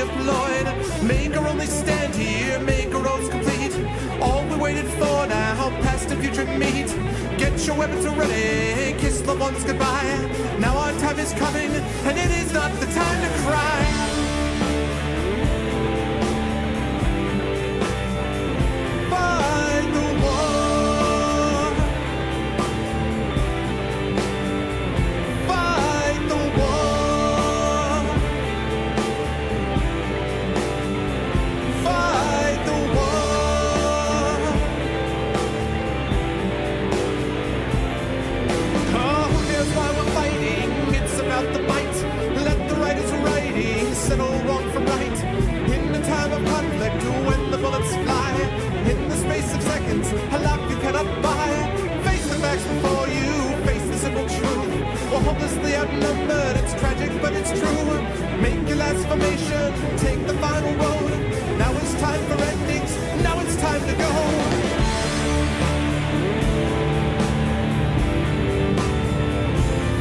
deployed. Make her only stand here, make her roles complete. All we waited for now, past and future meet. Get your weapons ready, kiss loved ones goodbye. Now our time is coming, and it is not the time to cry. Fight the war. Fight the war. Fight the war. Oh, who cares why we're fighting? It's about the fight. Let the writers writing settle wrong from right. In a time of conflict, when the bullets fly, in the space of seconds, a life you cannot buy. Face the facts before you, face the simple truth. We're hopelessly outnumbered, it's tragic but it's true. Make your last formation, take the final road. Now it's time for endings, now it's time to go.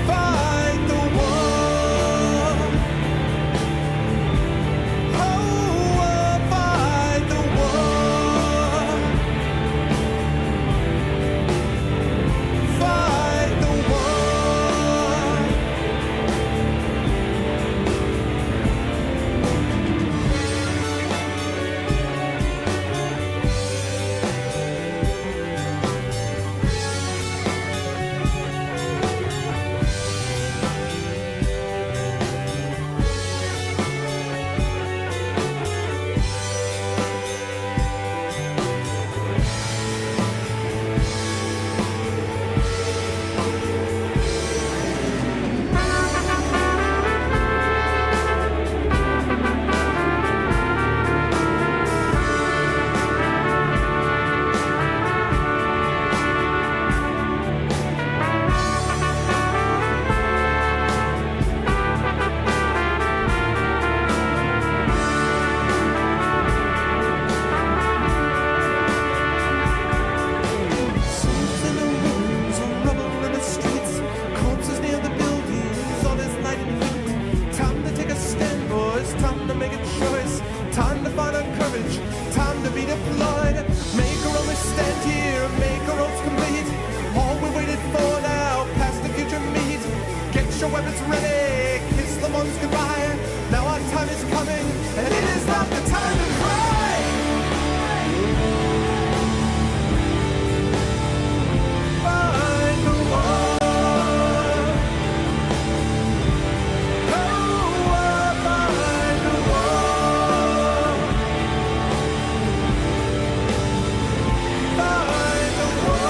Fight the war. Oh, fight the war. Fight the war. Souls in the ruins, or rubble in the streets. Corpses near the buildings, all is light and heat. Time to take a stand, boys, time to make a choice. Time to find our courage, time to be deployed. Make her only stand here, make her roles complete. All we waited for now, past and future meet. Get your weapons ready, kiss the ones goodbye. Now our time is coming, and it is not the time to cry. Fight the war. Oh, fight the war. Fight the war.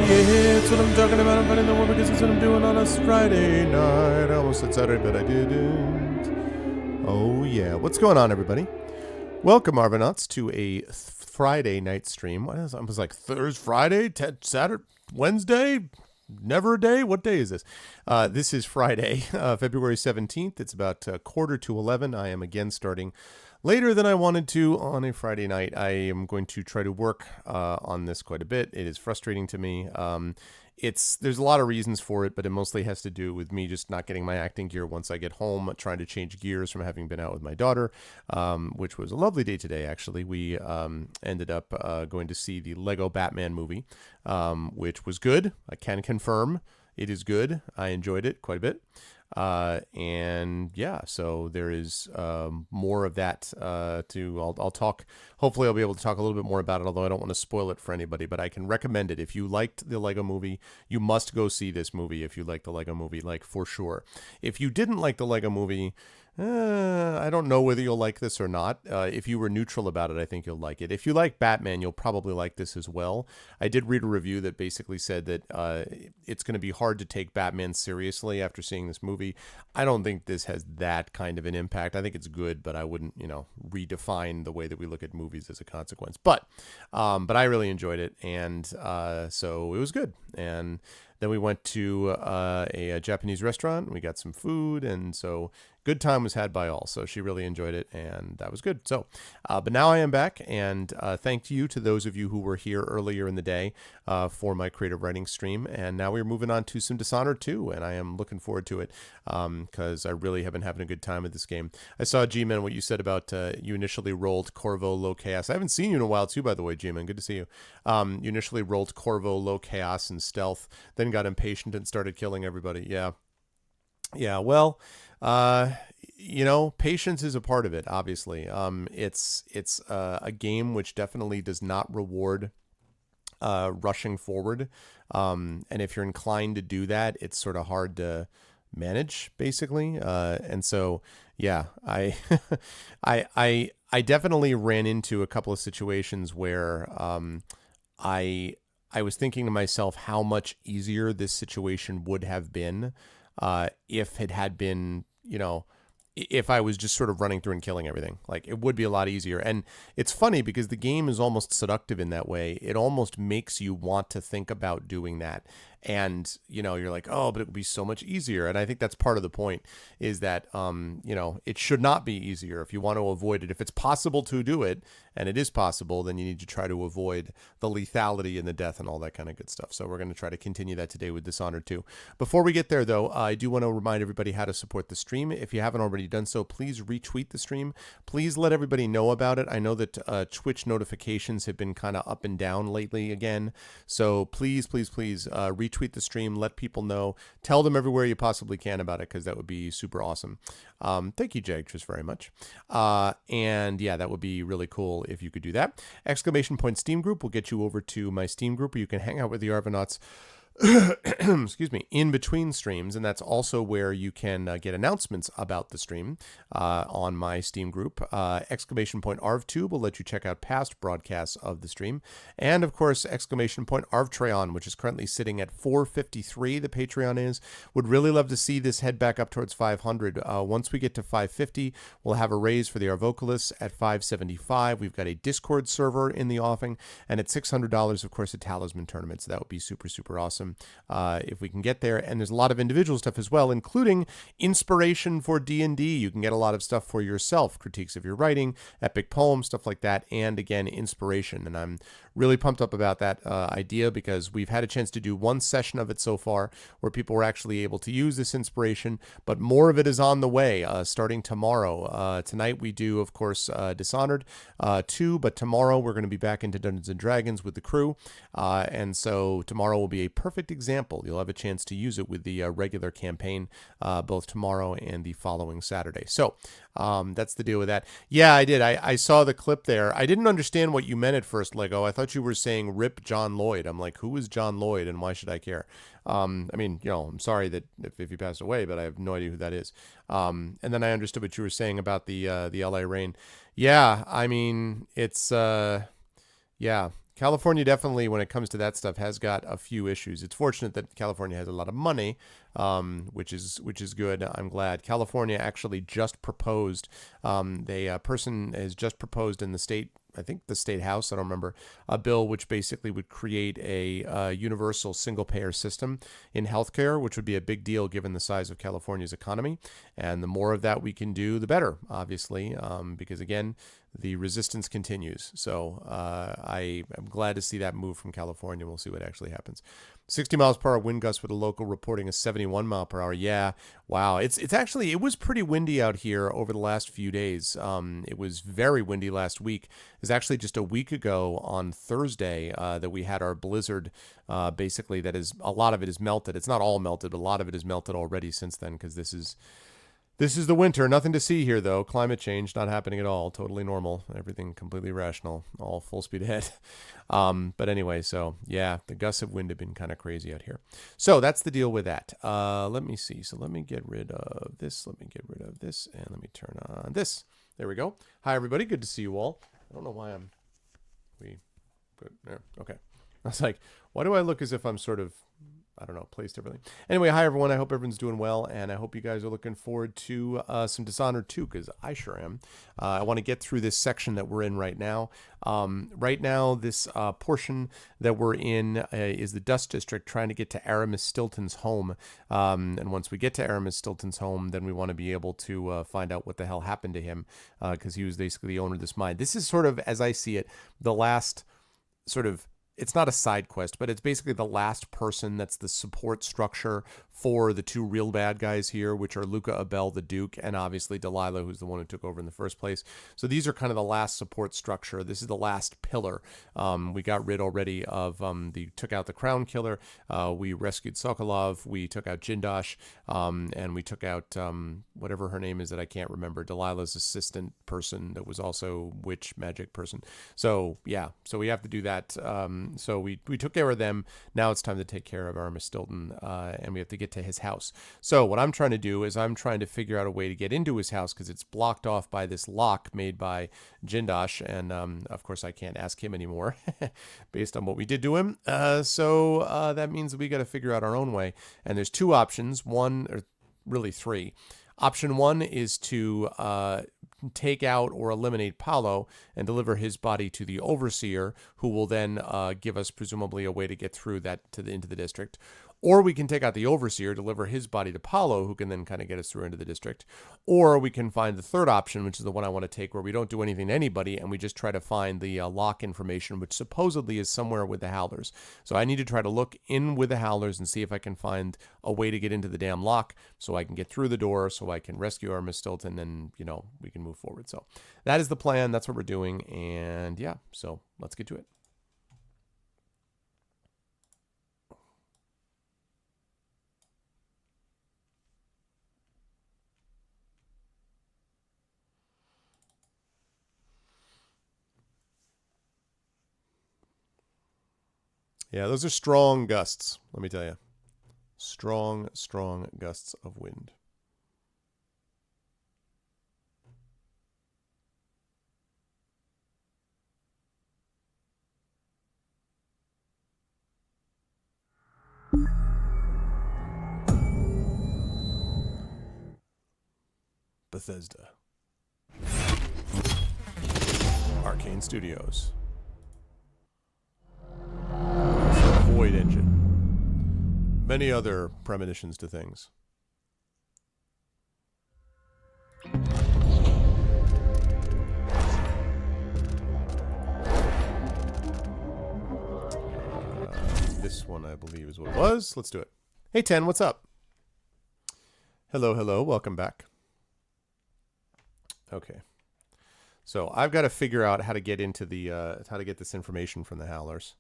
Yeah, it's what I'm talking about. I'm fighting the war because it's what I'm doing on a Friday night. I almost said Saturday, but I didn't. Oh, yeah. What's going on, everybody? Welcome, Arvanauts, to a Friday night stream. What is? I was like, Thursday, Friday, Saturday, Wednesday, never a day. What day is this? This is Friday, February 17th. It's about 10:45. I am again starting later than I wanted to on a Friday night. I am going to try to work on this quite a bit. It is frustrating to me. There's a lot of reasons for it, but it mostly has to do with me just not getting my acting gear once I get home, trying to change gears from having been out with my daughter, which was a lovely day today, actually. We ended up going to see the Lego Batman movie, which was good. I can confirm it is good. I enjoyed it quite a bit. And yeah, so there is more of that I'll talk. Hopefully I'll be able to talk a little bit more about it, although I don't want to spoil it for anybody, but I can recommend it. If you liked the Lego movie, you must go see this movie. If you like the Lego movie, like, for sure. If you didn't like the Lego movie, I don't know whether you'll like this or not. If you were neutral about it, I think you'll like it. If you like Batman, you'll probably like this as well. I did read a review that basically said that it's going to be hard to take Batman seriously after seeing this movie. I don't think this has that kind of an impact. I think it's good, but I wouldn't, redefine the way that we look at movies as a consequence. But I really enjoyed it, and so it was good. And then we went to a Japanese restaurant. We got some food, and so good time was had by all. So she really enjoyed it, and that was good. So, but now I am back, and thank you to those of you who were here earlier in the day for my creative writing stream. And now we're moving on to some Dishonored 2, and I am looking forward to it because I really have been having a good time with this game. I saw, G-Man, what you said about you initially rolled Corvo Low Chaos. I haven't seen you in a while, too, by the way, G-Man. Good to see you. You initially rolled Corvo Low Chaos and Stealth, then got impatient and started killing everybody. Yeah. Yeah, well, patience is a part of it, obviously. It's a game which definitely does not reward rushing forward. And if you're inclined to do that, it's sort of hard to manage, basically. And so, yeah, I, I definitely ran into a couple of situations where I was thinking to myself how much easier this situation would have been if it had been, if I was just sort of running through and killing everything. Like, it would be a lot easier. And it's funny because the game is almost seductive in that way. It almost makes you want to think about doing that. And, you're like, oh, but it would be so much easier. And I think that's part of the point is that, it should not be easier if you want to avoid it. If it's possible to do it, and it is possible, then you need to try to avoid the lethality and the death and all that kind of good stuff. So we're going to try to continue that today with Dishonored 2. Before we get there, though, I do want to remind everybody how to support the stream. If you haven't already done so, please retweet the stream. Please let everybody know about it. I know that Twitch notifications have been kind of up and down lately again. So please, please, please retweet the stream. Let people know. Tell them everywhere you possibly can about it because that would be super awesome. Thank you, Jagtress, very much. And yeah, that would be really cool if you could do that. Exclamation point Steam group will get you over to my Steam group where you can hang out with the Arvanauts excuse me, in between streams, and that's also where you can get announcements about the stream on my Steam group. Exclamation point ArvTube will let you check out past broadcasts of the stream, and of course exclamation point ArvTreon, which is currently sitting at 453. The Patreon is. Would really love to see this head back up towards 500. Once we get to 550, we'll have a raise for the Arvocalists at 575. We've got a Discord server in the offing, and at $600, of course, a Talisman tournament. So that would be super, super awesome. If we can get there. And there's a lot of individual stuff as well, including inspiration for D&D. You can get a lot of stuff for yourself, critiques of your writing, epic poems, stuff like that, and again, inspiration. And I'm really pumped up about that idea because we've had a chance to do one session of it so far where people were actually able to use this inspiration, but more of it is on the way starting tomorrow. Tonight we do, of course, Dishonored 2, but tomorrow we're going to be back into Dungeons & Dragons with the crew. And so tomorrow will be a perfect example. You'll have a chance to use it with the regular campaign both tomorrow and the following Saturday. So that's the deal with that. Yeah, I did. I saw the clip there. I didn't understand what you meant at first, Lego. I thought you were saying rip John Lloyd. I'm like, who is John Lloyd and why should I care? I mean, I'm sorry that if he passed away, but I have no idea who that is. And then I understood what you were saying about the LA rain. Yeah, I mean, it's yeah. California definitely, when it comes to that stuff, has got a few issues. It's fortunate that California has a lot of money, which is good. I'm glad. California actually just proposed. A person has just proposed in the state, I think the state house, I don't remember, a bill which basically would create a universal single-payer system in healthcare, which would be a big deal given the size of California's economy. And the more of that we can do, the better, obviously, because again, the resistance continues. So I am glad to see that move from California. We'll see what actually happens. 60 miles per hour wind gust with a local reporting a 71 mile per hour. Yeah, wow. It's actually, it was pretty windy out here over the last few days. It was very windy last week. It was actually just a week ago on Thursday that we had our blizzard. Basically, that is, a lot of it is melted. It's not all melted, but a lot of it is melted already since then because this is the winter. Nothing to see here, though. Climate change not happening at all. Totally normal. Everything completely rational. All full speed ahead. But anyway, so yeah, the gusts of wind have been kind of crazy out here. So that's the deal with that. Let me see. So let me get rid of this. Let me get rid of this. And let me turn on this. There we go. Hi, everybody. Good to see you all. I don't know why okay. I was like, why do I look as if I'm sort of I don't know, placed differently. Anyway, hi everyone. I hope everyone's doing well, and I hope you guys are looking forward to some Dishonored 2, because I sure am. I want to get through this section that we're in right now. Right now, this portion that we're in is the Dust District, trying to get to Aramis Stilton's home. And once we get to Aramis Stilton's home, then we want to be able to find out what the hell happened to him, because he was basically the owner of this mine. This is sort of, as I see it, the last sort of, it's not a side quest, but it's basically the last person that's the support structure for the two real bad guys here, which are Luca Abel, the Duke, and obviously Delilah, who's the one who took over in the first place. So these are kind of the last support structure. This is the last pillar. We got rid already of, took out the Crown Killer. We rescued Sokolov. We took out Jindosh. And we took out whatever her name is that I can't remember. Delilah's assistant person that was also witch magic person. So yeah, so we have to do that. So we took care of them. Now it's time to take care of Aramis Stilton, and we have to get to his house. So what I'm trying to do is I'm trying to figure out a way to get into his house, because it's blocked off by this lock made by Jindosh, and of course I can't ask him anymore based on what we did to him. So that means that we got to figure out our own way. And there's two options, one, or really three. Option one is to take out or eliminate Paolo and deliver his body to the Overseer, who will then give us presumably a way to get through that into the district. Or we can take out the Overseer, deliver his body to Paolo, who can then kind of get us through into the district. Or we can find the third option, which is the one I want to take, where we don't do anything to anybody, and we just try to find the lock information, which supposedly is somewhere with the Howlers. So I need to try to look in with the Howlers and see if I can find a way to get into the damn lock, so I can get through the door, so I can rescue Aramis Stilton, and, you know, we can move forward. So that is the plan. That's what we're doing. And yeah, so let's get to it. Yeah, those are strong gusts, let me tell you. Strong, strong gusts of wind. Bethesda. Arcane Studios. Void Engine. Many other premonitions to things. This one, I believe, is what it was. Let's do it. Hey, 10, what's up? Hello, hello. Welcome back. Okay. So I've got to figure out how to get into the how to get this information from the Howlers.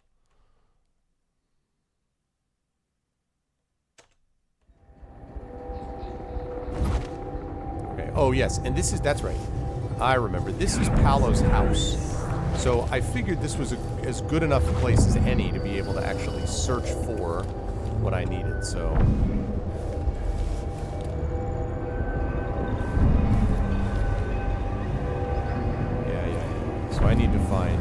Okay. Oh yes, and this is, that's right. I remember. This is Paolo's house. So I figured this was as good enough a place as any to be able to actually search for what I needed. So So I need to find...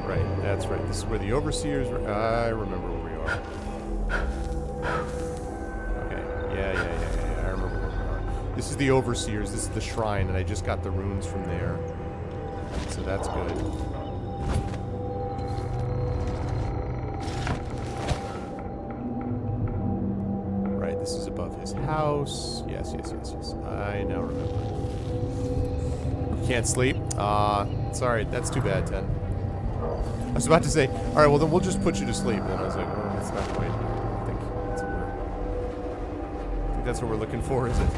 Right, that's right. This is where the Overseers were. I remember where we are. Yeah, I remember where we are. This is the Overseers, this is the shrine, and I just got the runes from there. So that's good. Right, this is above his house. Yes. I now remember. You can't sleep? Sorry, that's too bad, 10. I was about to say, alright, well then we'll just put you to sleep. And then I was like, well, that's not quite. I think that's what we're looking for, is it?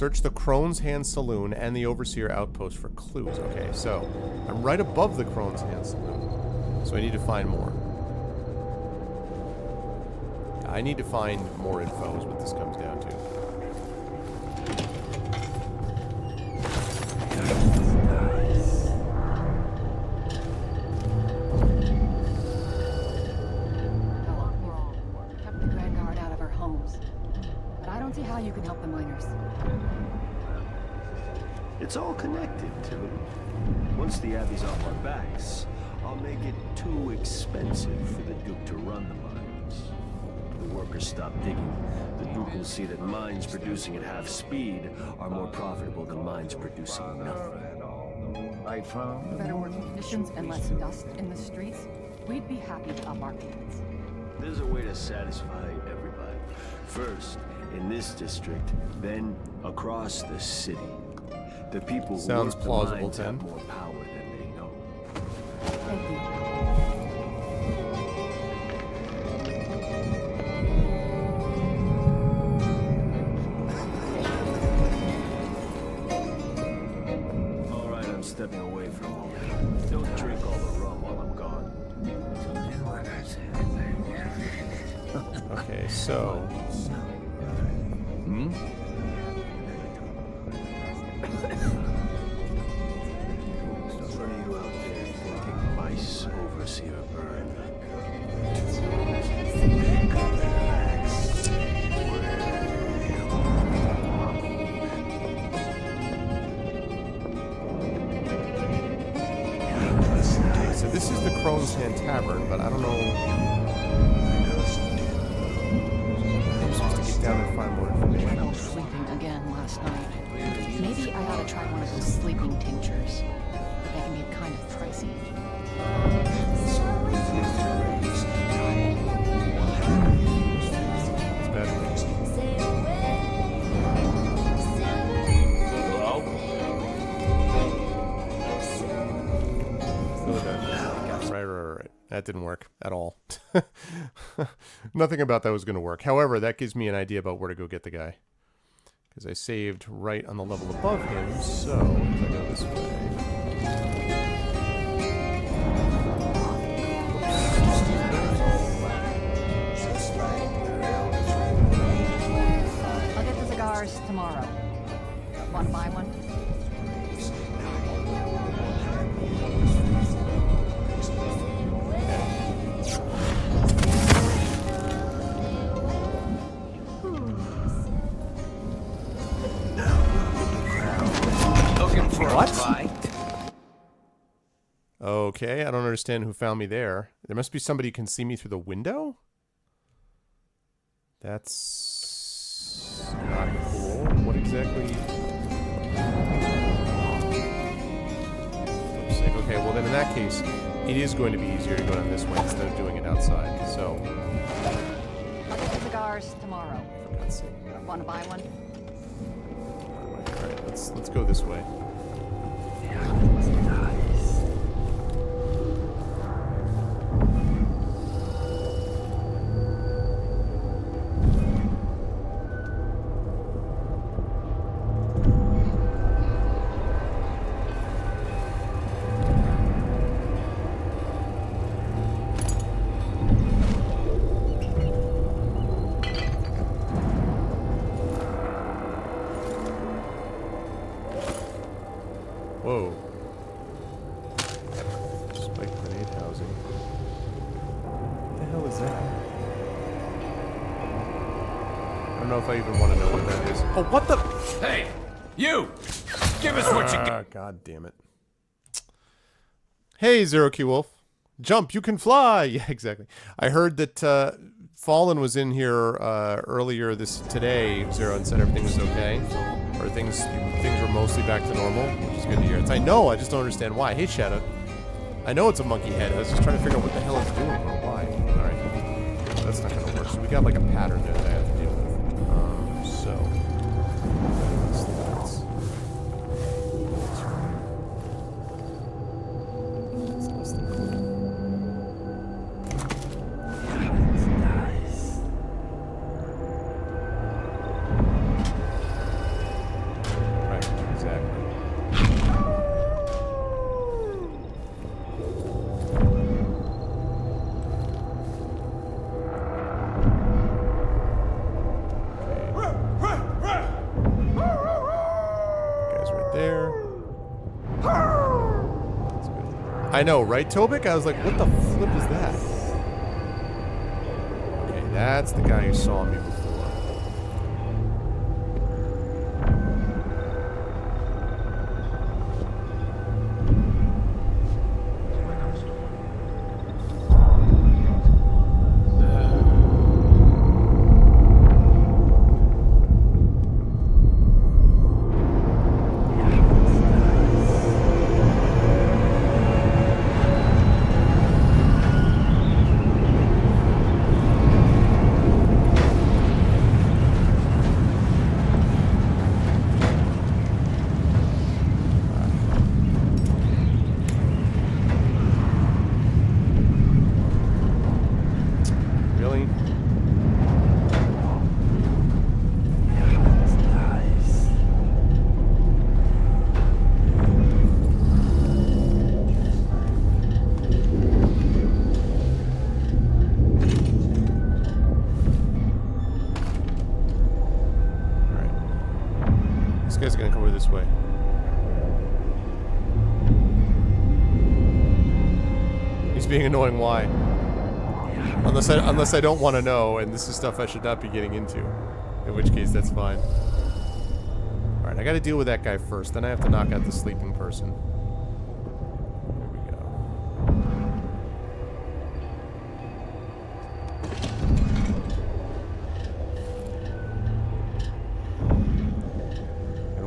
Search the Crone's Hand Saloon and the Overseer Outpost for clues. Okay, so I'm right above the Crone's Hand Saloon. So I need to find more. I need to find more info is what this comes down to. Kept the Grand Guard out of our homes. But I don't see how you can help the miners. It's all connected, Tilly. Once the Abbey's off our backs, I'll make it too expensive for the Duke to run the mines. The workers stop digging. The Duke will see that mines producing at half speed are more profitable than mines producing nothing. I found Better working conditions and less dust in the streets. We'd be happy to up our payments. There's a way to satisfy everybody. First, in this district, then across the city. The people who Sounds work the plausible, mines have Tim. more power than they know. Thank you. All right, I'm stepping away for a moment. Don't drink all the rum while I'm gone. Okay, so... What are you out there thinking, mice overseer bird? So this is the Crone's Hand Tavern, but I don't know... I'm supposed to get down and find more information. I was sleeping again last night. Maybe I ought to try one of those sleeping tinctures. They can be kind of pricey. It's better. Hello? Really bad. Right. That didn't work at all. Nothing about that was going to work. However, that gives me an idea about where to go get the guy. Because I saved right on the level above him, so if I go this way... I'll get the cigars tomorrow. Want to buy one? looking for What? a fight. Okay, I don't understand who found me there. There must be somebody who can see me through the window? That's... not cool. What exactly... Looks like... Okay, well then in that case, it is going to be easier to go down this way instead of doing it outside, so... I'll get the cigars tomorrow. For God's sake. Want to buy one? Alright, let's go this way. Whoa. Spike grenade housing. What the hell is that? I don't know if I even want to know what that is. Oh, what the? Hey, you! Give us what you got. God damn it. Hey, Zero Key Wolf. Jump, you can fly! Yeah, exactly. I heard that Fallen was in here earlier today, Zero, and said everything was okay. Or things were mostly back to normal, which is good to hear. I know, I just don't understand why. Hey, Shadow. I know it's a monkey head. I was just trying to figure out what the hell it's doing or why. Alright. That's not going to work. So we got like a pattern there that I have to deal with. So... That's less than cool. I know, right, Tobik? I was like, what the flip is that? Okay, that's the guy who saw me before. Guy's gonna come over this way. He's being annoying. Why? Unless I don't want to know, and this is stuff I should not be getting into. In which case, that's fine. All right, I got to deal with that guy first. Then I have to knock out the sleeping person. There we go.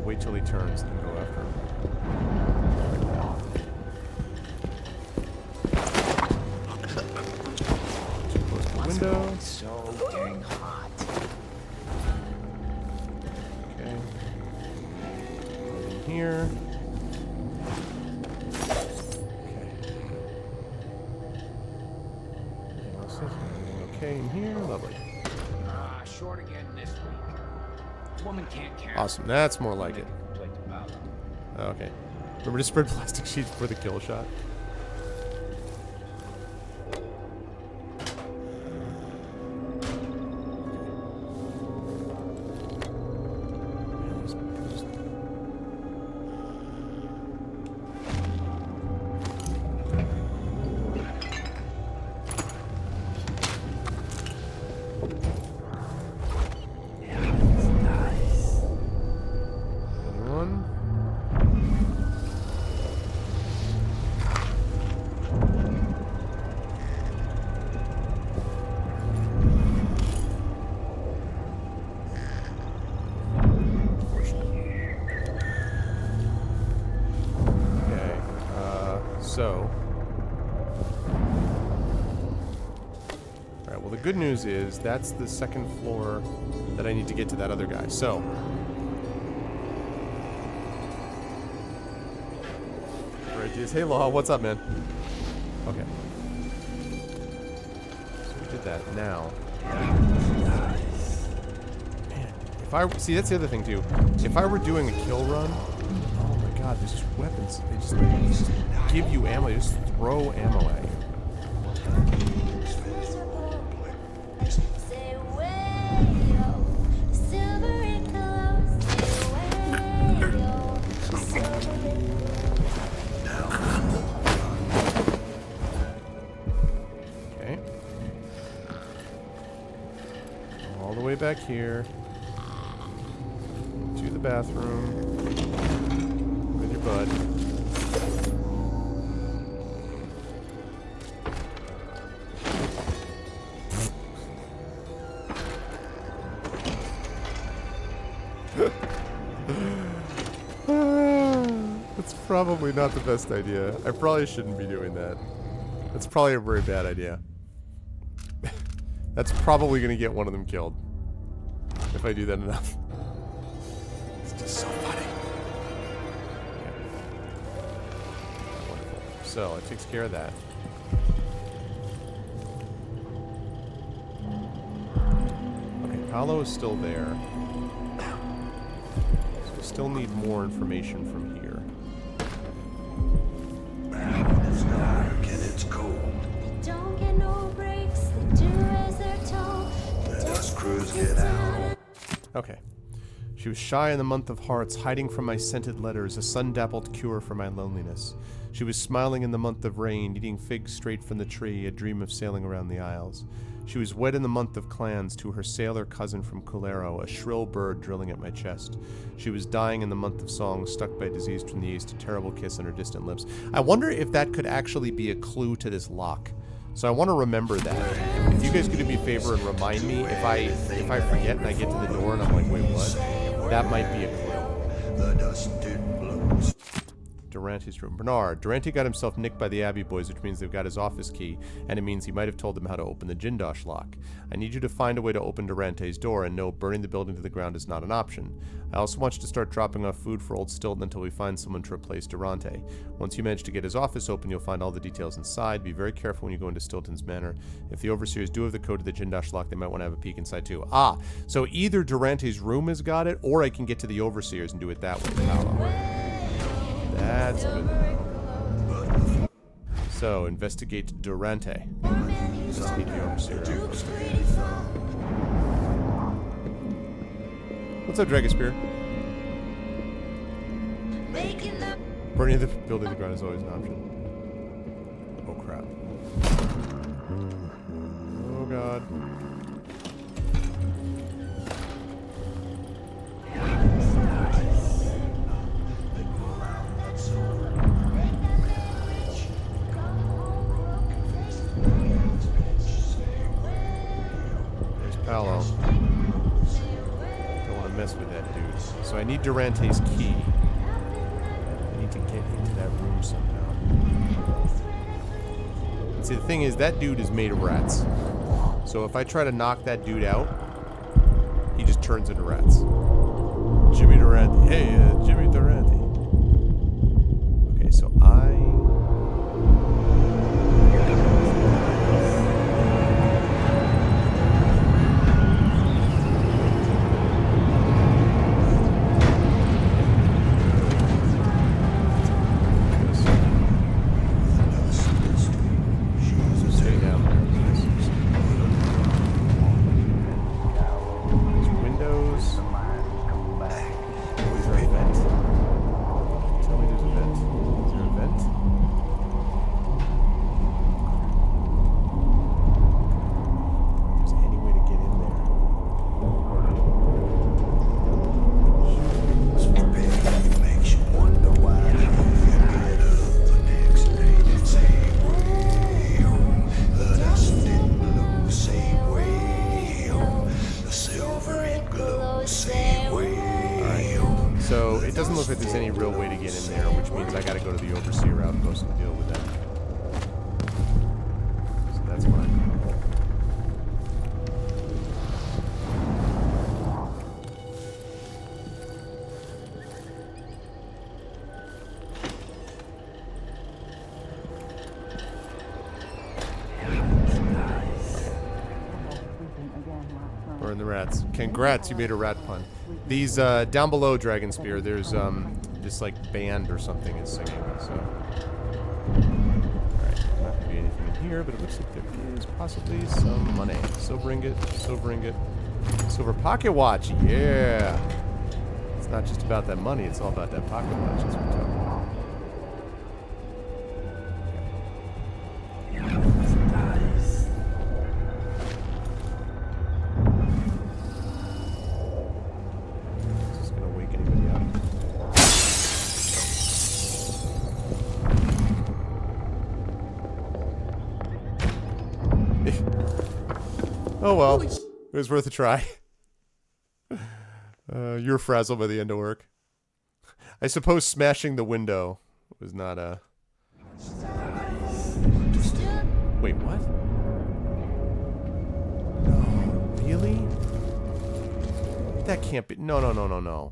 Wait till he turns and go after him. Too close to the window. It's so dang hot. Okay. Put in here. Okay. Okay in here. Lovely. Short again this week. Woman can't carry. Awesome. That's more like it. Okay. Remember to spread plastic sheets for the kill shot. So, alright, well the good news is that's the second floor that I need to get to that other guy. So, right, dudes. Hey Law, what's up, man? Okay. So we did that. Now, man, if I see, that's the other thing too. If I were doing a kill run, oh my God, there's just weapons. They just give you ammo. They just throw ammo at you. Okay. All the way back here to the bathroom with your bud. That's probably not the best idea. I probably shouldn't be doing that. That's probably a very bad idea. That's probably going to get one of them killed. If I do that enough. It's just so funny. Okay. Wonderful. So, it takes care of that. Okay, Paolo is still there. So we still need more information from here. It's dark and it's cold. They don't get no breaks. They do as they're told. Let us crews get out. Okay. She was shy in the month of hearts, hiding from my scented letters, a sun-dappled cure for my loneliness. She was smiling in the month of rain, eating figs straight from the tree, a dream of sailing around the isles. She was wed in the month of clans to her sailor cousin from Culero, a shrill bird drilling at my chest. She was dying in the month of songs, stuck by disease from the east, a terrible kiss on her distant lips. I wonder if that could actually be a clue to this lock. So I want to remember that. If you guys could do me a favor and remind me, if I forget and I get to the door and I'm like, wait, what? That might be a clue. The dusted blues. Durante's room. Bernard. Durante got himself nicked by the Abbey boys, which means they've got his office key, and it means he might have told them how to open the Jindosh lock. I need you to find a way to open Durante's door, and no, burning the building to the ground is not an option. I also want you to start dropping off food for old Stilton until we find someone to replace Durante. Once you manage to get his office open, you'll find all the details inside. Be very careful when you go into Stilton's manor. If the overseers do have the code to the Jindosh lock, they might want to have a peek inside too. Ah, so either Durante's room has got it, or I can get to the overseers and do it that way, Paolo. That's good. So, investigate Durante. Investigate the overseer. What's up, Dragon Burning the building to the ground is always an option. Oh, crap. Oh, God. Paolo. Don't want to mess with that dude. So I need Durante's key. I need to get into that room somehow. And see, the thing is, that dude is made of rats. So if I try to knock that dude out, he just turns into rats. Jimmy Durante. Hey, Jimmy Durante. Okay, so Burn the rats. Congrats, you made a rat pun. These, down below Dragon Spear, there's, this, like, band or something is singing, so... Alright, not gonna be anything in here, but it looks like there is possibly some money. Silver ingot, silver ingot. Silver pocket watch, yeah! It's not just about that money, it's all about that pocket watch, that's what we're talking about. Oh well, it was worth a try. You were frazzled by the end of work. I suppose smashing the window was not a... Wait, what? No, really? That can't be... No. No.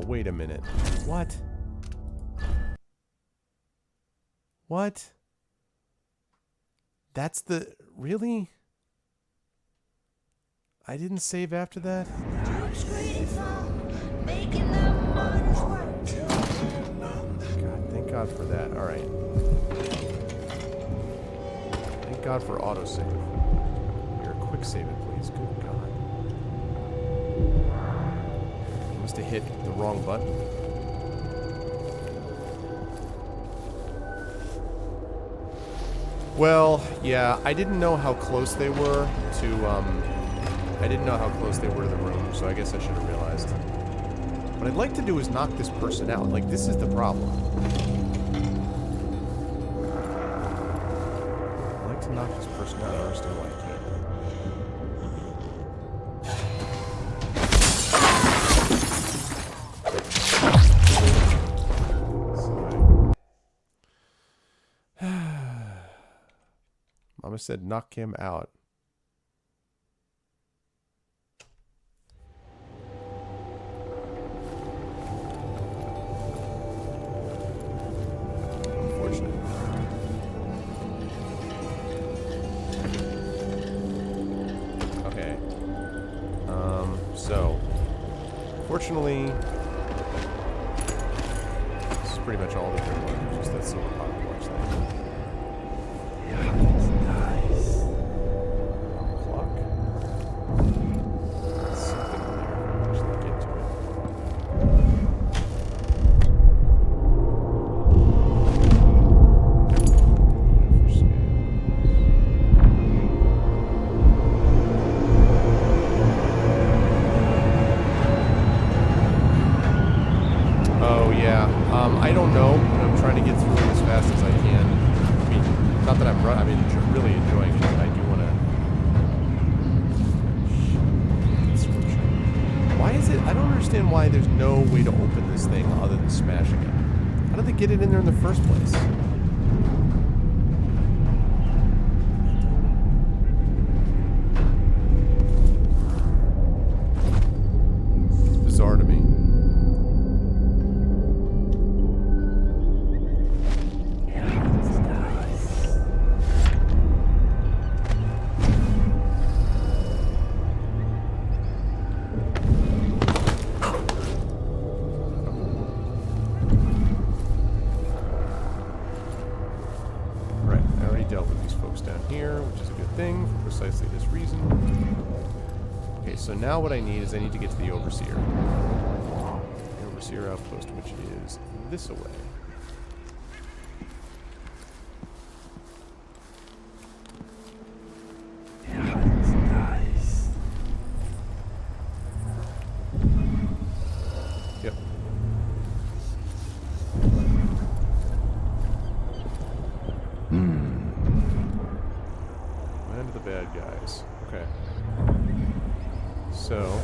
Wait a minute. What? What? That's the... Really? I didn't save after that? God, thank God for that. Alright. Thank God for autosave. Here, quick save it, please. Good God. I must have hit the wrong button. Well, yeah, I didn't know how close they were to, I didn't know how close they were to the room, so I guess I should have realized. What I'd like to do is knock this person out. Like, this is the problem. I'd like to knock this person out. I don't understand why I can't. Mama said knock him out. Unfortunate. Okay. So, fortunately, this is pretty much all that there was. Just that silver pocket watch thing. I don't know, but I'm trying to get through it as fast as I can. I mean, not that I'm really enjoying it, but I do want to... Why is it... I don't understand why there's no way to open this thing other than smashing it. How did they get it in there in the first place? It's bizarre to me. Precisely this reason. Okay, so now what I need is I need to get to the Overseer. The Overseer outpost, which is this away. Yeah, that's nice. Yep. The bad guys. Okay. So.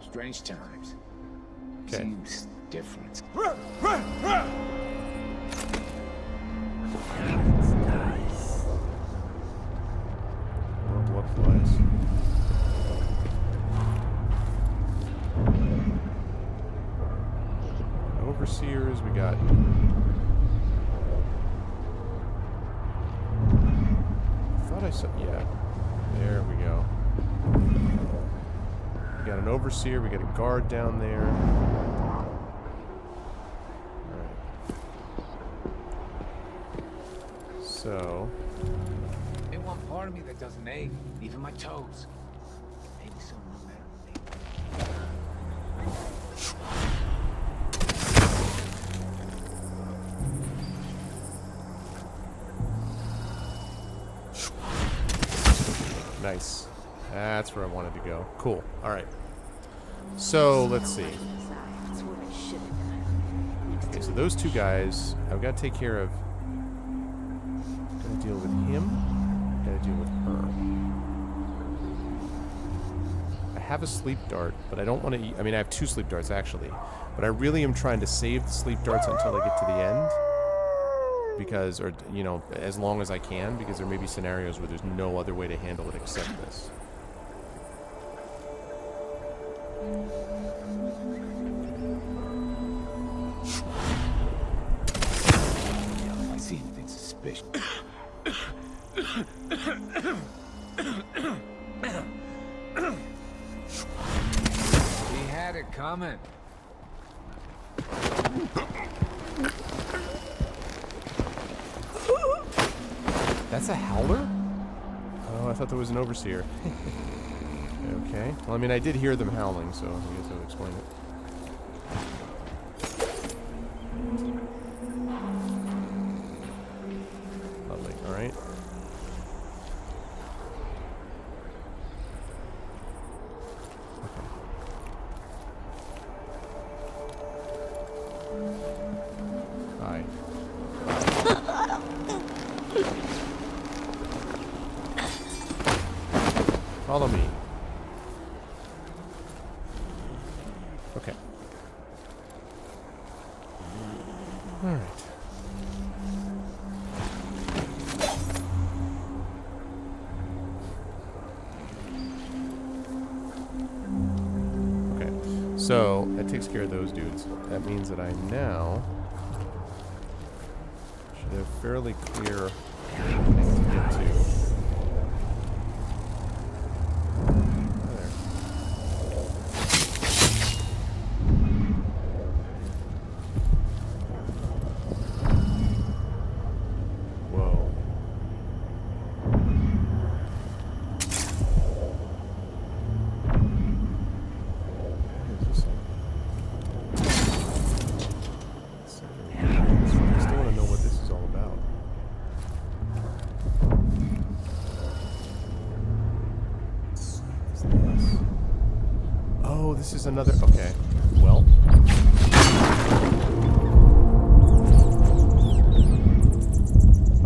Strange times. Okay. Seems different. That's nice. More blood flies. Overseers, we got. I thought I saw. Yeah. There we go. We got an Overseer, we got a guard down there. Alright. So. Ain't one part of me that doesn't ache, even my toes. Maybe some no matter. Nice. That's where I wanted to go. Cool. Alright. So, let's see. Okay, so those two guys, I've got to take care of. Gotta deal with him. Gotta deal with her. I have a sleep dart, but I don't want to... I mean, I have 2 sleep darts, actually. But I really am trying to save the sleep darts until I get to the end. Because, or, you know, as long as I can, because there may be scenarios where there's no other way to handle it except this. I see anything suspicious. coming. That's a howler? Oh, I thought there was an overseer. Okay. Well, I mean, I did hear them howling, so I guess that would explain it. Lovely. All right. Hi. Follow me. Okay. All right. Okay. So that takes care of those dudes. That means that I now should have fairly clear things to get to. This is another... Okay. Well.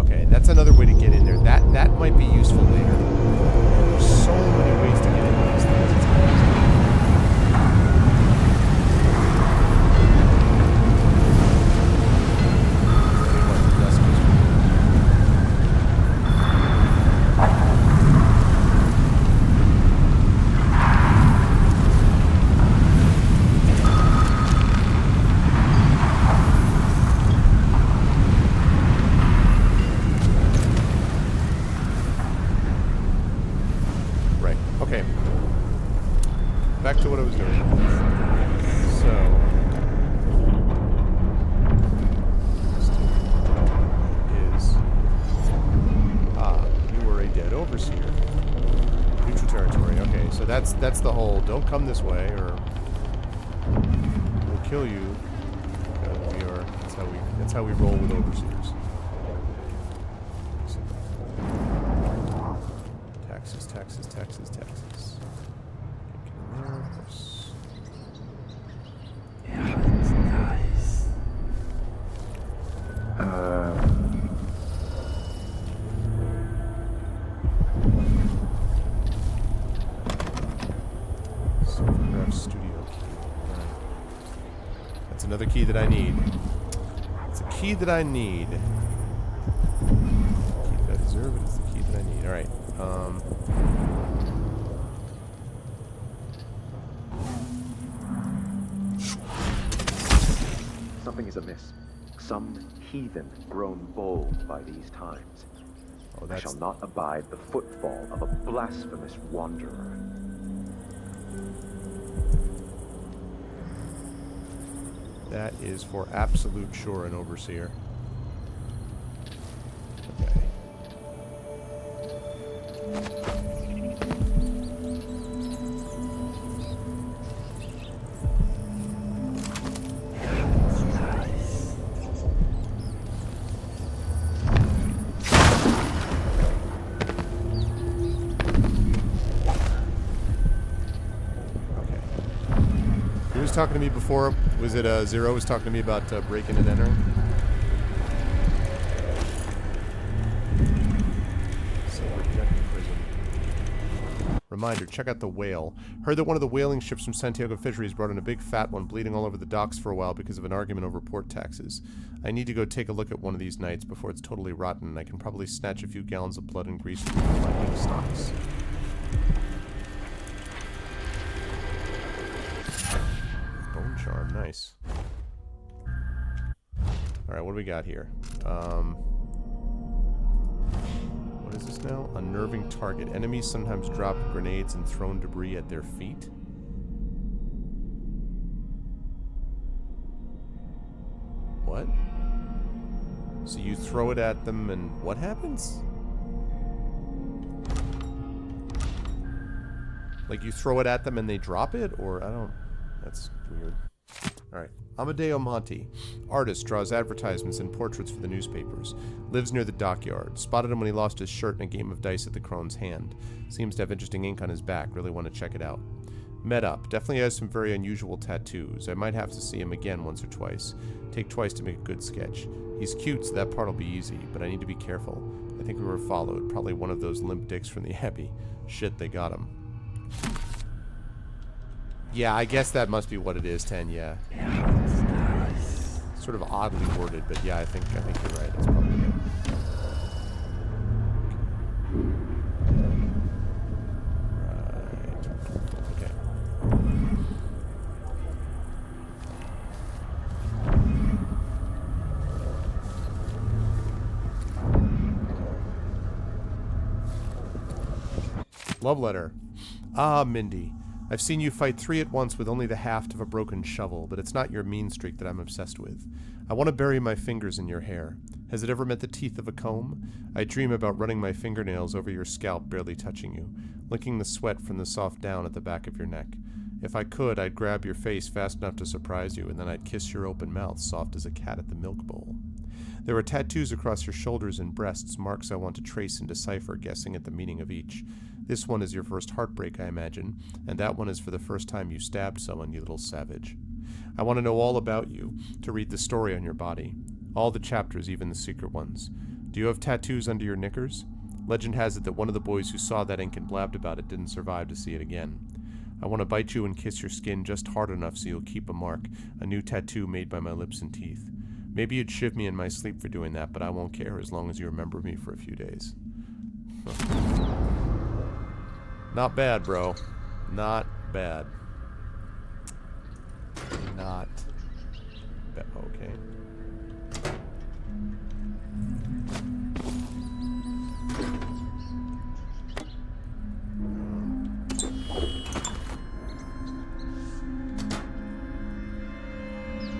Okay, that's another way to get in there. That might be useful later. There's so many ways to get into these things. It's amazing. Back to what I was doing. So, is you were a dead overseer. Neutral territory. Okay, so that's the whole. Don't come this way, or we'll kill you. Because we are. That's how we roll with overseers. Taxes, taxes, taxes, taxes. Yeah, that's nice. Silvercraft Studio key. Right. That's another key that I need. It's a key that I need. The key that I deserve, and it's the key that I need. Alright. Something is amiss. Some heathen grown bold by these times. Oh, I shall not abide the footfall of a blasphemous wanderer. That is for absolute sure an overseer. Okay. Talking to me before? Was it Zero was talking to me about breaking and entering? Reminder, check out the whale. Heard that one of the whaling ships from Santiago Fisheries brought in a big fat one bleeding all over the docks for a while because of an argument over port taxes. I need to go take a look at one of these nights before it's totally rotten, and I can probably snatch a few gallons of blood and grease from my wing stocks. Charm, nice. Alright, what do we got here? What is this now? Unnerving target. Enemies sometimes drop grenades and thrown debris at their feet. What? So you throw it at them and what happens? Like you throw it at them and they drop it? Or I don't... That's weird. Alright. Amadeo Monti. Artist, draws advertisements and portraits for the newspapers. Lives near the dockyard. Spotted him when he lost his shirt in a game of dice at the Crone's Hand. Seems to have interesting ink on his back. Really want to check it out. Met up. Definitely has some very unusual tattoos. I might have to see him again once or twice. Take twice to make a good sketch. He's cute, so that part'll be easy, but I need to be careful. I think we were followed. Probably one of those limp dicks from the Abbey. Shit, they got him. Yeah, I guess that must be what it is, 10, yeah. Sort of oddly worded, but yeah, I think you're right. That's probably it. Love letter. Ah, Mindy. I've seen you fight 3 at once with only the haft of a broken shovel, but it's not your mean streak that I'm obsessed with. I want to bury my fingers in your hair. Has it ever met the teeth of a comb? I dream about running my fingernails over your scalp, barely touching you, licking the sweat from the soft down at the back of your neck. If I could, I'd grab your face fast enough to surprise you, and then I'd kiss your open mouth, soft as a cat at the milk bowl. There are tattoos across your shoulders and breasts, marks I want to trace and decipher, guessing at the meaning of each. This one is your first heartbreak, I imagine, and that one is for the first time you stabbed someone, you little savage. I want to know all about you, to read the story on your body. All the chapters, even the secret ones. Do you have tattoos under your knickers? Legend has it that one of the boys who saw that ink and blabbed about it didn't survive to see it again. I want to bite you and kiss your skin just hard enough so you'll keep a mark, a new tattoo made by my lips and teeth. Maybe you'd shiv me in my sleep for doing that, but I won't care as long as you remember me for a few days. Not bad, bro. Not bad. Not bad. Okay.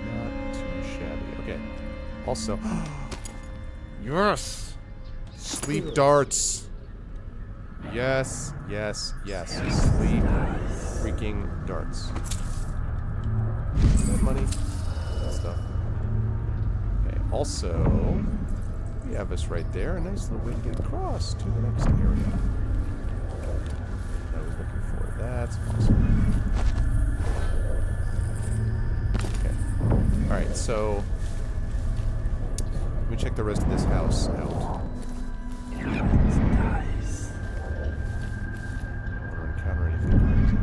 Not too shabby. Okay. Also, yes! Sleep darts! Yes, yes, yes. Sleep freaking darts. Is that money? That stuff. Okay, also, we have us right there. A nice little way to get across to the next area. I was looking for. That's awesome. Okay. Alright, so let me check the rest of this house out. Encounter anything crazy.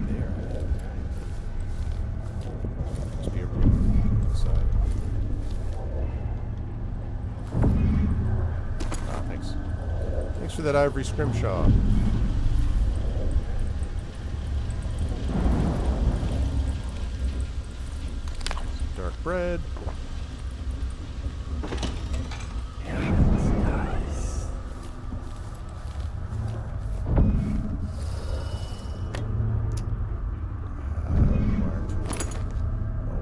There. Must be a room inside. Ah, thanks. Thanks for that ivory scrimshaw. Dark bread.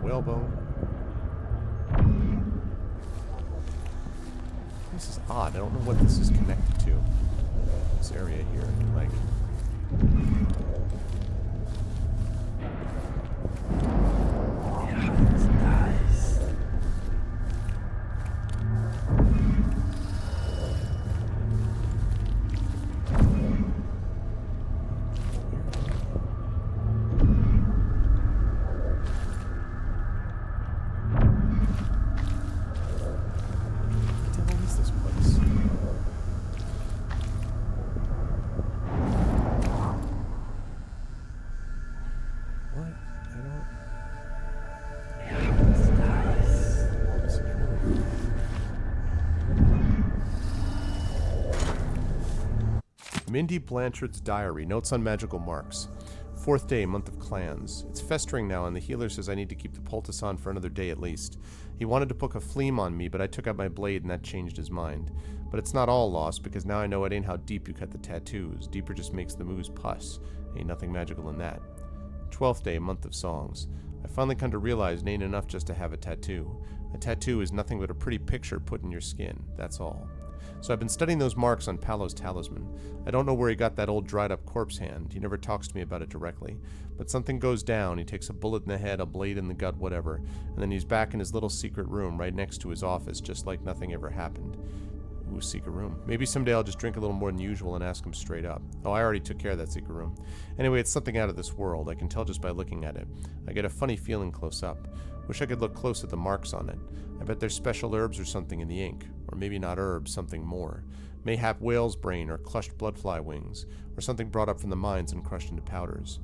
Whalebone. This is odd. I don't know what this is connected to. This area here, like. Mindy Blanchard's diary, notes on magical marks. 4th day, month of clans. It's festering now, and the healer says I need to keep the poultice on for another day at least. He wanted to poke a fleam on me, but I took out my blade and that changed his mind. But it's not all lost, because now I know it ain't how deep you cut the tattoos. Deeper just makes the moose pus. Ain't nothing magical in that. 12th day, month of songs. I finally come to realize it ain't enough just to have a tattoo. A tattoo is nothing but a pretty picture put in your skin, that's all. So I've been studying those marks on Palo's talisman. I don't know where he got that old dried-up corpse hand. He never talks to me about it directly. But something goes down, he takes a bullet in the head, a blade in the gut, whatever, and then he's back in his little secret room right next to his office, just like nothing ever happened. Ooh, secret room. Maybe someday I'll just drink a little more than usual and ask him straight up. Oh, I already took care of that secret room. Anyway, it's something out of this world. I can tell just by looking at it. I get a funny feeling close up. Wish I could look close at the marks on it. I bet there's special herbs or something in the ink. Or maybe not herbs, something more. Mayhap whale's brain or crushed bloodfly wings. Or something brought up from the mines and crushed into powders.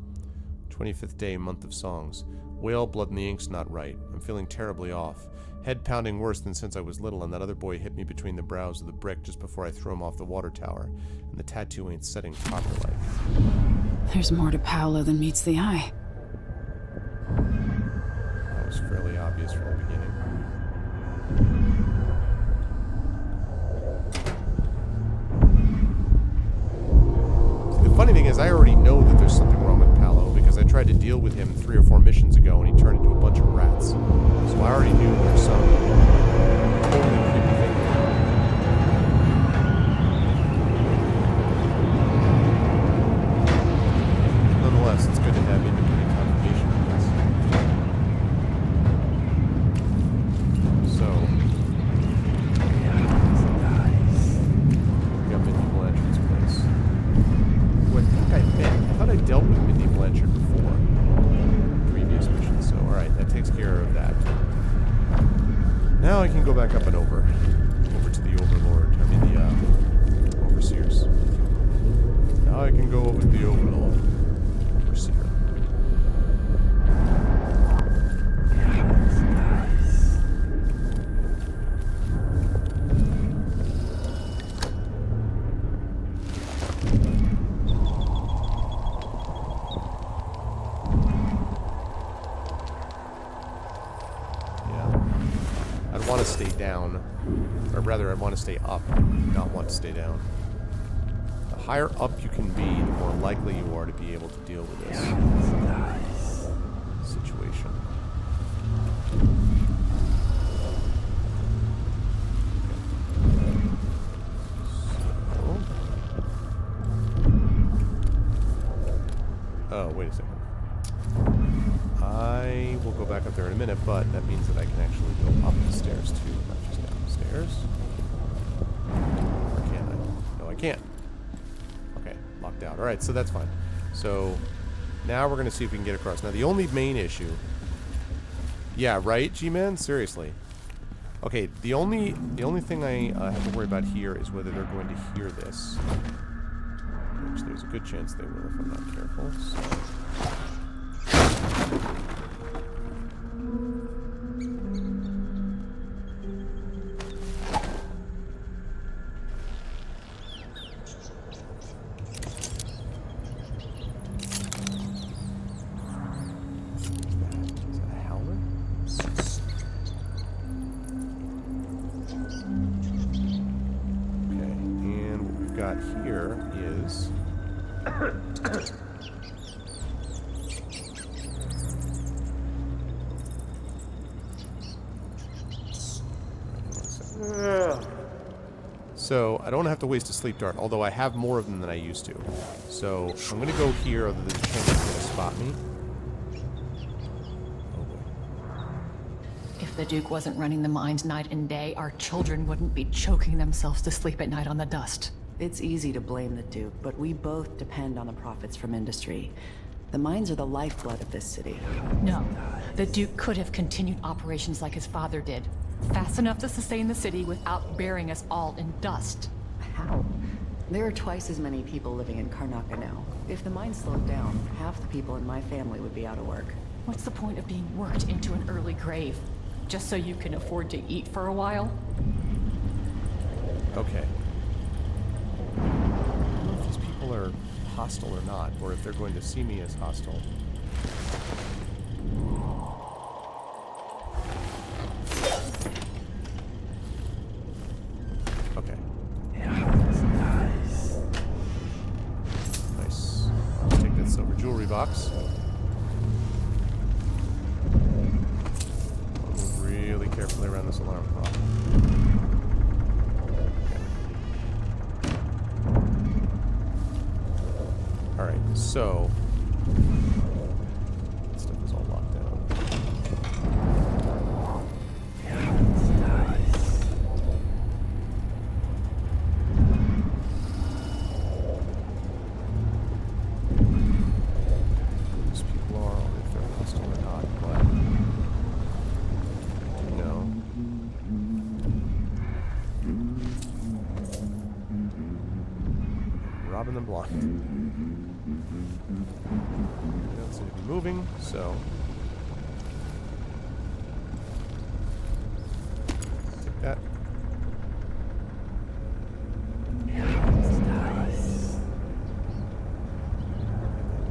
25th day, month of songs. Whale blood in the ink's not right. I'm feeling terribly off. Head pounding worse than since I was little, and that other boy hit me between the brows of the brick just before I threw him off the water tower. And the tattoo ain't setting proper like. There's more to Paolo than meets the eye. That was fairly obvious from the beginning. See, the funny thing is, I already know that there's something wrong with Paolo because I tried to deal with him 3 or 4 missions ago and he turned into a bunch of rats. So I already knew there was some totally creepy thing going on. Nonetheless, it's good to have independent confirmation of this. So, we got Mindy Blanchard's place. Who I think I met. I thought I dealt with Mindy Blanchard before. Previous missions, so alright, that takes care of that. Now I can go back up and over to the Overlord. I mean the Overseers. Now I can go over to the Overlord. Overseer. I want to stay down, or rather I want to stay up, not want to stay down. The higher up you can be, the more likely you are to be able to deal with this situation. So, oh, wait a second. I will go back up there in a minute, but that means that I can actually go up the stairs too, not just down the stairs. Or can I? No, I can't. Okay, locked out. Alright, so that's fine. So, now we're going to see if we can get across. Now, the only main issue... Yeah, right, G-Man? Seriously. Okay, the only thing I have to worry about here is whether they're going to hear this. Which there's a good chance they will if I'm not careful, so... Here is so I don't have to waste a sleep dart, although I have more of them than I used to. So I'm gonna go here, although there's a chance he's gonna spot me. Oh boy. If the Duke wasn't running the mines night and day, our children wouldn't be choking themselves to sleep at night on the dust. It's easy to blame the Duke, but we both depend on the profits from industry. The mines are the lifeblood of this city. No. The Duke could have continued operations like his father did. Fast enough to sustain the city without burying us all in dust. How? There are twice as many people living in Karnaca now. If the mines slowed down, half the people in my family would be out of work. What's the point of being worked into an early grave? Just so you can afford to eat for a while? Okay. I don't know if these people are hostile or not, or if they're going to see me as hostile. Okay. Nice. Let's take that silver jewelry box. successfully around this alarm clock. Okay. Alright, so... that stuff is all locked down. These people are, if they're hostile or not, but... no. Robbing them blind. They don't seem to be moving, so... take that.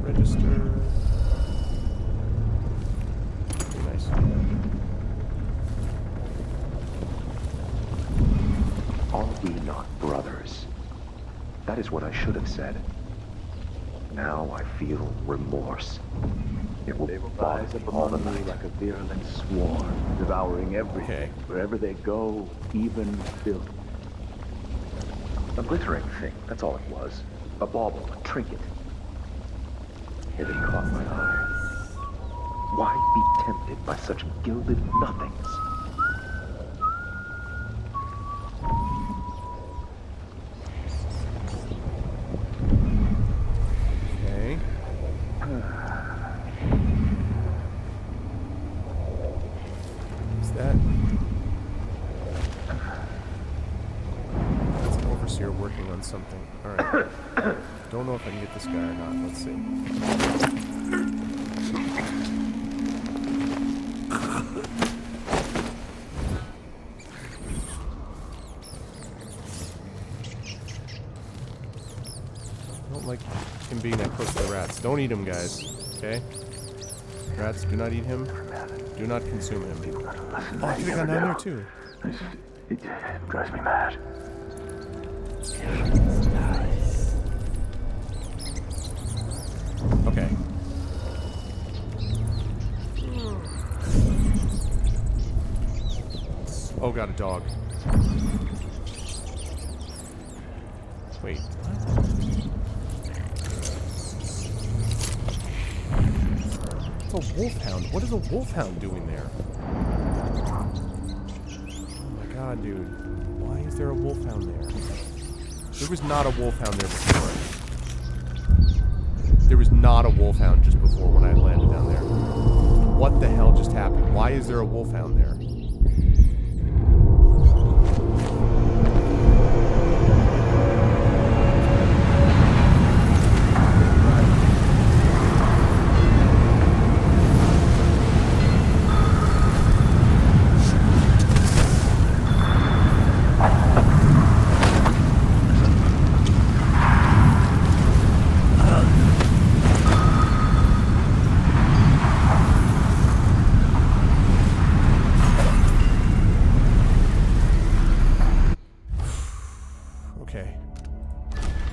Register. Very nice. Are we not brothers? That is what I should have said. Now I feel remorse. It will rise up all the night like a virulent swarm, devouring everything, wherever they go, even filth. A glittering thing, that's all it was. A bauble, a trinket. It had caught my eye. Why be tempted by such gilded nothings? Okay. Is that... that's an overseer working on something. Alright. Don't know if I can get this guy or not. Let's see. I don't like him being that close to the rats. Don't eat him, guys. Okay? Rats, do not eat him. Do not consume him. Oh, I could have gone down there too. It drives me mad. Okay. Oh, got a dog. Wait, what? It's a wolfhound. What is a wolfhound doing there? Oh my god, dude. Why is there a wolfhound there? There was not a wolfhound there before. There was not a wolfhound just before when I landed down there. What the hell just happened? Why is there a wolfhound there?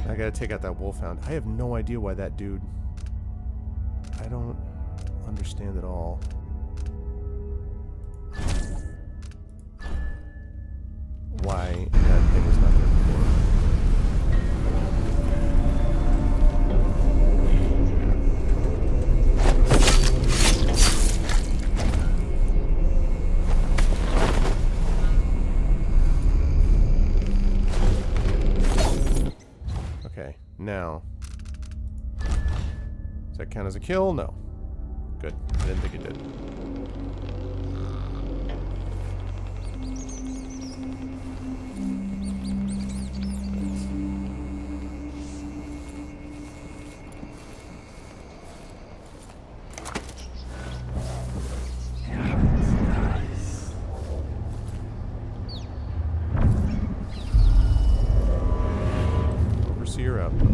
I gotta take out that wolfhound. I have no idea why that dude... I don't understand at all. Why that thing was not there before. Now, does that count as a kill? No. Good. I didn't think it did.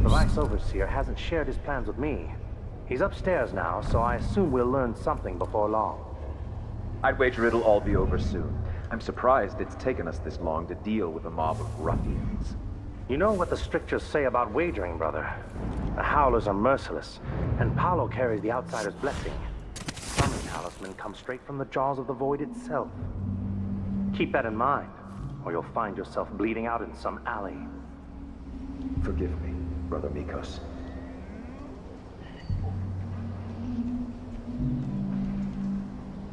The Vice Overseer hasn't shared his plans with me. He's upstairs now, so I assume we'll learn something before long. I'd wager it'll all be over soon. I'm surprised it's taken us this long to deal with a mob of ruffians. You know what the strictures say about wagering, brother. The Howlers are merciless, and Paolo carries the Outsider's blessing. Some talisman comes straight from the jaws of the Void itself. Keep that in mind, or you'll find yourself bleeding out in some alley. Forgive me, Brother Mikos.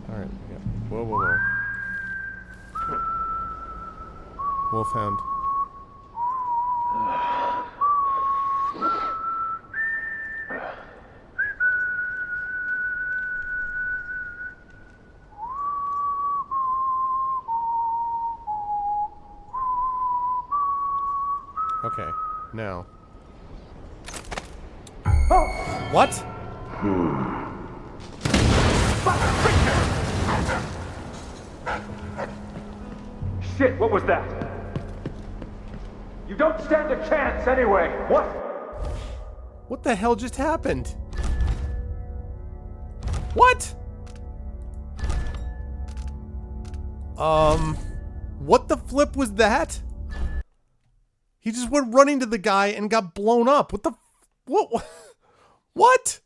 Alright, yeah. Whoa, whoa, whoa. Wolfhound. Okay, now. What? Shit, what was that? You don't stand a chance anyway. What? What the hell just happened? What? What the flip was that? He just went running to the guy and got blown up. What the... What? What?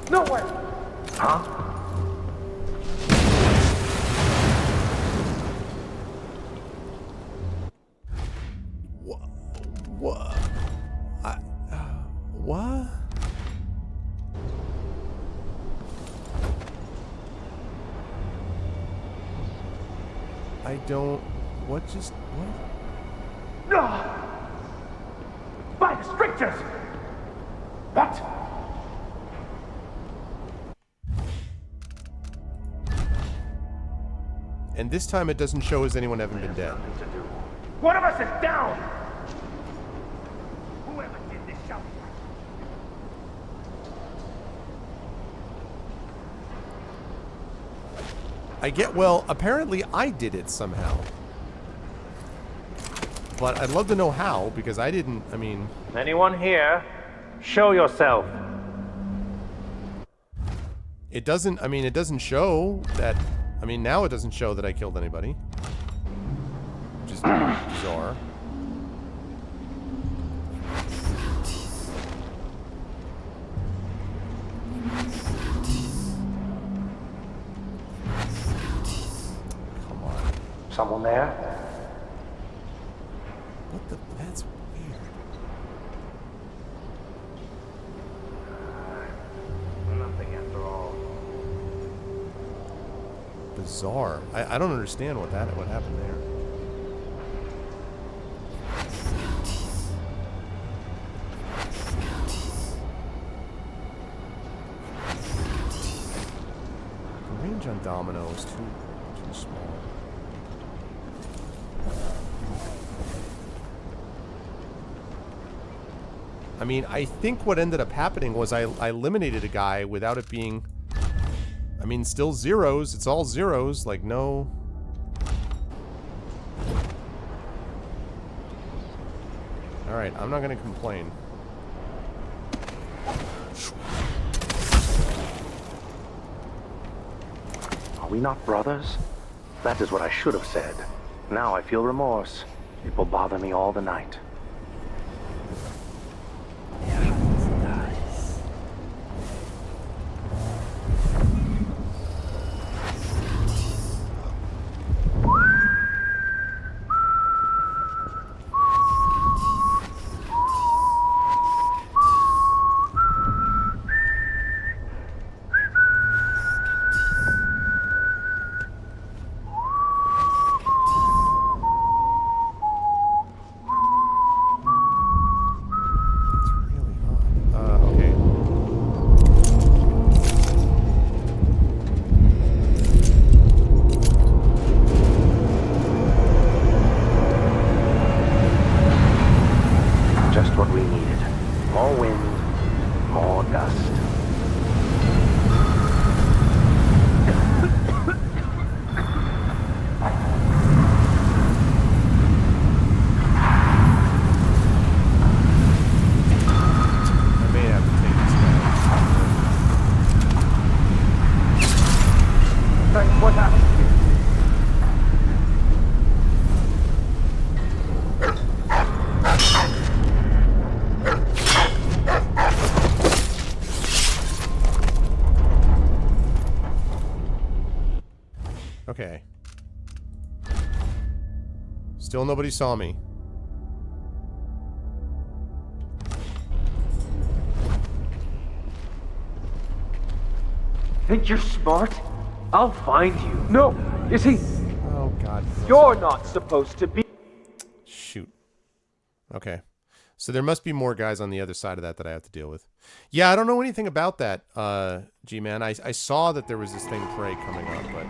No way! Huh? What? What? I don't... What just... What? By the strictures! What? And this time it doesn't show as anyone having been dead. One of us is down! Whoever did this shall... I get... Well, apparently I did it somehow. But I'd love to know how, because I didn't... I mean... Anyone here? Show yourself. It doesn't... I mean, it doesn't show that... I mean, now it doesn't show that I killed anybody. Which is bizarre. Come on. Someone there? What the... That's weird. Nothing after all. Bizarre. I don't understand what happened there. The range on Domino is too small. I mean, I think what ended up happening was I eliminated a guy without it being... I mean, still zeros. It's all zeros. Like, no... Alright, I'm not gonna complain. Are we not brothers? That is what I should have said. Now I feel remorse. It will bother me all the night. Still nobody saw me. Think you're smart? I'll find you. No, is he? Oh, God. You're not supposed to be. Shoot. Okay. So there must be more guys on the other side of that I have to deal with. Yeah, I don't know anything about that, G-Man. I saw that there was this thing Prey coming up, but...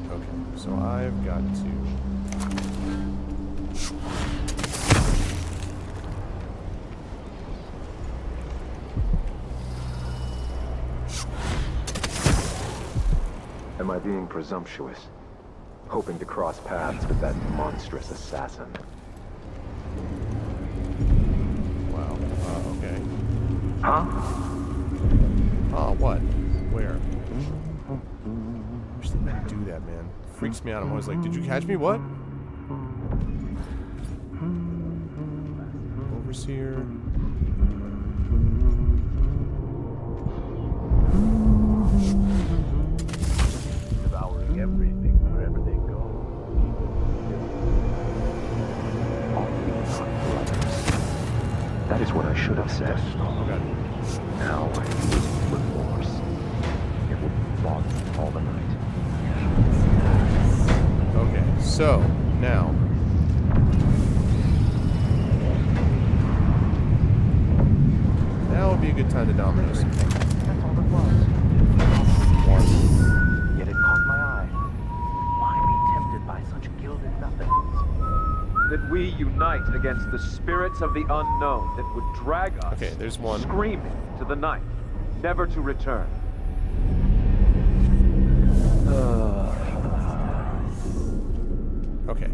Okay, so I've got to... Am I being presumptuous? Hoping to cross paths with that monstrous assassin? Wow. Okay. Huh? Oh, what? Where? I wish they didn't do that, man. Freaks me out. I'm always like, did you catch me? What? Overseer. Devouring everything wherever they go. That is what I should have said. Oh, God. Now I feel remorse. It will bother me all the night. Okay, so, now. Now would be a good time to dominate some things. That's all it was. Yet it caught my eye. Why be tempted by such gilded nothingness? That we unite against the spirits of the unknown that would drag us, Okay, there's one. screaming to the night, never to return. Okay.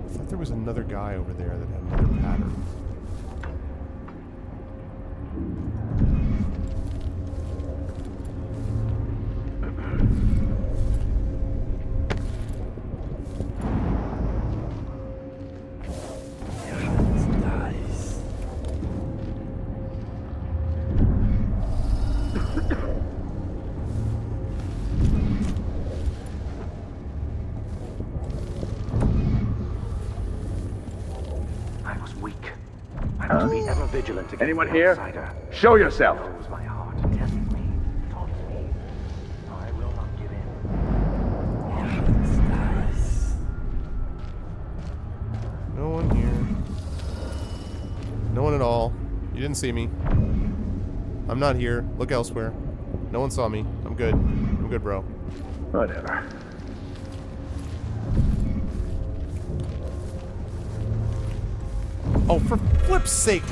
I thought there was another guy over there that had another pattern. I was weak. I must be ever vigilant against Anyone the here? outsider. Show yourself! Knows my heart, tests me, taunts me. I will not give in. No one here. No one at all. You didn't see me. I'm not here. Look elsewhere. No one saw me. I'm good. I'm good, bro. Whatever. Oh, for flip's sake.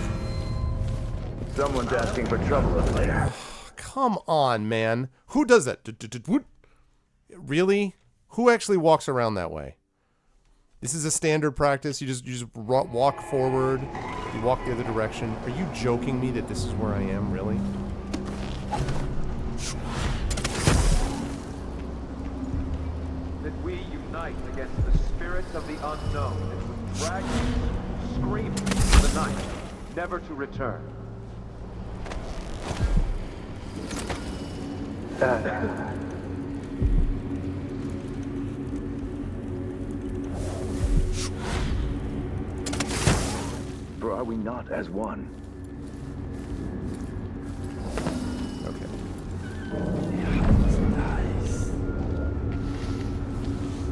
Someone's asking for trouble over there. Come on, man. Who does that? Really? Who actually walks around that way? This is a standard practice. You just walk forward. You walk the other direction. Are you joking me that this is where I am? Really? That we unite against the spirits of the unknown that would drag us, screaming to the night, never to return. For are we not as one? Okay.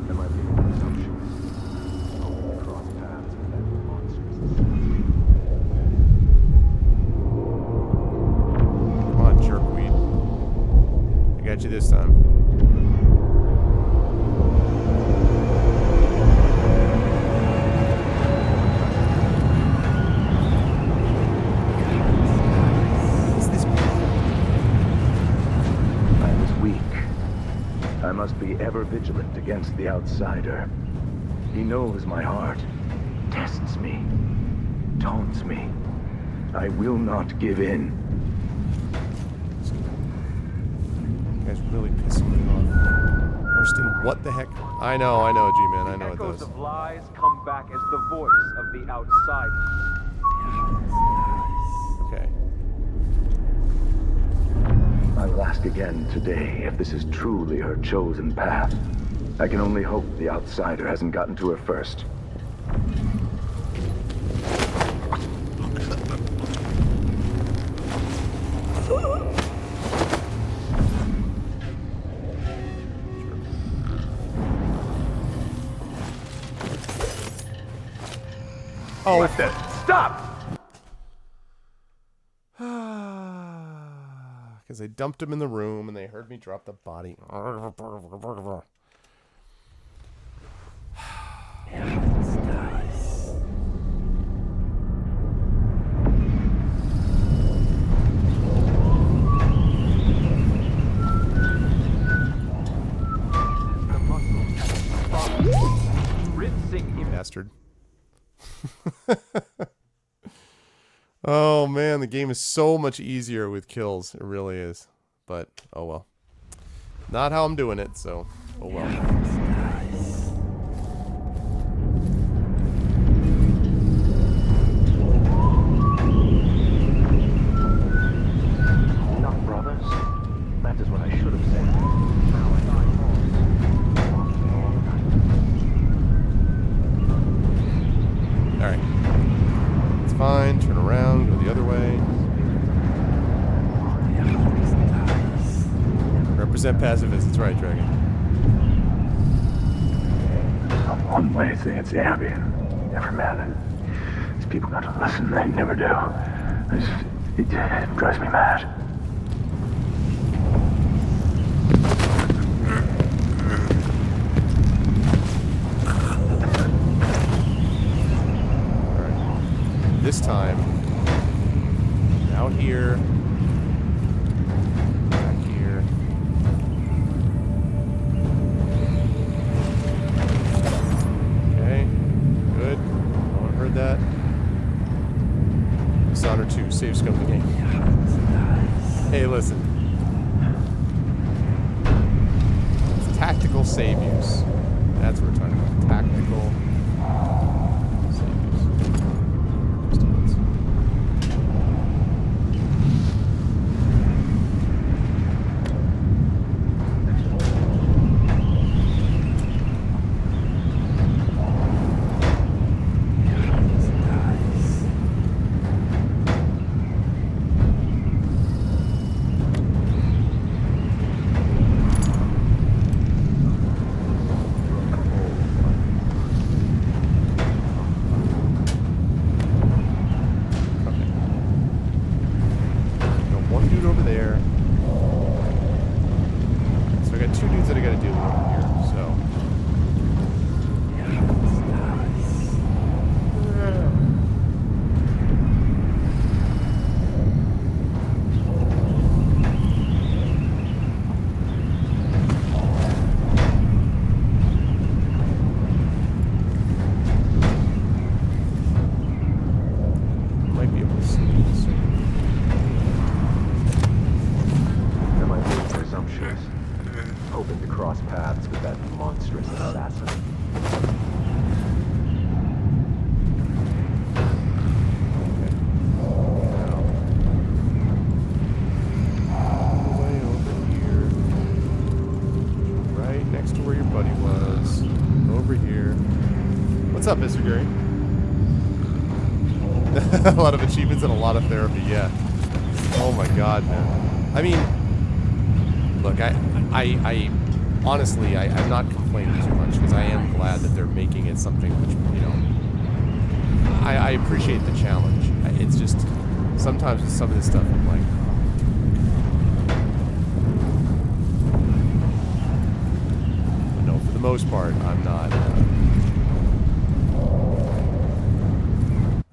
Am I being presumptuous? Hoping to cross paths with that monstrous. Come on, jerkweed. I got you this time. I must be ever vigilant against the outsider. He knows my heart, tests me, taunts me. I will not give in. This guy's really pissing me off. Immersed in what the heck? I know, G-Man. I know it Echoes does. of lies come back as the voice of the outsider. Okay. I will ask again today if this is truly her chosen path. I can only hope the outsider hasn't gotten to her first. Oh, What the? Stop! because they dumped him in the room and they heard me drop the body. Bastard. Oh man, the game is so much easier with kills. It really is. But, oh well. Not how I'm doing it, so, oh well. Not brothers. That is what I should have said. Now I die Alright. It's fine. Turn around. Go the other way. Represent pacifist. That's right, Dragon. One way thing, it's Abby. Every man. These people got to listen. They never do. It drives me mad. This time, out here, back here. Okay, good. No one heard that. Dishonored 2, save scope the game. Hey, listen. It's tactical save use. That's what we're talking about. Tactical. up, Mr. Gary? A lot of achievements and a lot of therapy, yeah. Oh my god, man. I mean, look, I honestly, I'm not complaining too much because I am glad that they're making it something which, you know, I appreciate the challenge. It's just, sometimes with some of this stuff, I'm like, but no, for the most part, I'm not,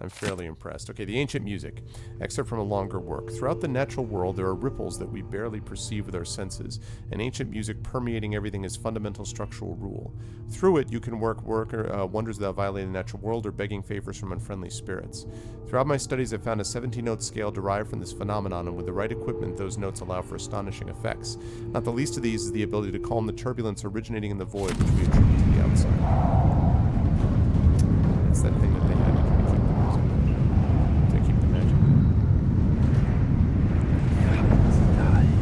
I'm fairly impressed. Okay, the ancient music. Excerpt from a longer work. Throughout the natural world, there are ripples that we barely perceive with our senses, and ancient music permeating everything is fundamental structural rule. Through it, you can work wonders without violating the natural world or begging favors from unfriendly spirits. Throughout my studies, I've found a 17-note scale derived from this phenomenon, and with the right equipment, those notes allow for astonishing effects. Not the least of these is the ability to calm the turbulence originating in the void, which we attribute to the outside. It's that thing that they had to keep the magic.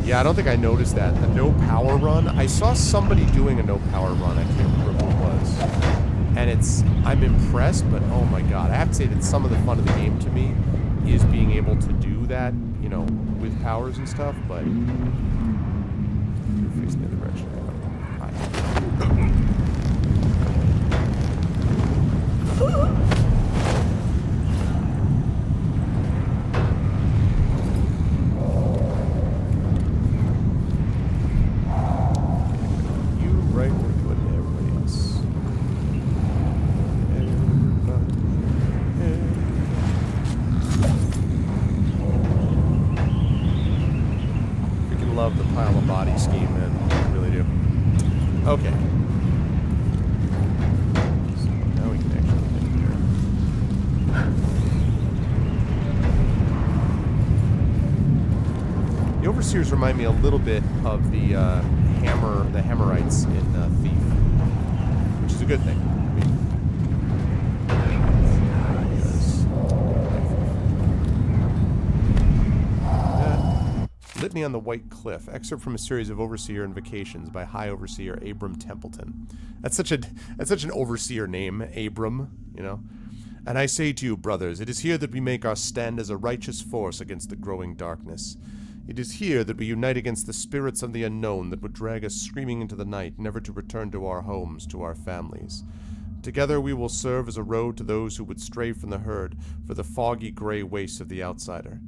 Yeah, I don't think I noticed that. The no power run. I saw somebody doing a no power run. I can't remember who it was. And I'm impressed, but oh my god. I have to say that some of the fun of the game to me is being able to do that, you know, with powers and stuff, but you're facing the other direction. You right where you and everybody else. Freaking love the pile of body scheme, man. I really do. Okay. So now we can actually get there. The Overseers remind me a little bit of the Hammerites in Thief, which is a good thing. Litany on the White Cliff. Excerpt from a series of Overseer Invocations by High Overseer Abram Templeton. That's such an overseer name, Abram, you know. And I say to you, brothers, it is here that we make our stand as a righteous force against the growing darkness. It is here that we unite against the spirits of the unknown that would drag us screaming into the night, never to return to our homes, to our families. Together we will serve as a road to those who would stray from the herd for the foggy gray wastes of the outsider.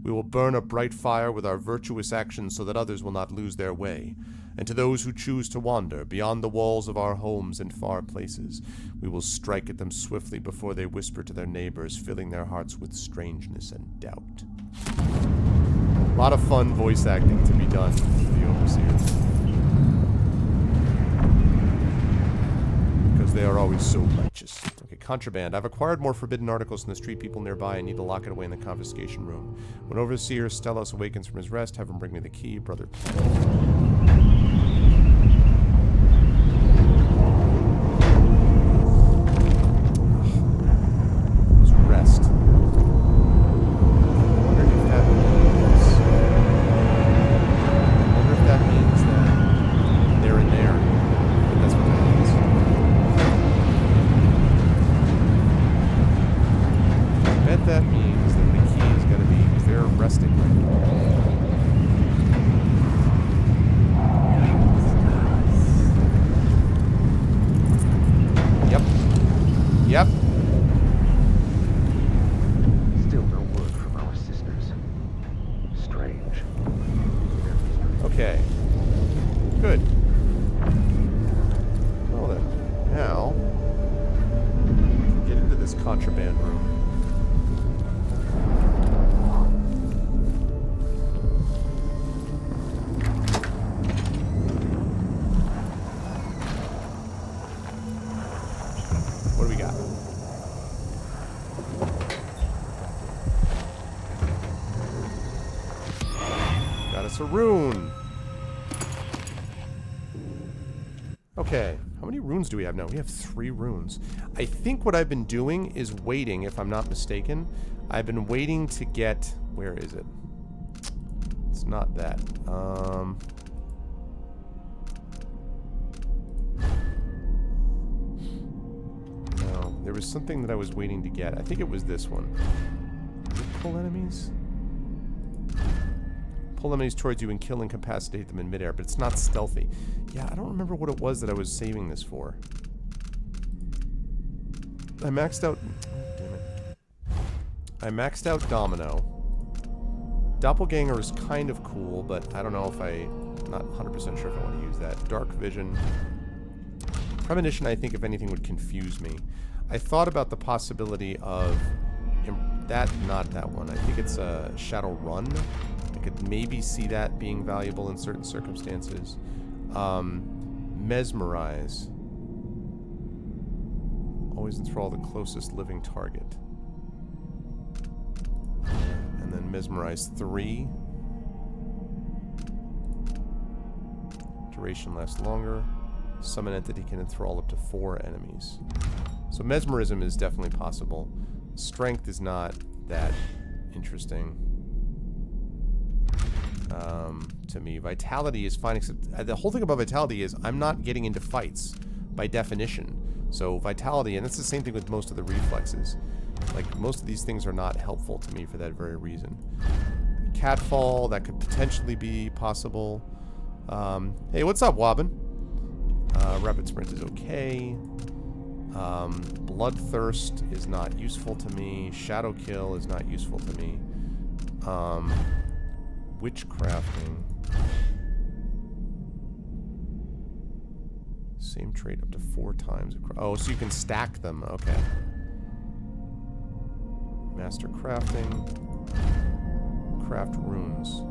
We will burn a bright fire with our virtuous actions so that others will not lose their way. And to those who choose to wander beyond the walls of our homes and far places, we will strike at them swiftly before they whisper to their neighbors, filling their hearts with strangeness and doubt. A lot of fun voice acting to be done for the Overseers. Because they are always so righteous. Okay, contraband. I've acquired more forbidden articles from the street people nearby and need to lock it away in the confiscation room. When Overseer Stelos awakens from his rest, have him bring me the key, brother. His rest. That means that the key is going to be, because they're resting right now. Yep. Yep. Still no word from our sisters. Strange. Okay. Good. Well then, now, get into this contraband room. What do we got? Got us a rune. Okay, how many runes do we have now? We have 3 runes. I think what I've been doing is waiting, if I'm not mistaken. I've been waiting to get... Where is it? It's not that. No, there was something that I was waiting to get. I think it was this one. Did it pull enemies? Pull enemies towards you and kill and incapacitate them in midair, but it's not stealthy. Yeah, I don't remember what it was that I was saving this for. I maxed out... Oh, damn it. I maxed out Domino. Doppelganger is kind of cool, but I don't know if I'm not 100% sure if I want to use that. Dark Vision. Premonition, I think, if anything, would confuse me. I thought about the possibility of not that one. I think it's a Shadow Run. I could maybe see that being valuable in certain circumstances. Mesmerize. Always enthrall the closest living target. And then Mesmerize 3. Duration lasts longer. Summon entity can enthrall up to 4 enemies. So Mesmerism is definitely possible. Strength is not that interesting to me. Vitality is fine, except the whole thing about Vitality is I'm not getting into fights by definition. So Vitality, and that's the same thing with most of the reflexes. Like, most of these things are not helpful to me for that very reason. Catfall, that could potentially be possible. Hey, what's up, Wobbin? Rapid Sprint is okay. Bloodthirst is not useful to me. Shadow Kill is not useful to me. Witchcrafting. Same trait up to 4 times. Oh, so you can stack them. Okay. Master Crafting. Craft runes.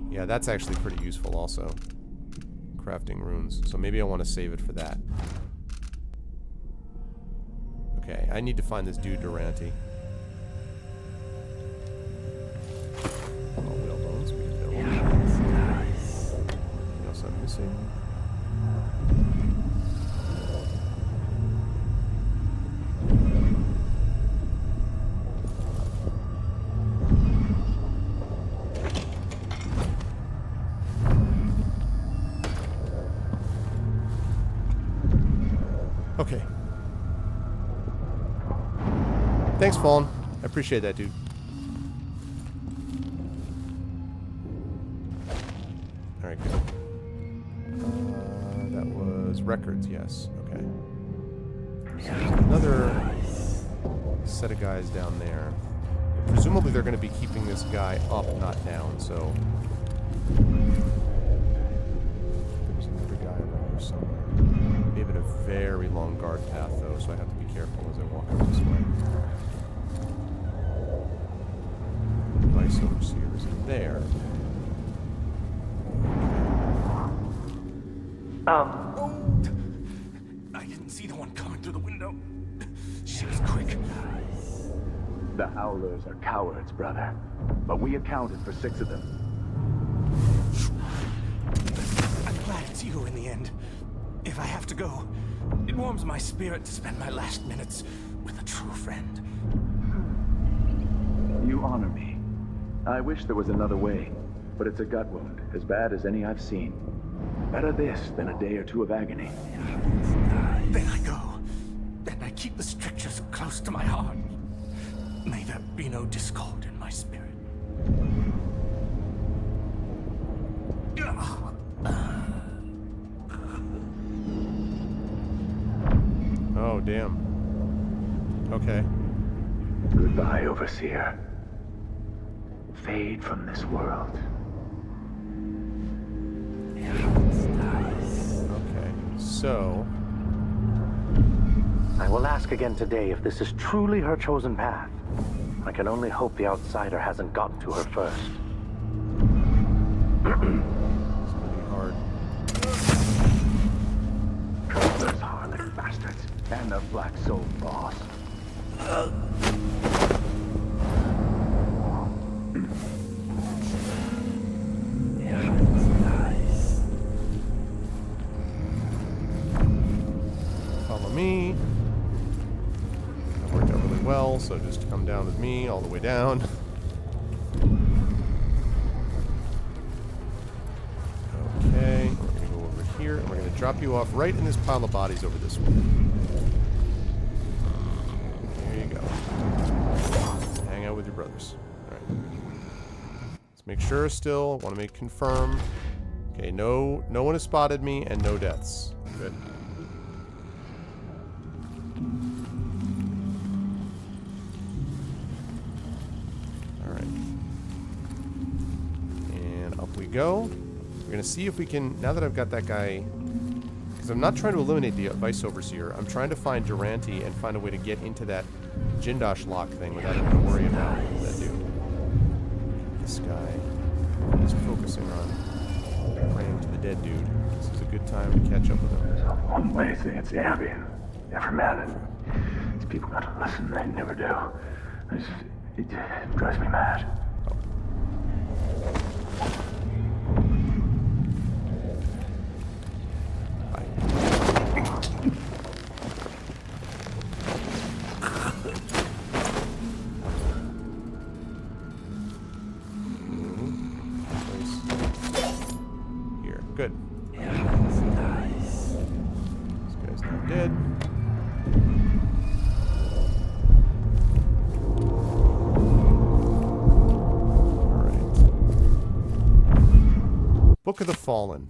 Yeah, that's actually pretty useful also. Crafting runes. So maybe I want to save it for that. Okay, I need to find this dude Durante. Oh, whalebones. We can build. Anything else I'm missing? Okay. Thanks, Fallen. I appreciate that, dude. Alright, good. That was records, yes. Okay. So there's another set of guys down there. Presumably they're going to be keeping this guy up, not down, so... There's another guy over here somewhere. They have a very long guard path, though, so I have to be careful as I walk up this way. Vice Overseer is in there. I didn't see the one coming through the window. She was quick. The Howlers are cowards, brother. But we accounted for 6 of them. I'm glad it's you in the end. If I have to go, it warms my spirit to spend my last minutes with a true friend. You honor me. I wish there was another way, but it's a gut wound, as bad as any I've seen. Better this than a day or 2 of agony. Then I go, and I keep the strictures close to my heart. May there be no discord in my spirit. Oh, damn. Okay. Goodbye, Overseer. Fade from this world. Okay, so... I will ask again today if this is truly her chosen path. I can only hope the outsider hasn't gotten to her first. It's gonna be hard. Travelers, harlot bastards, and the Black Soul boss. Follow me. That worked out really well, so just come down with me all the way down. Okay, we're gonna go over here, and we're gonna drop you off right in this pile of bodies over this way. There you go. Hang out with your brothers. Alright. Let's make sure still. Want to confirm. Okay, no one has spotted me, and no deaths. Good. Alright. And up we go. We're going to see if we can, now that I've got that guy, because I'm not trying to eliminate the Vice Overseer. I'm trying to find Durante and find a way to get into that Jindosh lock thing without having to worry about that dude. This guy is focusing on praying to the dead dude. This is a good time to catch up with him. There's only one way thing. It's the Abbey. Every man. These people got to listen. They never do. It drives me mad. Good. This guy's not dead. Alright. Book of the Fallen.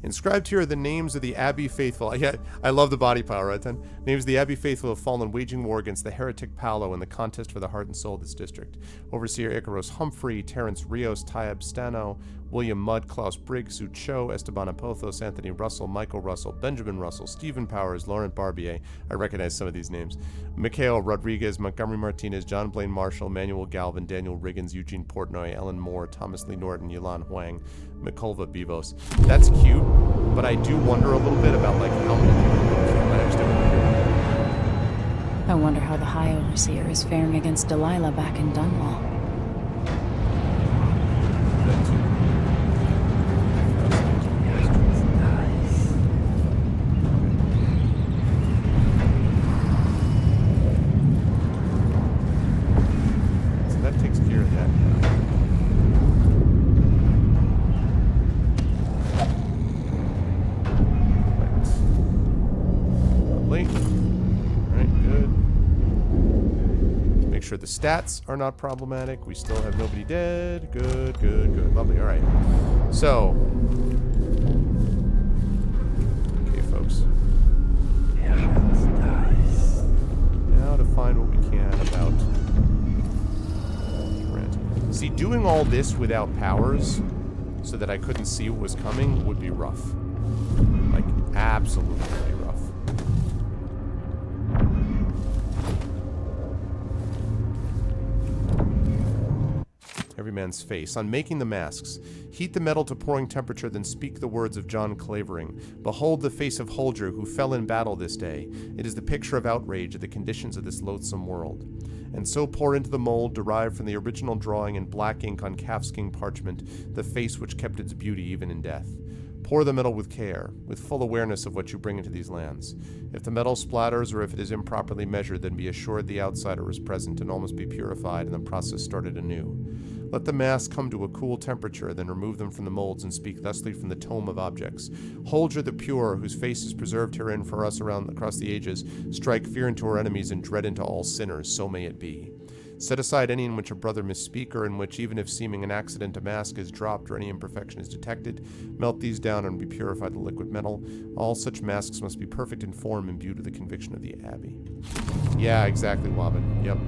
Inscribed here are the names of the Abbey faithful. Yeah, I love the body pile, right then? Names of the Abbey faithful have fallen waging war against the heretic Paolo in the contest for the heart and soul of this district. Overseer Icaros Humphrey, Terence Rios, Tyab Stano, William Mudd, Klaus Briggs, Sue Cho, Esteban Apothos, Anthony Russell, Michael Russell, Benjamin Russell, Stephen Powers, Laurent Barbier. I recognize some of these names. Mikhail Rodriguez, Montgomery Martinez, John Blaine Marshall, Manuel Galvin, Daniel Riggins, Eugene Portnoy, Ellen Moore, Thomas Lee Norton, Yolan Huang, Mikolva Bivos. That's cute, but I do wonder a little bit about like how many people I just don't I wonder how the High Overseer is faring against Delilah back in Dunwall. The stats are not problematic. We still have nobody dead. Good, good, good. Lovely. All right. So, okay, folks. Now to find what we can about Durant. See, doing all this without powers so that I couldn't see what was coming would be rough. Like, absolutely would be rough. Every man's face. On making the masks, heat the metal to pouring temperature, then speak the words of John Clavering. Behold the face of Holger, who fell in battle this day. It is the picture of outrage at the conditions of this loathsome world. And so pour into the mold, derived from the original drawing in black ink on calfskin parchment, the face which kept its beauty even in death. Pour the metal with care, with full awareness of what you bring into these lands. If the metal splatters or if it is improperly measured, then be assured the outsider is present and all must be purified and the process started anew. Let the mask come to a cool temperature, then remove them from the molds and speak thusly from the tome of objects. Holger the pure, whose face is preserved herein for us across the ages, strike fear into our enemies and dread into all sinners, so may it be. Set aside any in which a brother misspeak, or in which, even if seeming an accident, a mask is dropped or any imperfection is detected. Melt these down and be purified the liquid metal. All such masks must be perfect in form, imbued with the conviction of the Abbey. Yeah, exactly, Wobbin. Yep.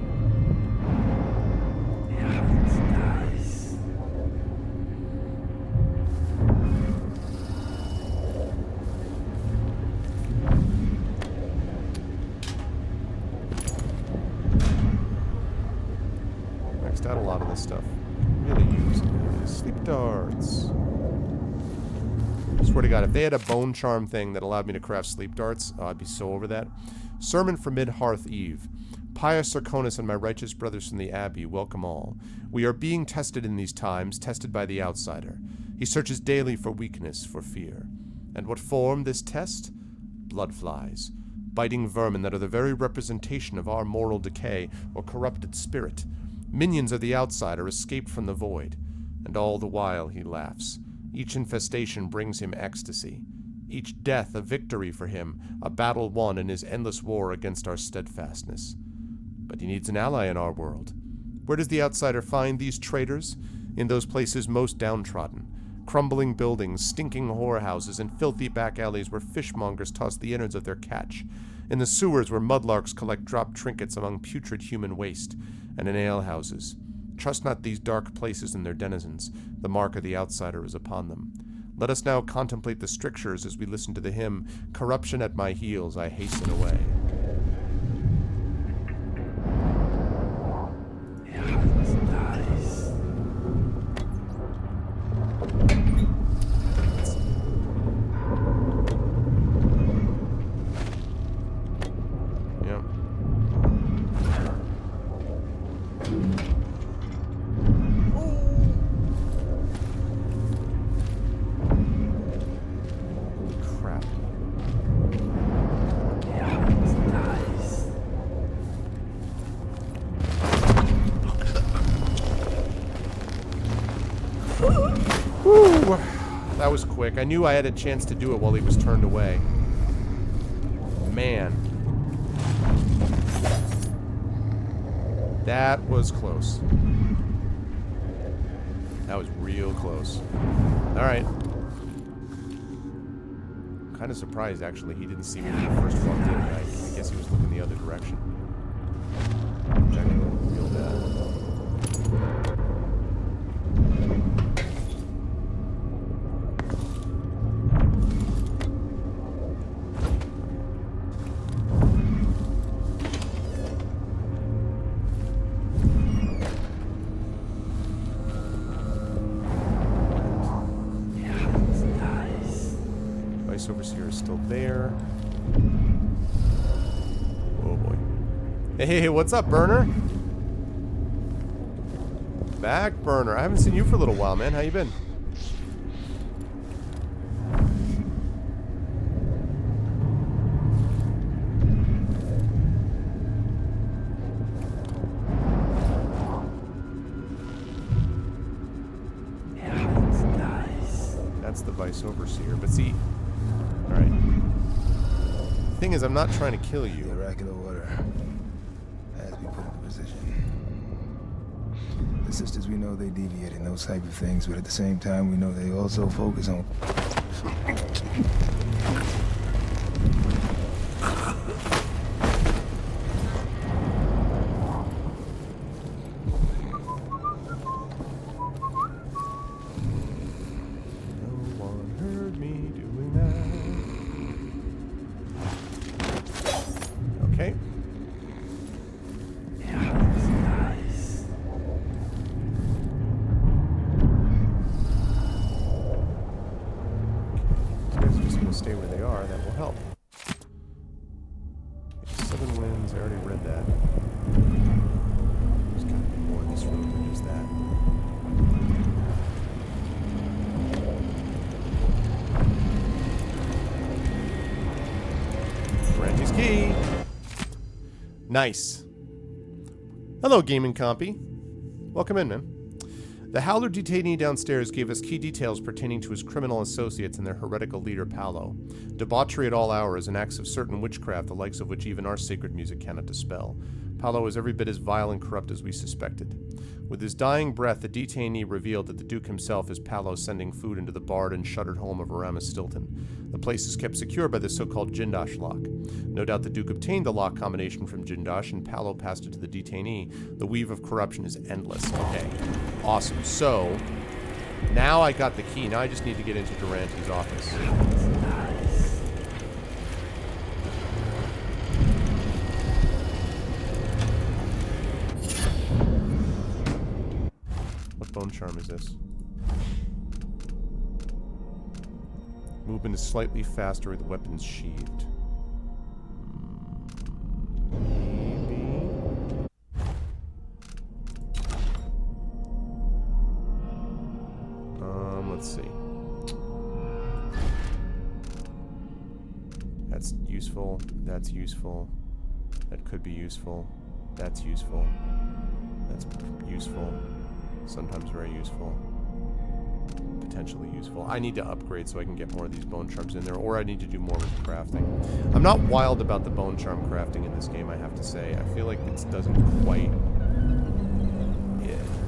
Maxed out a lot of this stuff. Really used sleep darts. I swear to God, if they had a bone charm thing that allowed me to craft sleep darts, oh, I'd be so over that. Sermon for Mid-Hearth Eve. Pious Sarkonis and my righteous brothers from the Abbey, welcome all. We are being tested in these times, tested by the outsider. He searches daily for weakness, for fear. And what form this test? Bloodflies. Biting vermin that are the very representation of our moral decay or corrupted spirit. Minions of the outsider escaped from the void. And all the while he laughs. Each infestation brings him ecstasy. Each death a victory for him, a battle won in his endless war against our steadfastness. But he needs an ally in our world. Where does the outsider find these traitors? In those places most downtrodden. Crumbling buildings, stinking whorehouses, and filthy back alleys where fishmongers toss the innards of their catch. In the sewers where mudlarks collect dropped trinkets among putrid human waste. And in alehouses. Trust not these dark places and their denizens. The mark of the outsider is upon them. Let us now contemplate the strictures as we listen to the hymn, Corruption at my heels, I hasten away. That was quick. I knew I had a chance to do it while he was turned away. Man. That was close. That was real close. Alright. I'm kind of surprised, actually, he didn't see me when I first walked in. I guess he was looking the other direction. That could go real bad. Overseer is still there. Oh boy. Hey, what's up, Burner? Back, Burner. I haven't seen you for a little while, man. How you been? That's the Vice Overseer. But see, alright. The thing is, I'm not trying to kill you. The regular order has to be put into position. The sisters, we know they deviate in those type of things, but at the same time, we know they also focus on... Stay where they are, that will help. Okay, 7 wins, I already read that. There's gotta be more in this room than just that. Randy's key! Nice. Hello, Gaming Compy. Welcome in, man. The Howler detainee downstairs gave us key details pertaining to his criminal associates and their heretical leader, Paolo. Debauchery at all hours and acts of certain witchcraft, the likes of which even our sacred music cannot dispel. Paolo is every bit as vile and corrupt as we suspected. With his dying breath, the detainee revealed that the Duke himself is Paolo sending food into the barred and shuttered home of Aramis Stilton. The place is kept secure by the so-called Jindosh lock. No doubt the Duke obtained the lock combination from Jindosh, and Paolo passed it to the detainee. The weave of corruption is endless. Okay. Awesome. So, now I got the key. Now I just need to get into Durante's office. What bone charm is this? Movement is slightly faster with weapons sheathed. Maybe. Let's see. That's useful. That's useful. That could be useful. That's useful. That's useful. Sometimes very useful. Potentially useful. I need to upgrade so I can get more of these bone charms in there, or I need to do more with the crafting. I'm not wild about the bone charm crafting in this game, I have to say. I feel like it doesn't quite...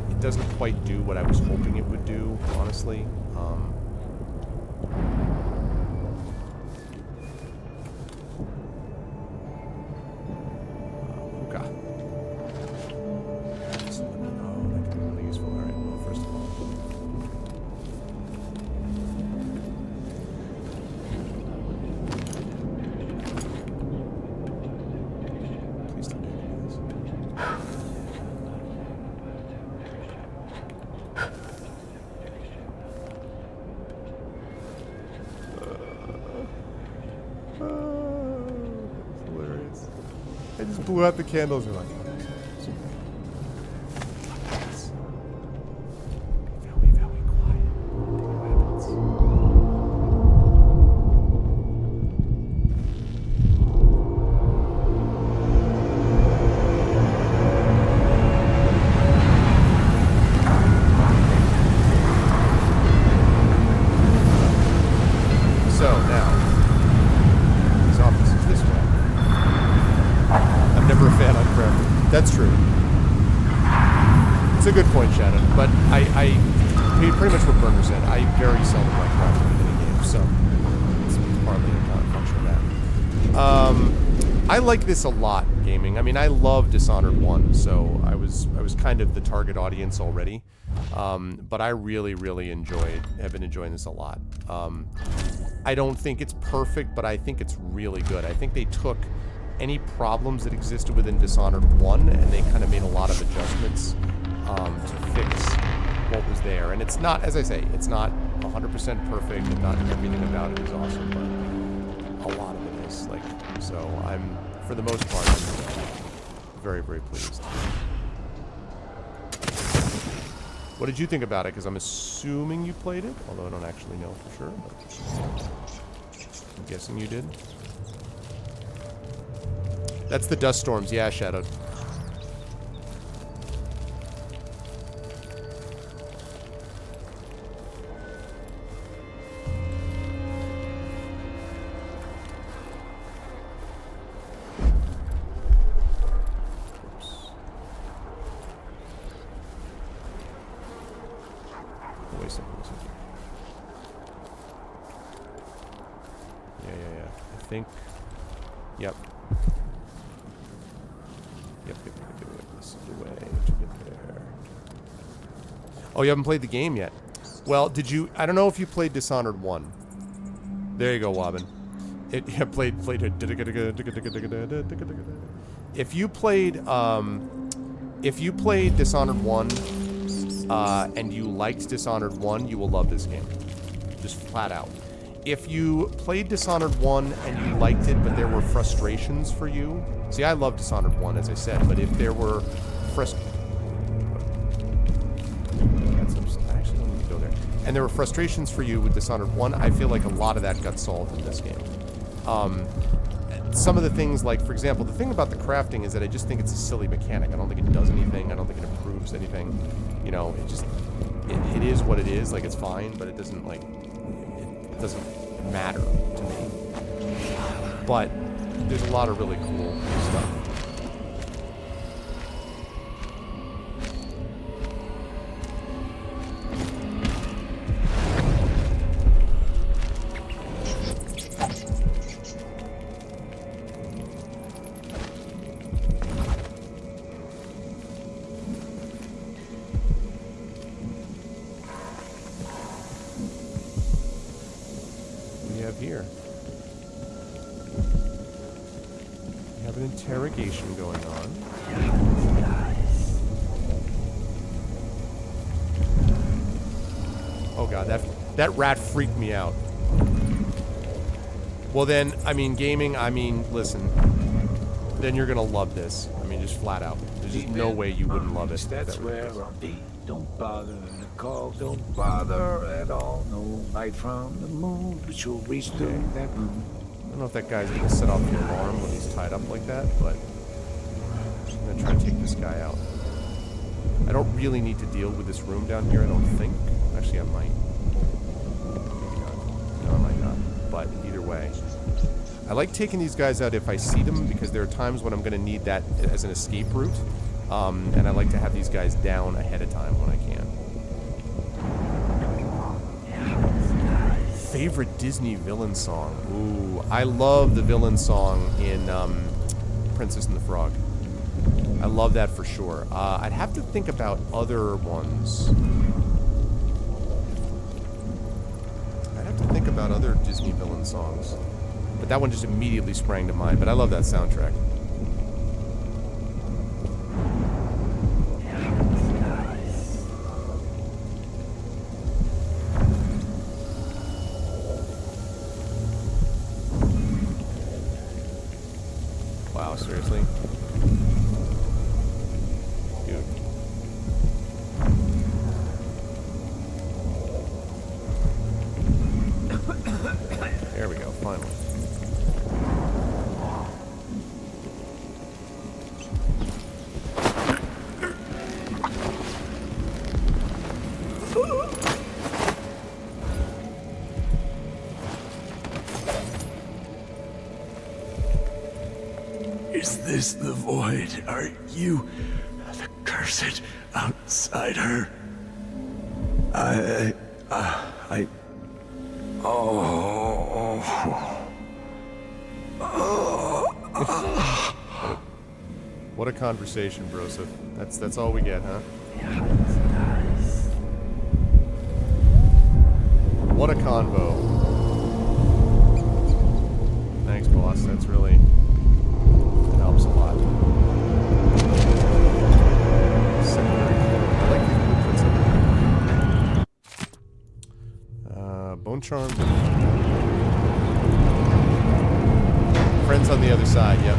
It doesn't quite do what I was hoping it would do, honestly. Hookah. Oh, that can That's hilarious. I just blew out the candles and like. Very quiet. So now, his office is this way. I'm never a fan on crafting. That's true. It's a good point, Shannon. But I pretty much what Burner said. I very seldom like crafting in any game, so it's partly a function of that. I like this a lot, gaming. I mean, I love Dishonored 1, so I was kind of the target audience already. But I really have been enjoying this a lot. I don't think it's perfect, but I think it's really good. I think they took any problems that existed within Dishonored 1 and they kind of made a lot of adjustments to fix what was there. And it's not, as I say, it's not 100% perfect and not everything about it is awesome, but a lot of it is. Like, so I'm, for the most part, I'm very pleased. What did you think about it? Because I'm assuming you played it, although I don't actually know for sure. But I'm guessing you did. That's the dust storms. Yeah, Shadowed. Yep. This is the way to get there. Oh, you haven't played the game yet? Well, did you... I don't know if you played Dishonored 1. There you go, Wobbin. Played it. If you played Dishonored 1, and you liked Dishonored 1, you will love this game. Just flat out. If you played Dishonored 1 and you liked it, but there were frustrations for you... See, I love Dishonored 1, as I said, but if there were I actually don't need to go there. And there were frustrations for you with Dishonored 1, I feel like a lot of that got solved in this game. Some of the things, like, for example, the thing about the crafting is that I just think it's a silly mechanic. I don't think it does anything. I don't think it improves anything. You know, it just... It is what it is. Like, it's fine, but it doesn't, like... It doesn't matter to me. But there's a lot of really cool stuff. Here. We have an interrogation going on. Oh god, that rat freaked me out. Well then, I mean, gaming, I mean, listen. Then you're gonna love this. I mean, just flat out. There's just no way you wouldn't love it. That's where I'll be. Don't bother the call, don't bother at all. No light from the moon, but you'll reach through that room. I don't know if that guy's gonna set off the alarm when he's tied up like that, but I'm gonna try to take this guy out. I don't really need to deal with this room down here, I don't think. Actually, I might. Maybe not. No, I might not. But either way. I like taking these guys out if I see them, because there are times when I'm gonna need that as an escape route. And I like to have these guys down ahead of time when I can. Favorite Disney villain song? Ooh, I love the villain song in Princess and the Frog. I love that for sure. I'd have to think about other ones. I'd have to think about other Disney villain songs. But that one just immediately sprang to mind. But I love that soundtrack. Wow, seriously? Dude. There we go, finally. Is this the void? Are you the cursed outsider? What a conversation, Broseph. That's all we get, huh? What a convo. Thanks, boss. That helps a lot. Secondary clone. I like these blueprints up here. Bone charm. Friends on the other side, yep.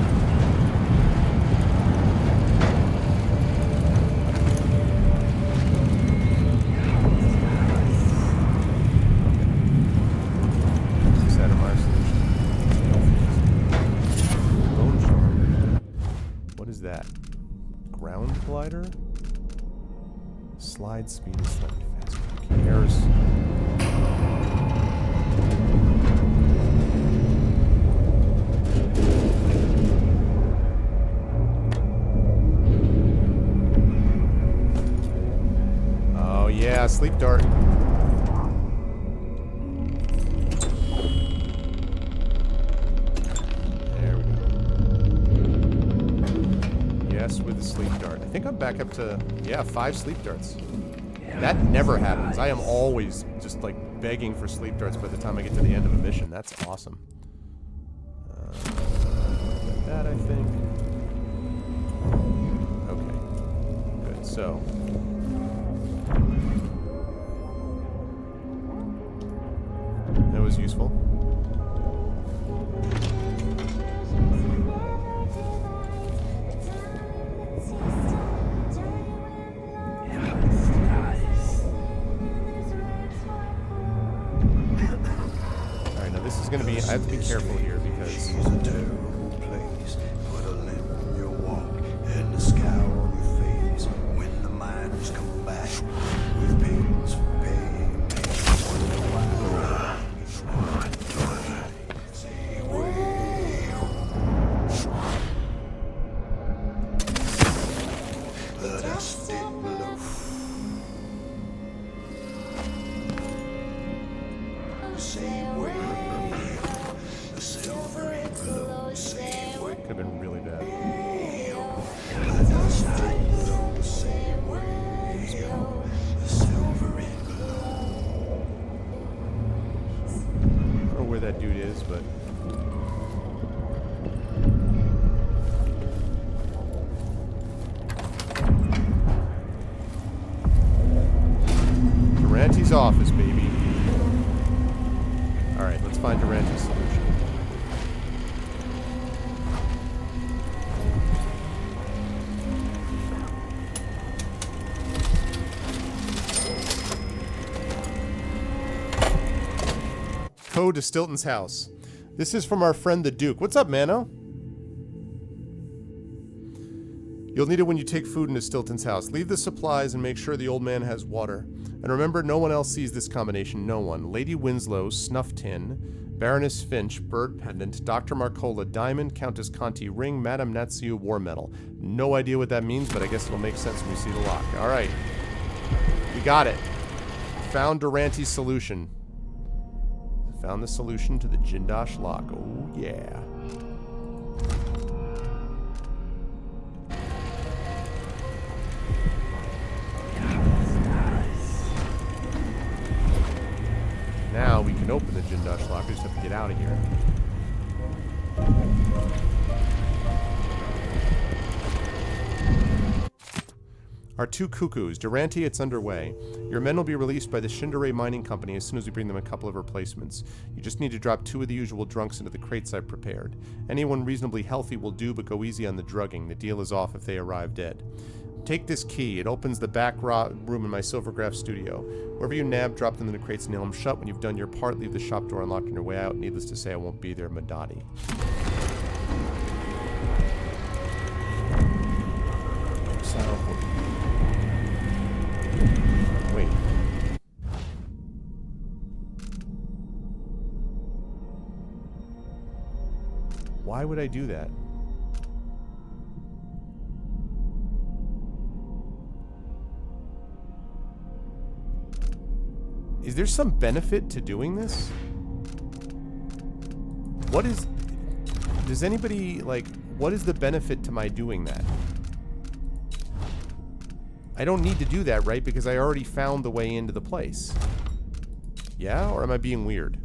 Slide speed is slightly faster. Who cares? Oh yeah, sleep dart. There we go. Yes, with the sleep dart. I think I'm back up to, yeah, 5 sleep darts. That never happens. I am always just like begging for sleep darts by the time I get to the end of a mission. That's awesome. That I think. Okay. Good. So. That was useful. Is going to be, I have to be careful here because she's a terrible place. Put a limp in your walk and a scowl on your face when the miners come back with payments for paying. Wonder why. Say the dust did blow. Say could have been really bad. I don't know where that dude is, but Durante's office, baby. Alright, let's find Durante's solution. Code to Stilton's house. This is from our friend the Duke. What's up, Mano? You'll need it when you take food into Stilton's house. Leave the supplies and make sure the old man has water. And remember, no one else sees this combination. No one. Lady Winslow, Snuff Tin, Baroness Finch, Bird Pendant, Dr. Marcola, Diamond, Countess Conti, Ring, Madame Natsu, War Medal. No idea what that means, but I guess it'll make sense when we see the lock. Alright. We got it. Found Durante's solution. Found the solution to the Jindosh lock. Oh, yeah. Now we can open the Jindosh lock. We just have to get out of here. Our two cuckoos. Durante, it's underway. Your men will be released by the Shindere Mining Company as soon as we bring them a couple of replacements. You just need to drop 2 of the usual drunks into the crates I've prepared. Anyone reasonably healthy will do, but go easy on the drugging. The deal is off if they arrive dead. Take this key. It opens the back room in my Silvergraph studio. Wherever you nab, drop them in the crates and nail them shut. When you've done your part, leave the shop door unlocked on your way out. Needless to say, I won't be there, Madati. Wait. Why would I do that? Is there some benefit to doing this? What is... Does anybody, like... What is the benefit to my doing that? I don't need to do that, right? Because I already found the way into the place. Yeah? Or am I being weird?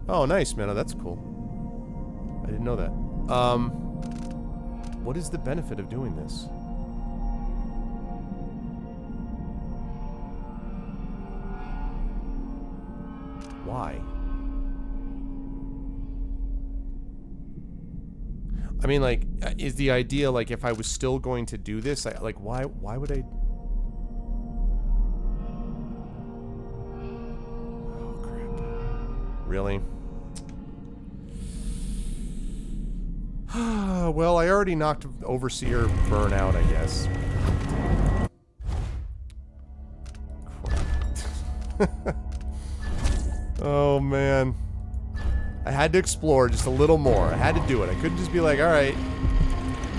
Oh, nice, man. Oh, that's cool. I didn't know that. What is the benefit of doing this? Why? I mean, like, is the idea, like, if I was still going to do this, like, why would I... Oh, crap. Really? Well, I already knocked Overseer Burn out, I guess. Crap. Oh, man. I had to explore just a little more. I had to do it. I couldn't just be like, alright,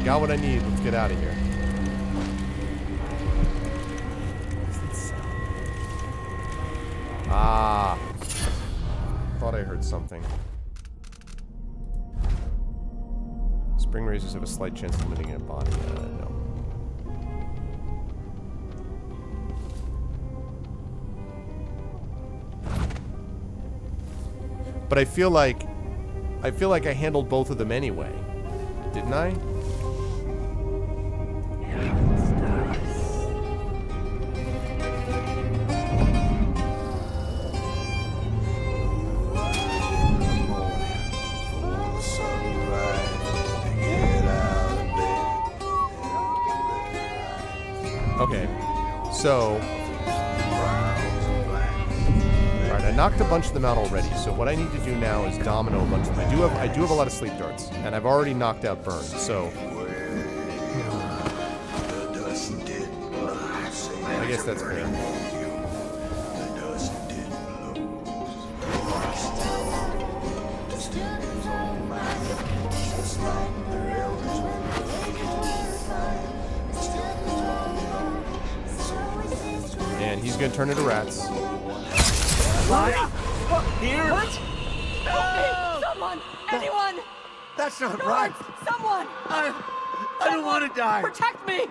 got what I need, let's get out of here. Ah. Thought I heard something. Spring razors have a slight chance of limiting a body. No. But I feel like I handled both of them anyway. Didn't I? Okay. So I knocked a bunch of them out already, so what I need to do now is domino a bunch of them. I do have a lot of sleep darts, and I've already knocked out Burn, so I guess that's fair. And he's gonna turn into rats. What? Here? What? Help me! Someone! Anyone! That's not No, right. Someone! I don't want to die. Protect me!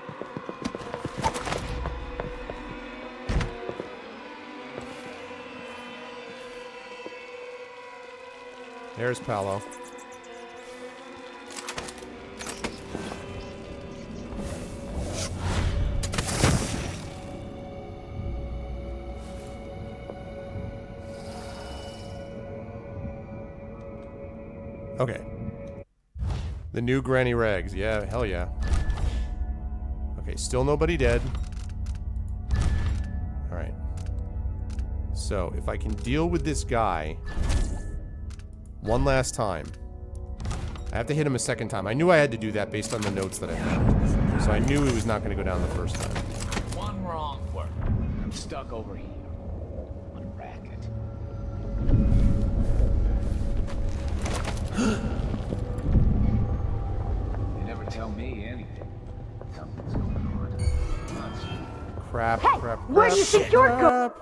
There's Paolo. Okay. The new Granny Rags. Yeah, hell yeah. Okay, still nobody dead. Alright. So, if I can deal with this guy one last time. I have to hit him a second time. I knew I had to do that based on the notes that I found. So I knew he was not going to go down the first time. One wrong work. I'm stuck over here on a racket. They never tell me anything. Something's going on. Nuts. Crap, Hey, crap, where do you think you're going?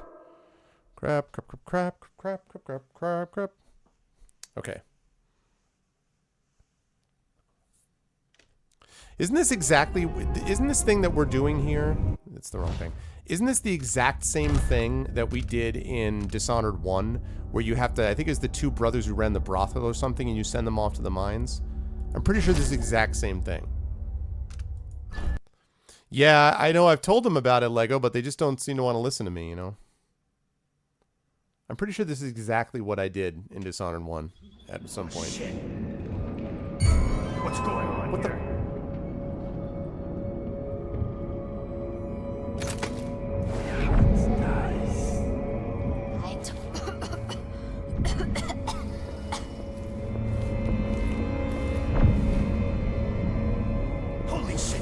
crap, crap, crap, crap, crap, crap, crap, crap, crap. Okay. Isn't this thing that we're doing here? It's the wrong thing. Isn't this the exact same thing that we did in Dishonored 1? Where you have to, I think it's the two brothers who ran the brothel or something, and you send them off to the mines? I'm pretty sure this is the exact same thing. Yeah, I know I've told them about it, Lego, but they just don't seem to want to listen to me, you know? I'm pretty sure this is exactly what I did in Dishonored 1 at some point. Shit. What's going on What here? Holy shit!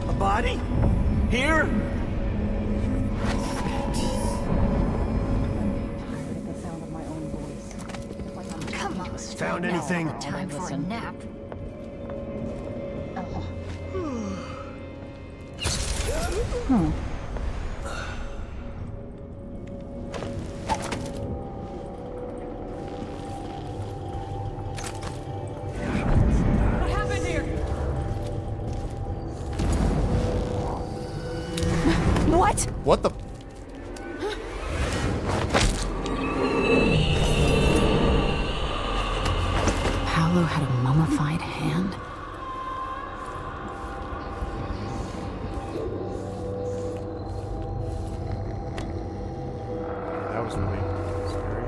A body? Here? The sound of my own voice. Like I'm Come on. Found anything? Time for a Listen. nap. What happened here? What? What the? Paolo had a mummified hand? That was really scary.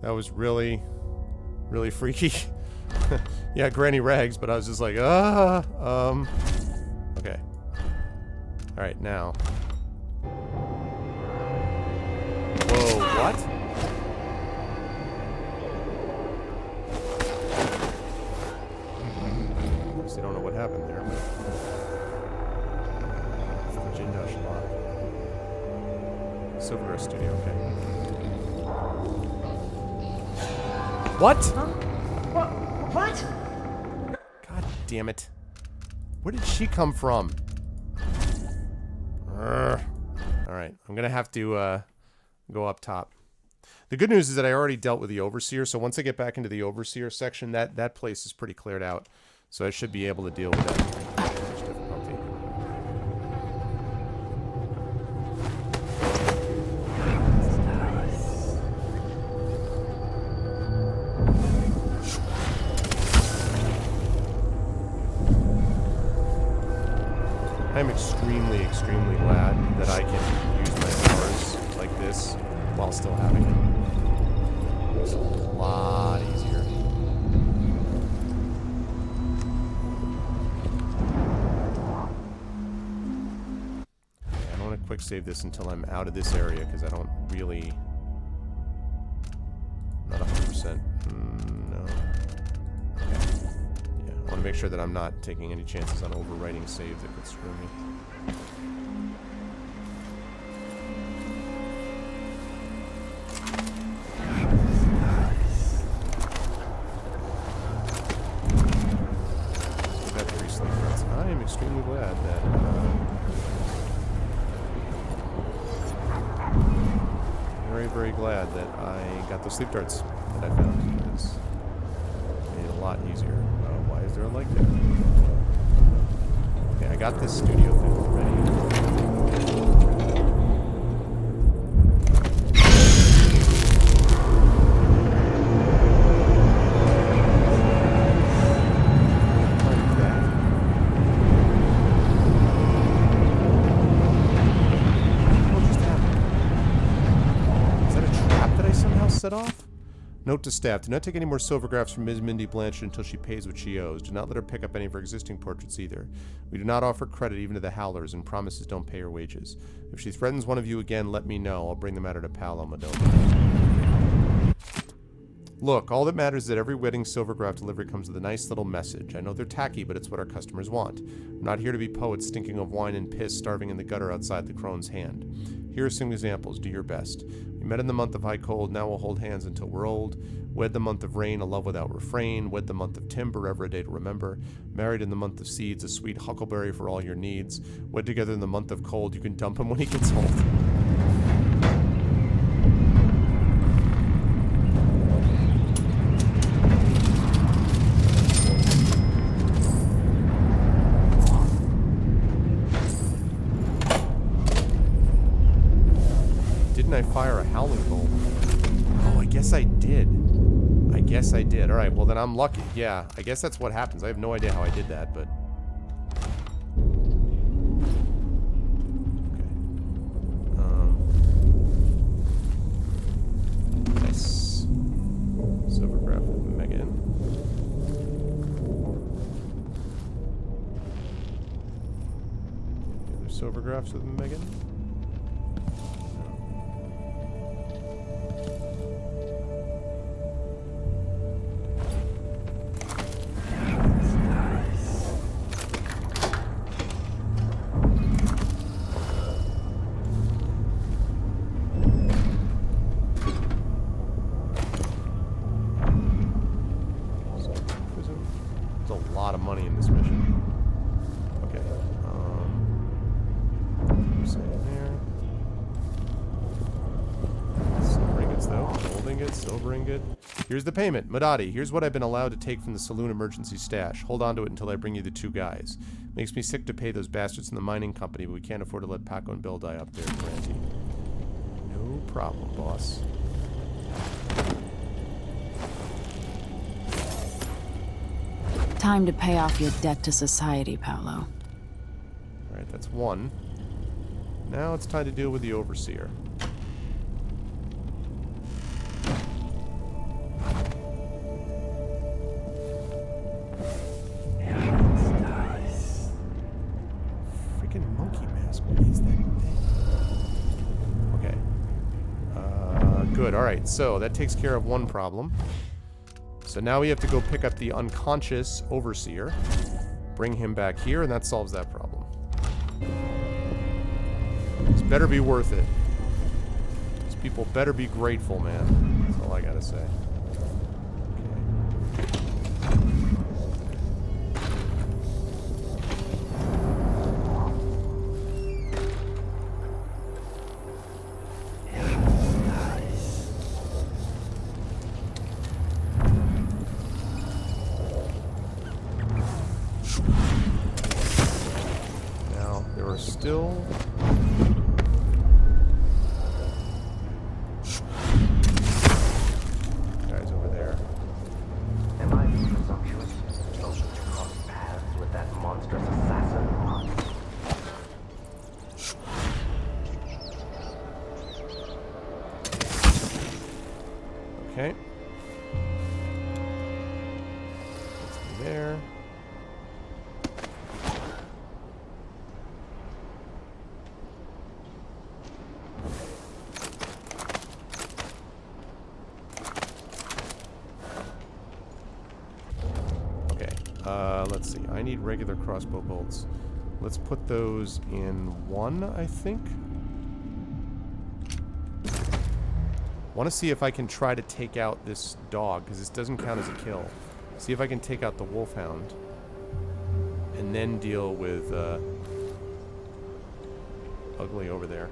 That was really, really freaky. Yeah, Granny Rags, but I was just like, okay. All right, now. Whoa, what? Obviously don't know what happened there, but it's the Jindash lot. Silver Studio, okay. What? What? God damn it. Where did she come from? Alright, I'm gonna have to go up top. The good news is that I already dealt with the Overseer, so once I get back into the Overseer section, that place is pretty cleared out. So I should be able to deal with that without much difficulty. I'm extremely, extremely glad that I can use my powers like this while still having it. It's a lot easier. Okay, I don't want to quick save this until I'm out of this area because I don't really... Not 100%. No. Okay. Yeah, I want to make sure that I'm not taking any chances on overwriting saves that could screw me. I am extremely glad that very, very glad that I got the sleep darts that I found. It's made it a lot easier. Why is there a light there? Okay, I got this studio thing ready. Set off? Note to staff, do not take any more silvergraphs from Ms. Mindy Blanchard until she pays what she owes. Do not let her pick up any of her existing portraits either. We do not offer credit even to the Howlers, and promises don't pay her wages. If she threatens one of you again, let me know. I'll bring the matter to Paolo Madonna. Look, all that matters is that every wedding silvergraph delivery comes with a nice little message. I know they're tacky, but it's what our customers want. I'm not here to be poets stinking of wine and piss starving in the gutter outside the crone's hand. Here are some examples. Do your best. We met in the month of high cold, now we'll hold hands until we're old. Wed the month of rain, a love without refrain. Wed the month of timber, ever a day to remember. Married in the month of seeds, a sweet huckleberry for all your needs. Wed together in the month of cold, you can dump him when he gets old. guess I did. I guess I did. Alright, well then I'm lucky. Yeah, I guess that's what happens. I have no idea how I did that, but... Okay. Nice. Silvercraft with Megan. Any other silvergraphs with Megan? Here's the payment. Madadi, here's what I've been allowed to take from the saloon emergency stash. Hold on to it until I bring you the 2 guys. Makes me sick to pay those bastards in the mining company, but we can't afford to let Paco and Bill die up there, Granty. No problem, boss. Time to pay off your debt to society, Paolo. Alright, that's 1. Now it's time to deal with the Overseer. Alright, so that takes care of 1 problem. So now we have to go pick up the unconscious Overseer, bring him back here, and that solves that problem. This better be worth it. These people better be grateful, man. That's all I gotta say. Okay. Let's go there. Okay. Let's see. I need regular crossbow bolts. Let's put those in 1, I think. I want to see if I can try to take out this dog, because this doesn't count as a kill. See if I can take out the wolfhound. And then deal with Ugly over there.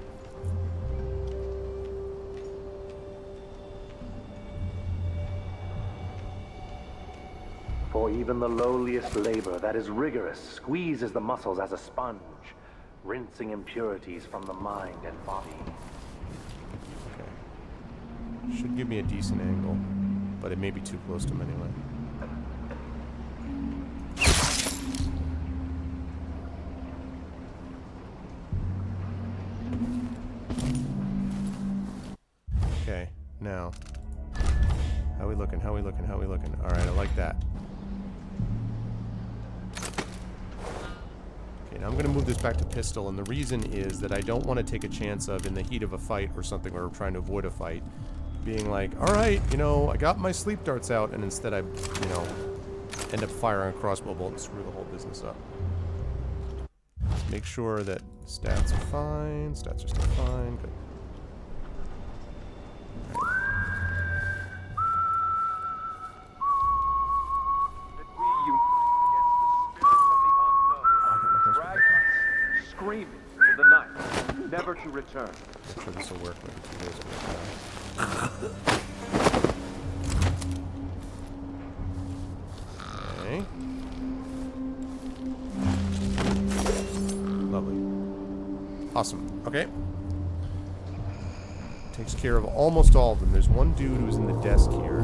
For even the lowliest labor that is rigorous squeezes the muscles as a sponge, rinsing impurities from the mind and body. Should give me a decent angle, but it may be too close to him anyway. Okay, now. How we looking? How we looking? How we looking? Alright, I like that. Okay, now I'm going to move this back to pistol, and the reason is that I don't want to take a chance of, in the heat of a fight or something, or trying to avoid a fight, being like, alright, you know, I got my sleep darts out, and instead I, you know, end up firing a crossbow bolt and screw the whole business up. Just make sure that stats are fine, stats are still fine, good. Screaming for the night, never to return. Make sure this will work maybe 2 days ago. Okay. Lovely. Awesome. Okay. Take Takes care of almost all of them. There's one dude who's in the desk here.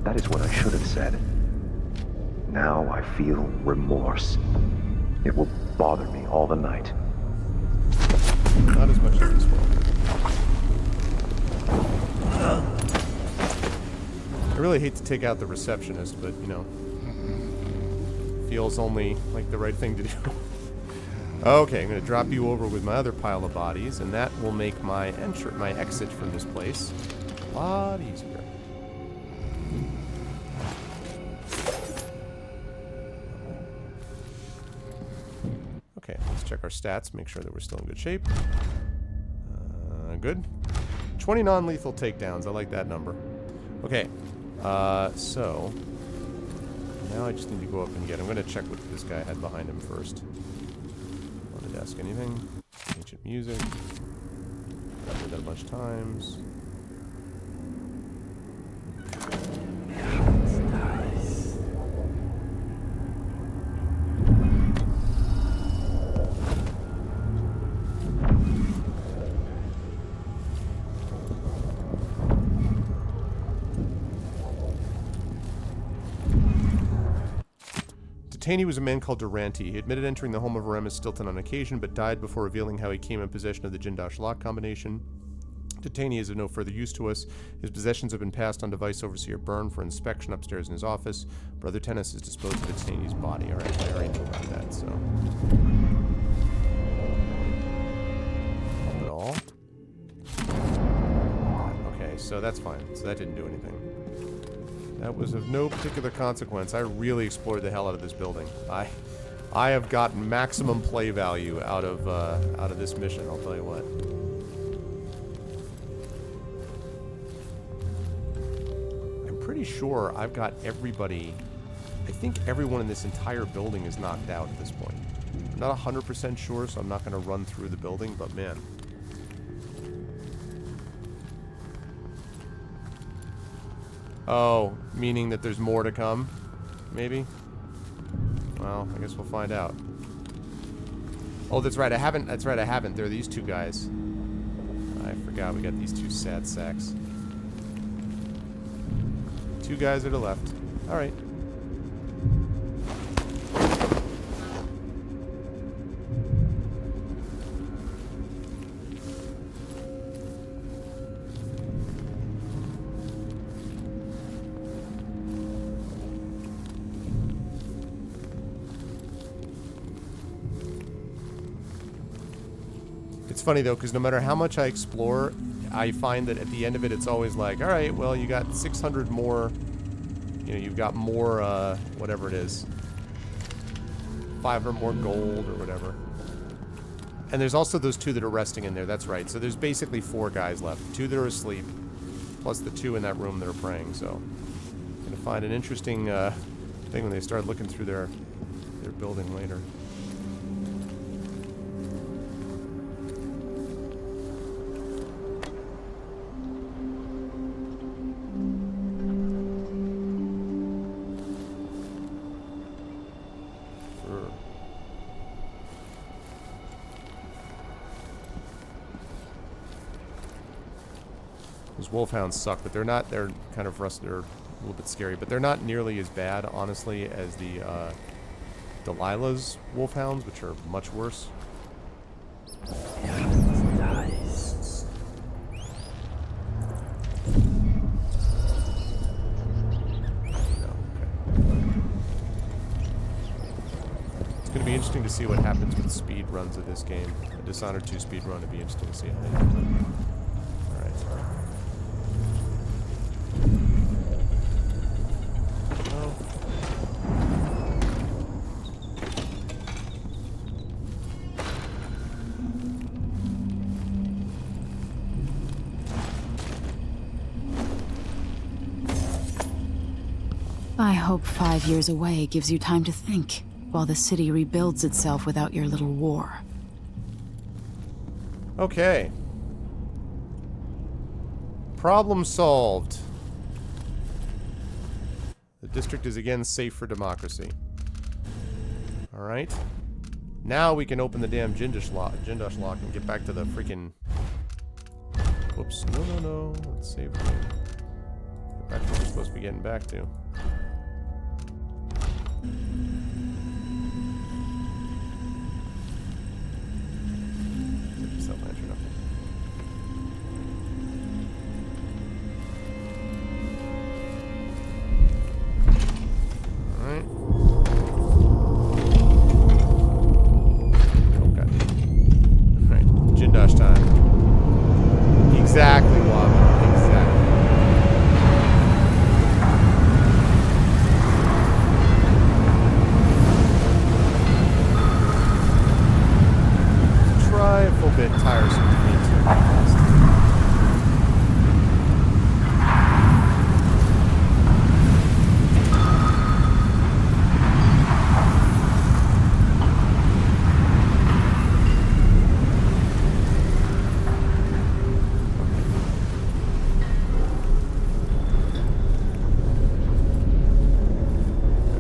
That is what I should have said. Now I feel remorse. It will bother me all the night. Not as much as this world. I really hate to take out the receptionist, but, you know, feels only like the right thing to do. Okay, I'm going to drop you over with my other pile of bodies, and that will make my exit from this place a lot easier. Okay, let's check our stats, make sure that we're still in good shape. Good. 20 non-lethal takedowns, I like that number. Okay, so now I just need to go up and get. I'm going to check what this guy had behind him first. On the desk, anything? Ancient music. I've heard that a bunch of times. Detainee was a man called Durante. He admitted entering the home of Aramis Stilton on occasion, but died before revealing how he came in possession of the Jindosh lock combination. Detainee is of no further use to us. His possessions have been passed on to Vice Overseer Byrne for inspection upstairs in his office. Brother Tennis has disposed of Detainee's body. Alright, I already knew about that, so... Not at all. Okay, so that's fine. So that didn't do anything. That was of no particular consequence. I really explored the hell out of this building. I have gotten maximum play value out of this mission, I'll tell you what. I'm pretty sure I've got everybody... I think everyone in this entire building is knocked out at this point. I'm not 100% sure, so I'm not going to run through the building, but man... Oh, meaning that there's more to come? Maybe? Well, I guess we'll find out. Oh, that's right, I haven't. There are these two guys. I forgot we got these two sad sacks. Two guys to the left. Alright. It's funny though, because no matter how much I explore, I find that at the end of it, it's always like, all right, well, you got 600 more, you know, you've got more, whatever it is, 500 more gold or whatever. And there's also those two that are resting in there, that's right. So there's basically 4 guys left, 2 that are asleep, plus the 2 in that room that are praying, so. I'm gonna find an interesting, thing when they start looking through their building later. Wolfhounds suck, but they're not, they're kind of rusty, they're a little bit scary, but they're not nearly as bad, honestly, as the, Delilah's Wolfhounds, which are much worse. Nice. It's going to be interesting to see what happens with speed runs of this game. A Dishonored 2 speed run would be interesting to see how they do. Alright. I hope 5 years away gives you time to think, while the city rebuilds itself without your little war. Okay. Problem solved. The district is again safe for democracy. Alright. Now we can open the damn Jindash lock and get back to the freaking... Whoops. No. Let's save game. Get back to what we're supposed to be getting back to. Exactly, Wobbin. Exactly. Trifle bit tiresome to me too.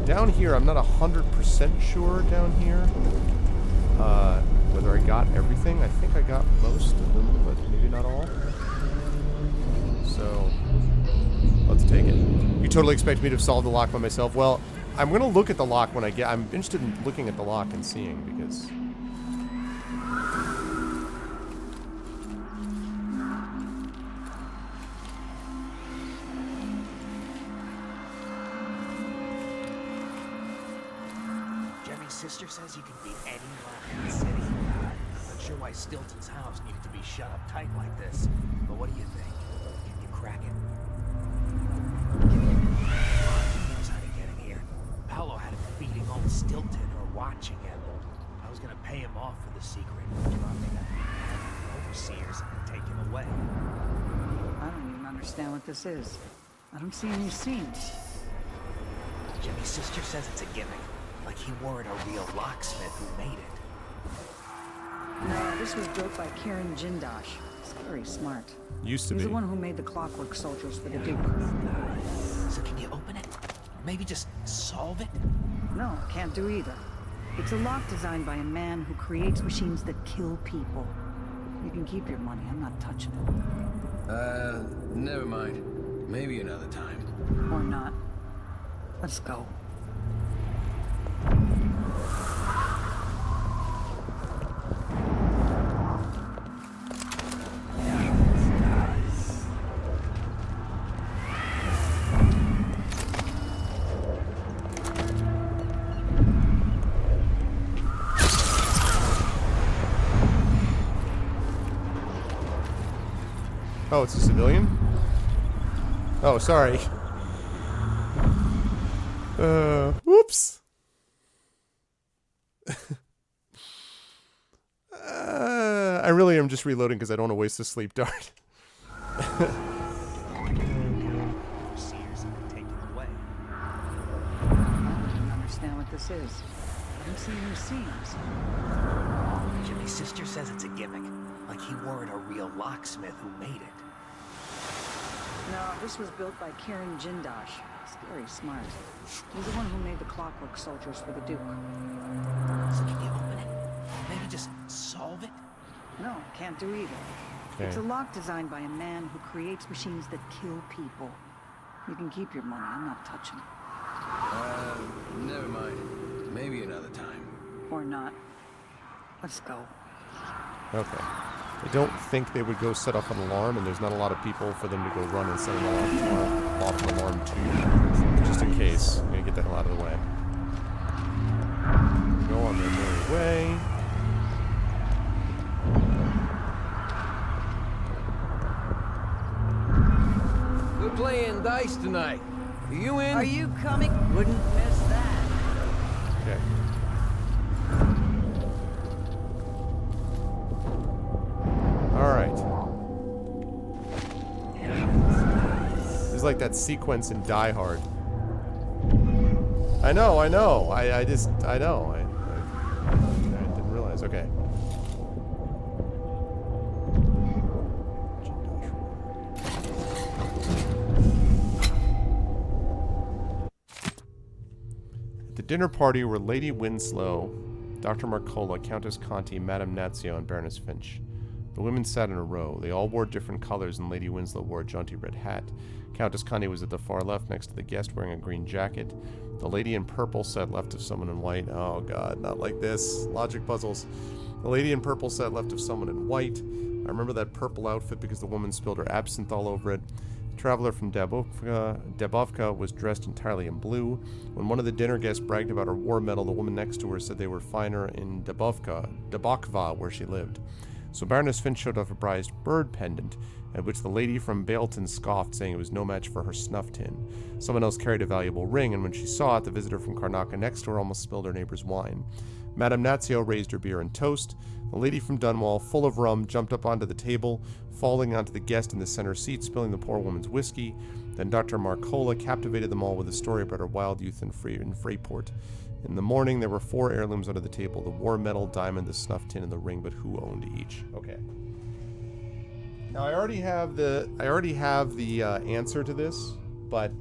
Down here, I'm not 100% sure down here whether I got everything. I think I got most of them, but maybe not all. So, let's take it. You totally expect me to solve the lock by myself? Well, I'm going to look at the lock when I get... I'm interested in looking at the lock and seeing, because... Sister says you can beat any lock in the city. I'm not sure why Stilton's house needed to be shut up tight like this, but what do you think? Can you crack it? He knows how to get in here. Paolo had him feeding old Stilton or watching him. I was gonna pay him off for the secret, dropping a overseers and take him away. I don't even understand what this is. I don't see any scenes. Jimmy's sister says it's a gimmick. Like he weren't a real locksmith who made it. No, this was built by Karen Jindash. It's very smart. Used to be. He's the one who made the clockwork soldiers for the Duke. So can you open it? Maybe just solve it? No, can't do either. It's a lock designed by a man who creates machines that kill people. You can keep your money. I'm not touching it. Never mind. Maybe another time. Or not. Let's go. Oh, it's a civilian? Oh, sorry. Whoops. I really am just reloading because I don't want to waste the sleep dart. Understand what this is. I don't see any scenes. Jimmy's sister says it's a gimmick. Like he weren't a real locksmith who made it. No, this was built by Karen Jindash. It's very smart. He's the one who made the clockwork soldiers for the Duke. So can you open it? Maybe just solve it? No, can't do either. Okay. It's a lock designed by a man who creates machines that kill people. You can keep your money. I'm not touching it. Never mind. Maybe another time. Or not. Let's go. Okay. I don't think they would go set off an alarm, and there's not a lot of people for them to go run and set an alarm to. Just in case. I'm gonna get the hell out of the way. Go on their merry way. We're playing dice tonight. Are you in? Are you coming? Wouldn't miss that. Okay. Alright. It's like that sequence in Die Hard. I know. I know. I didn't realize. Okay. At the dinner party were Lady Winslow, Dr. Marcola, Countess Conti, Madame Nazio, and Baroness Finch. The women sat in a row. They all wore different colors, and Lady Winslow wore a jaunty red hat. Countess Conti was at the far left, next to the guest, wearing a green jacket. The lady in purple sat left of someone in white. Oh god, not like this. Logic puzzles. The lady in purple sat left of someone in white. I remember that purple outfit because the woman spilled her absinthe all over it. The traveler from Debovka was dressed entirely in blue. When one of the dinner guests bragged about her war medal, the woman next to her said they were finer in Debokva, where she lived. So Baroness Finch showed off a prized bird pendant, at which the lady from Bailton scoffed, saying it was no match for her snuff tin. Someone else carried a valuable ring, and when she saw it, the visitor from Karnaca next to her almost spilled her neighbor's wine. Madame Nazio raised her beer and toast. The lady from Dunwall, full of rum, jumped up onto the table, falling onto the guest in the center seat, spilling the poor woman's whiskey. Then Dr. Marcola captivated them all with a story about her wild youth in Freyport. In the morning, there were 4 heirlooms under the table: the war medal, diamond, the snuff tin, and the ring. But who owned each? Okay. Now I already have the answer to this, but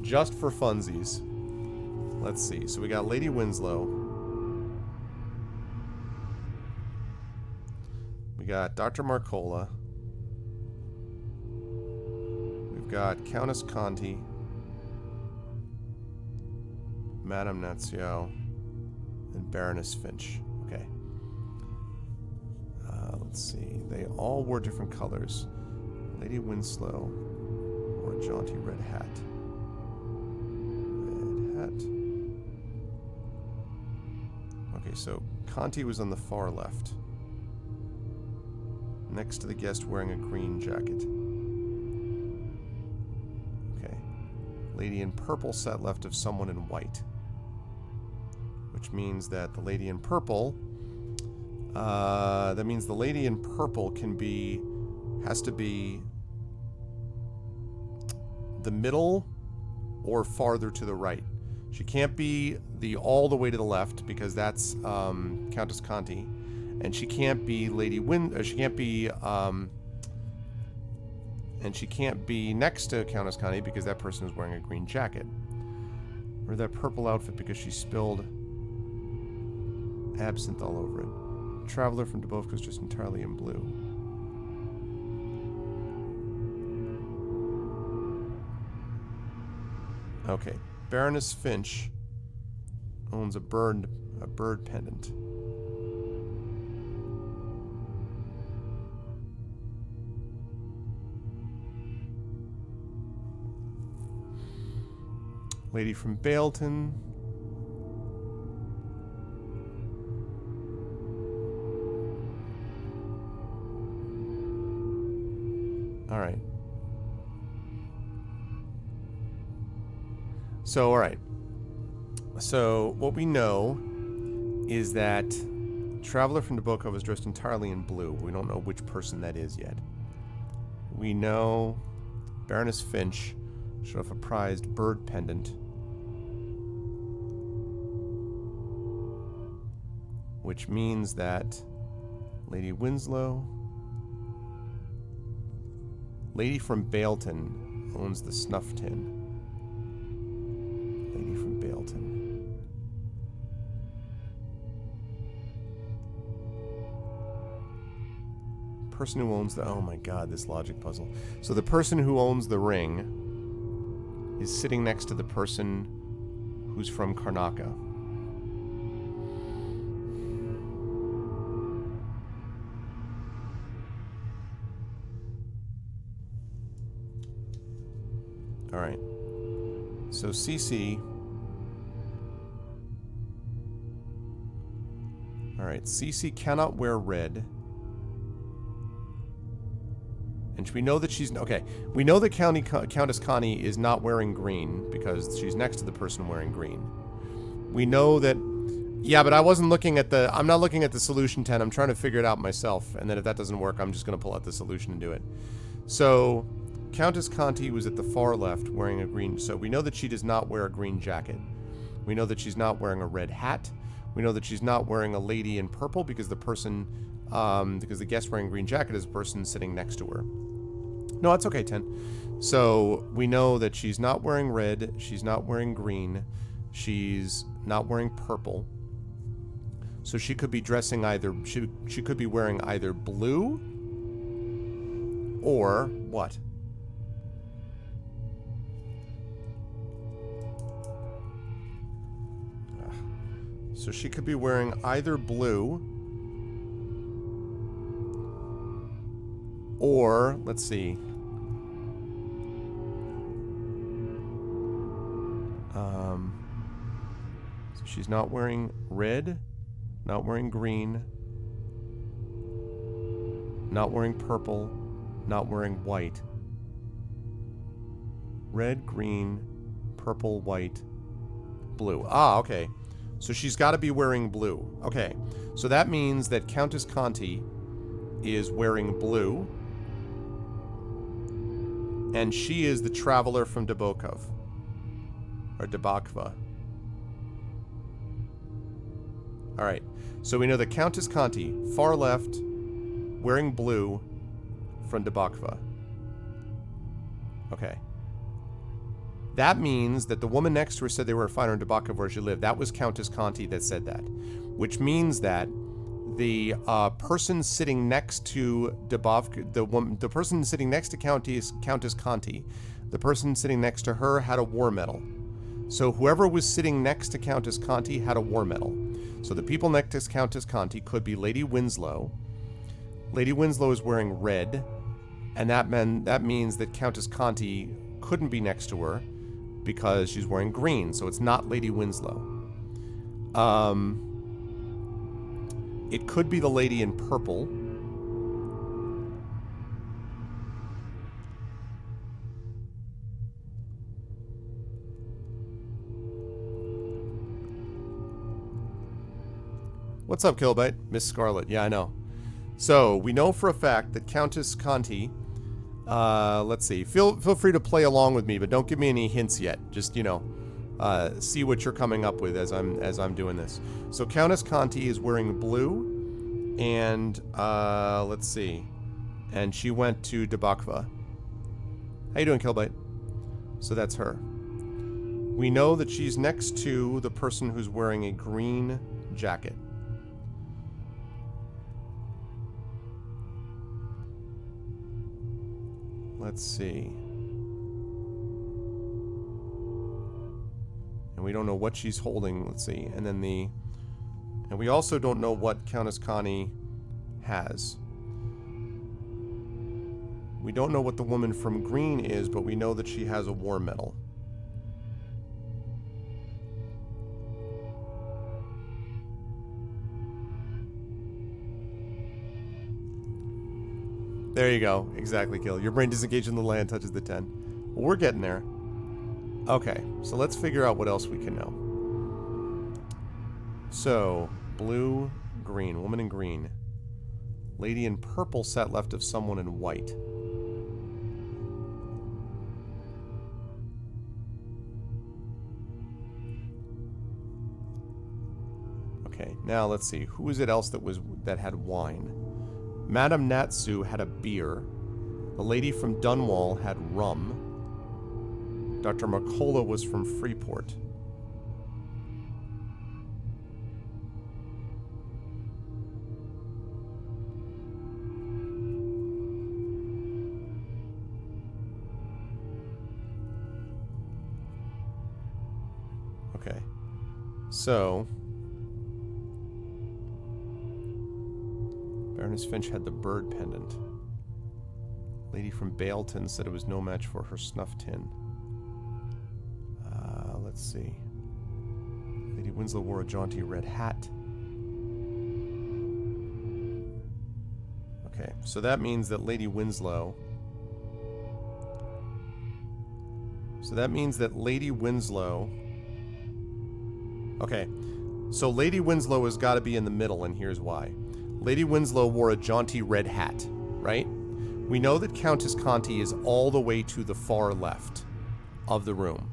just for funsies, let's see. So we got Lady Winslow. We got Dr. Marcola. We've got Countess Conti. Madame Nazio, and Baroness Finch. Okay. Let's see. They all wore different colors. Lady Winslow wore a jaunty red hat. Red hat. Okay, so Conti was on the far left, next to the guest wearing a green jacket. Okay. Lady in purple sat left of someone in white, which means that the lady in purple, has to be the middle or farther to the right. She can't be all the way to the left because that's Countess Conti, and she can't be she can't be next to Countess Conti because that person is wearing a green jacket. Or that purple outfit because she spilled absinthe all over it. The traveler from Dubovka was just entirely in blue. Okay, Baroness Finch owns a bird pendant. Lady from Bailton. All right. So, all right. So, what we know is that Traveler from Dubovka was dressed entirely in blue. We don't know which person that is yet. We know Baroness Finch showed off a prized bird pendant, which means that Lady Winslow, Lady from Bailton, owns the snuff tin. Lady from Bailton. Person who owns the... Oh my god, this logic puzzle. So the person who owns the ring is sitting next to the person who's from Karnaca. Alright. So Cece... Alright, Cece cannot wear red. And we know that she's... Okay, we know that Countess Connie is not wearing green because she's next to the person wearing green. We know that... Yeah, but I wasn't looking at the... I'm not looking at the solution 10. I'm trying to figure it out myself. And then if that doesn't work, I'm just going to pull out the solution and do it. So, Countess Conti was at the far left wearing a green... So we know that she does not wear a green jacket. We know that she's not wearing a red hat. We know that she's not wearing a lady in purple because the person... because the guest wearing a green jacket is a person sitting next to her. No, that's okay, 10. So we know that she's not wearing red. She's not wearing green. She's not wearing purple. So she could be dressing either... She could be wearing either blue... or... what? So she could be wearing either blue or, let's see. So she's not wearing red, not wearing green, not wearing purple, not wearing white. Red, green, purple, white, blue. Ah, okay. So she's got to be wearing blue. Okay. So that means that Countess Conti is wearing blue. And she is the traveler from Debokov. Or Debakva. Alright. So we know that Countess Conti, far left, wearing blue, from Debakva. Okay. That means that the woman next to her said they were a fighter in Debakov where she lived. That was Countess Conti that said that. Which means that the person sitting next to the person sitting next to Countess Conti, the person sitting next to her had a war medal. So whoever was sitting next to Countess Conti had a war medal. So the people next to Countess Conti could be Lady Winslow. Lady Winslow is wearing red, and that means that Countess Conti couldn't be next to her because she's wearing green, so it's not Lady Winslow. It could be the lady in purple. What's up, Killbite? Miss Scarlet. Yeah, I know. So, we know for a fact that Countess Conti... let's see. Feel free to play along with me, but don't give me any hints yet. Just, see what you're coming up with as I'm doing this. So Countess Conti is wearing blue, and let's see. And she went to Debakva. How you doing, Killbite? So that's her. We know that she's next to the person who's wearing a green jacket. Let's see. And we don't know what she's holding. Let's see. And then and we also don't know what Countess Conti has. We don't know what the woman from green is, but we know that she has a war medal. There you go. Exactly, Kill. Your brain disengaged in the land touches the 10. Well, we're getting there. Okay, so let's figure out what else we can know. So, blue, green. Woman in green. Lady in purple sat left of someone in white. Okay, now let's see. Who is it else that had wine? Madame Natsu had a beer. The lady from Dunwall had rum. Dr. Mercola was from Freeport. Okay. So... Baroness Finch had the bird pendant. Lady from Baleton said it was no match for her snuff tin. Let's see. Lady Winslow wore a jaunty red hat. Okay, so that means that Lady Winslow... Okay, so Lady Winslow has got to be in the middle, and here's why. Lady Winslow wore a jaunty red hat, right? We know that Countess Conti is all the way to the far left of the room.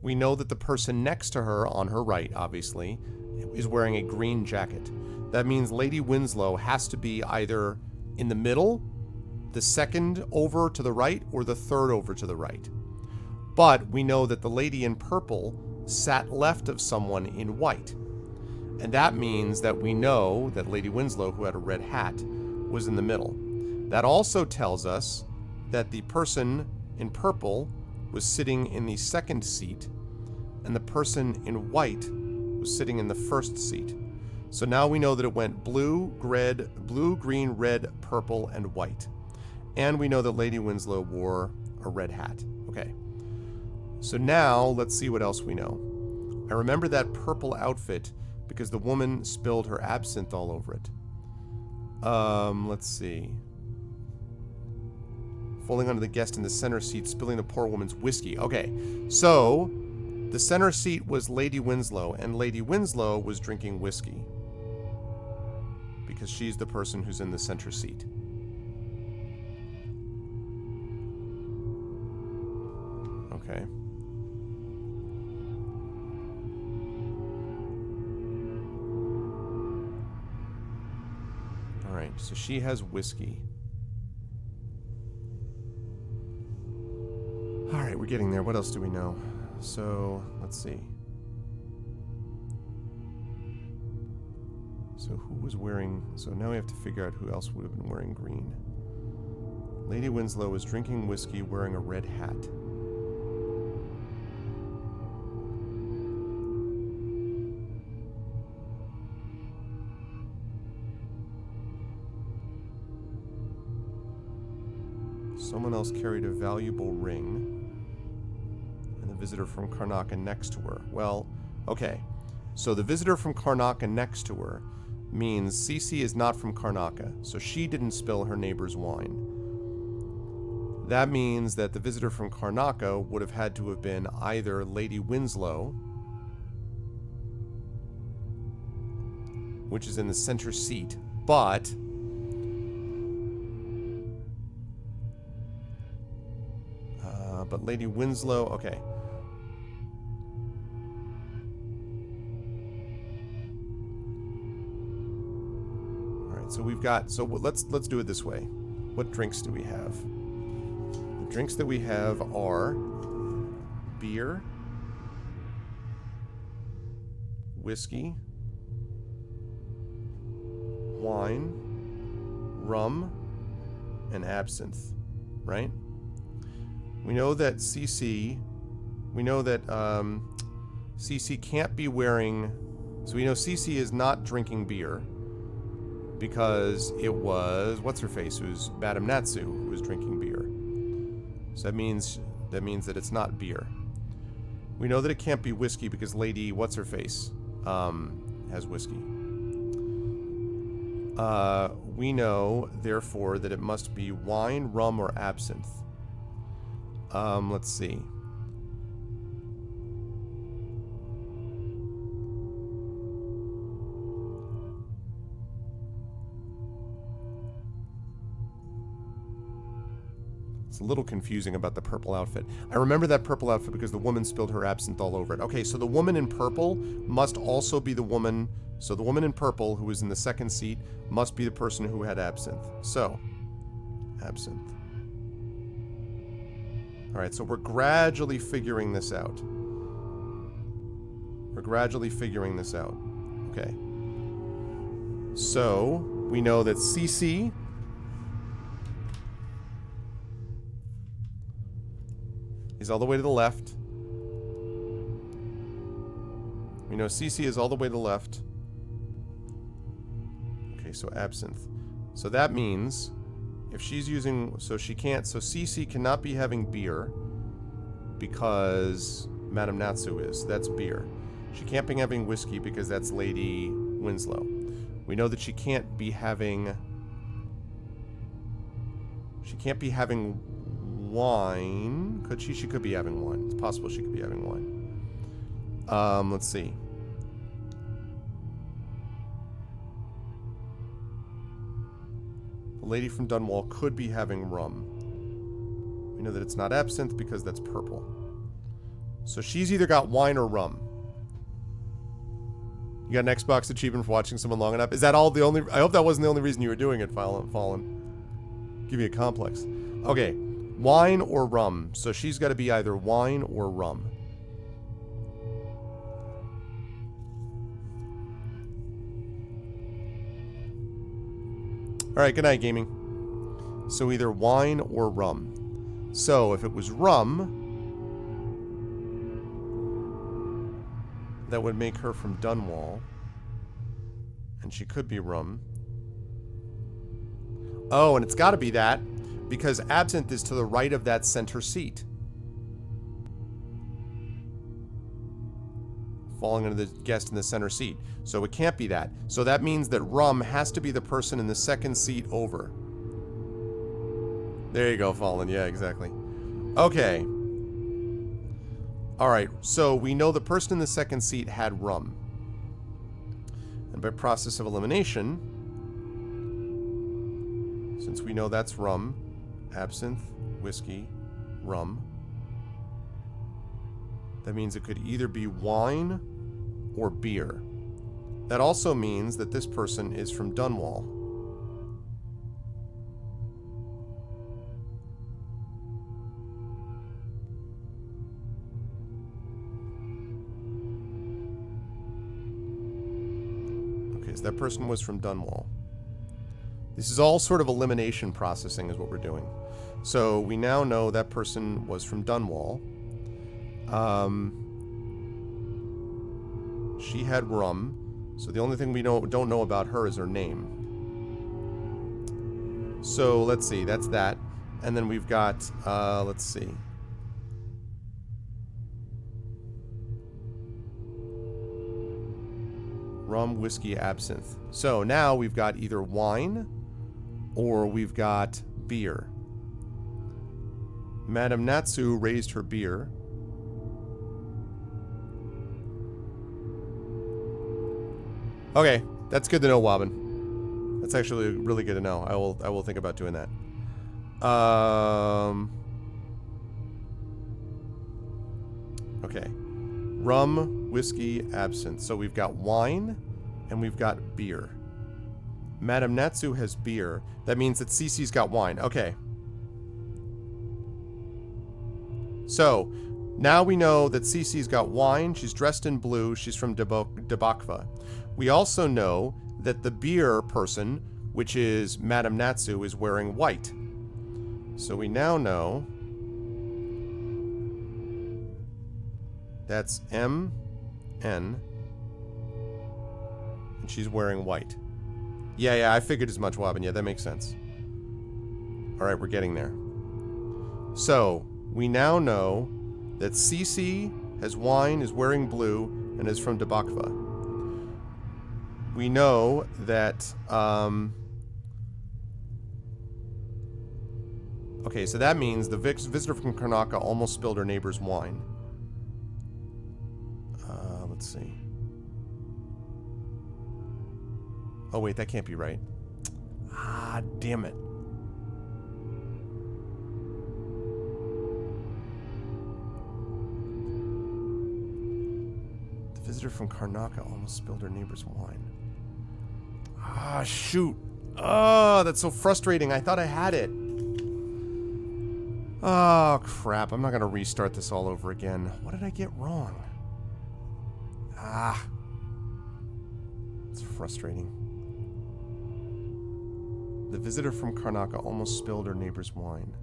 We know that the person next to her, on her right, obviously, is wearing a green jacket. That means Lady Winslow has to be either in the middle, the second over to the right, or the third over to the right. But we know that the lady in purple sat left of someone in white. And that means that we know that Lady Winslow, who had a red hat, was in the middle. That also tells us that the person in purple was sitting in the second seat, and the person in white was sitting in the first seat. So now we know that it went blue, green, red, purple, and white. And we know that Lady Winslow wore a red hat. Okay. So now let's see what else we know. I remember that purple outfit because the woman spilled her absinthe all over it. Let's see. Falling onto the guest in the center seat, spilling the poor woman's whiskey. Okay, so the center seat was Lady Winslow, and Lady Winslow was drinking whiskey because she's the person who's in the center seat. Okay. All right, so she has whiskey. All right, we're getting there. What else do we know? So, let's see. So who was wearing... So now we have to figure out who else would have been wearing green. Lady Winslow was drinking whiskey, wearing a red hat. Someone else carried a valuable ring. And the visitor from Karnaca next to her. Well, okay. So the visitor from Karnaca next to her means Cece is not from Karnaca, so she didn't spill her neighbor's wine. That means that the visitor from Karnaca would have had to have been either Lady Winslow, which is in the center seat, but Lady Winslow, okay. All right, so we've got, so let's do it this way. What drinks do we have? The drinks that we have are beer, whiskey, wine, rum, and absinthe, right? We know that Cece can't be wearing, so we know Cece is not drinking beer because it was, what's her face, who's Madame Natsu, who was drinking beer. So that means that it's not beer. We know that it can't be whiskey because Lady what's her face has whiskey. We know therefore that it must be wine, rum, or absinthe. Let's see. It's a little confusing about the purple outfit. I remember that purple outfit because the woman spilled her absinthe all over it. Okay, so the woman in purple must also be the woman... So the woman in purple, who was in the second seat, must be the person who had absinthe. So, absinthe. Alright, so we're gradually figuring this out. Okay. So, we know that Cece is all the way to the left. We know Cece is all the way to the left. Okay, so absinthe. So that means... If she's using, so Cece cannot be having beer because Madame Natsu is. That's beer. She can't be having whiskey because that's Lady Winslow. We know that she can't be having wine. Could she? She could be having wine. It's possible she could be having wine. Let's see. The lady from Dunwall could be having rum. We know that it's not absinthe because that's purple. So she's either got wine or rum. You got an Xbox achievement for watching someone long enough? Is that all the only... I hope that wasn't the only reason you were doing it, Fallen. Give you a complex. Okay. Wine or rum. So she's got to be either wine or rum. Alright, good night, gaming. So either wine or rum. So if it was rum... that would make her from Dunwall. And she could be rum. Oh, and it's got to be that, because absinthe is to the right of that center seat. Falling under the guest in the center seat. So it can't be that. So that means that rum has to be the person in the second seat over. There you go, Fallen. Yeah, exactly. Okay. Alright, so we know the person in the second seat had rum. And by process of elimination, since we know that's rum, absinthe, whiskey, rum, that means it could either be wine or beer. That also means that this person is from Dunwall. That person was from Dunwall. This is all sort of elimination processing is what we're doing. So we now know that person was from Dunwall. She had rum. So the only thing we don't know about her is her name. So let's see, that's that. And then we've got, let's see. Rum, whiskey, absinthe. So now we've got either wine or we've got beer. Madame Natsu raised her beer. Okay, that's good to know, Wobbin. That's actually really good to know. I will think about doing that. Okay. Rum, whiskey, absinthe. So we've got wine and we've got beer. Madame Natsu has beer. That means that Cece's got wine. Okay. So, now we know that Cece's got wine. She's dressed in blue. She's from Debakva. We also know that the beer person, which is Madame Natsu, is wearing white. So we now know that's M, N, and she's wearing white. Yeah, I figured as much, Wobbin. Yeah, that makes sense. Alright, we're getting there. So, we now know that Cece has wine, is wearing blue, and is from Debakva. We know that, okay, so that means the visitor from Karnaca almost spilled her neighbor's wine. Let's see. Oh, wait, that can't be right. Ah, damn it. The visitor from Karnaca almost spilled her neighbor's wine. Ah, shoot. Oh, that's so frustrating. I thought I had it. Oh, crap. I'm not going to restart this all over again. What did I get wrong? Ah. It's frustrating. The visitor from Karnaca almost spilled her neighbor's wine.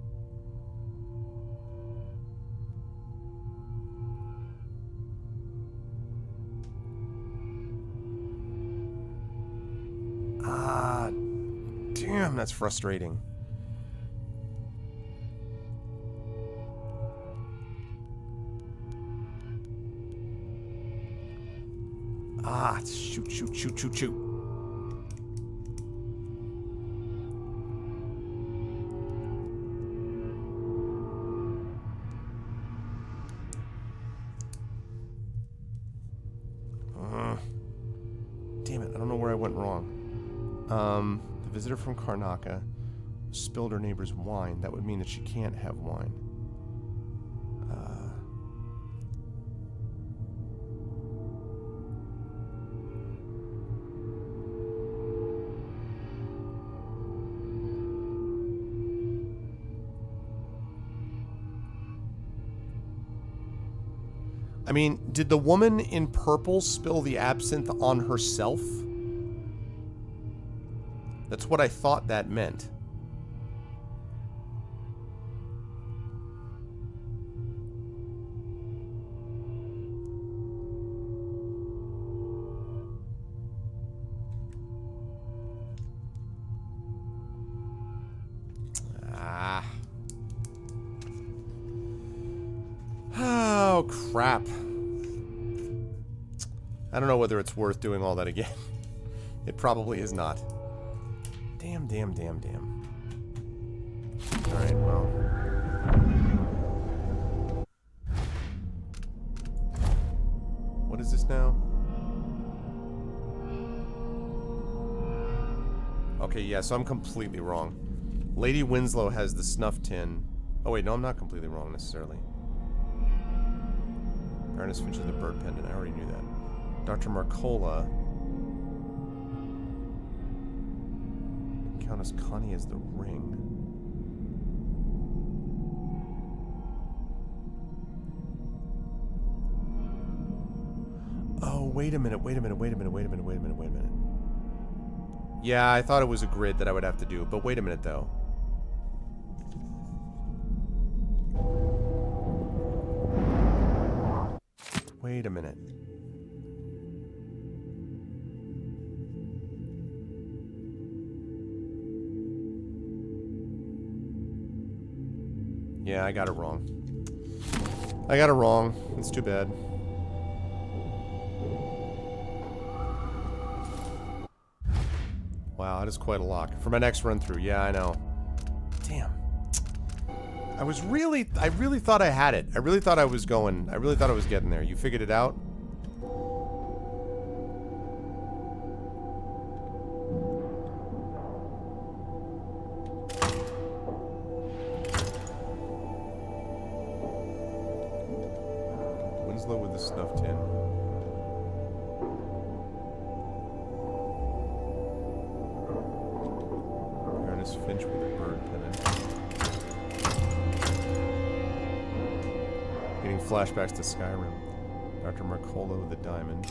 Ah, damn, that's frustrating. Ah, shoot. Damn it, I don't know where I went wrong. The visitor from Karnaca spilled her neighbor's wine. That would mean that she can't have wine. I mean, did the woman in purple spill the absinthe on herself? That's what I thought that meant. Oh, crap. I don't know whether it's worth doing all that again. It probably is not. Damn. Alright, well. What is this now? Okay, yeah, so I'm completely wrong. Lady Winslow has the snuff tin. Oh wait, no, I'm not completely wrong necessarily. Baroness Finch has the bird pendant. I already knew that. Dr. Marcola. Countess Connie has the ring. Oh, wait a minute. Yeah, I thought it was a grid that I would have to do, but wait a minute though. Wait a minute. Yeah, I got it wrong. It's too bad. Wow, that is quite a lock. For my next run through, yeah, I know. Damn. I really thought I had it. I really thought I was getting there. You figured it out? Winslow with the snuff tin. Baroness Finch with the bird pennant. Getting flashbacks to Skyrim. Dr. Marcola with the diamond.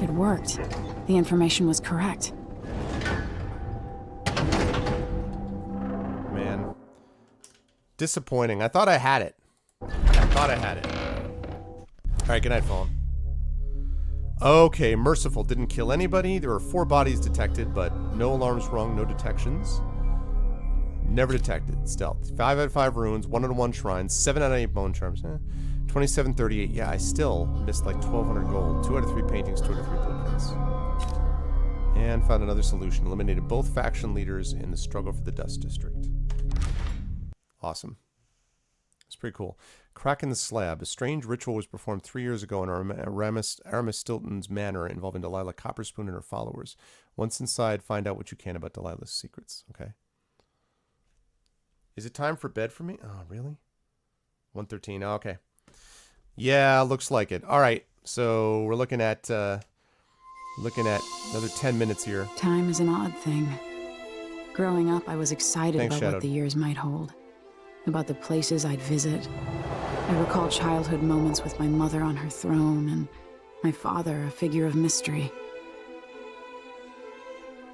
It worked. The information was correct. Man. Disappointing. I thought I had it. Alright, good night, Fallen. Okay, Merciful. Didn't kill anybody. There were 4 bodies detected, but no alarms rung, no detections. Never detected. Stealth. 5 out of 5 runes, 1 out of 1 shrines, 7 out of 8 bone charms. 2738. Yeah, I still missed like 1,200 gold. 2 out of 3 paintings, 2 out of 3 blueprints. And found another solution. Eliminated both faction leaders in the struggle for the Dust District. Awesome. It's pretty cool. Crack in the slab. A strange ritual was performed 3 years ago in Aramis Stilton's manor involving Delilah Copperspoon and her followers. Once inside, find out what you can about Delilah's secrets. Okay. Is it time for bed for me? Oh, really? 1:13. Oh, okay. Yeah, looks like it. All right. So we're looking at another 10 minutes here. Time is an odd thing. Growing up, I was excited about Shadowed. what the years might hold. About the places I'd visit. I recall childhood moments with my mother on her throne and my father, a figure of mystery.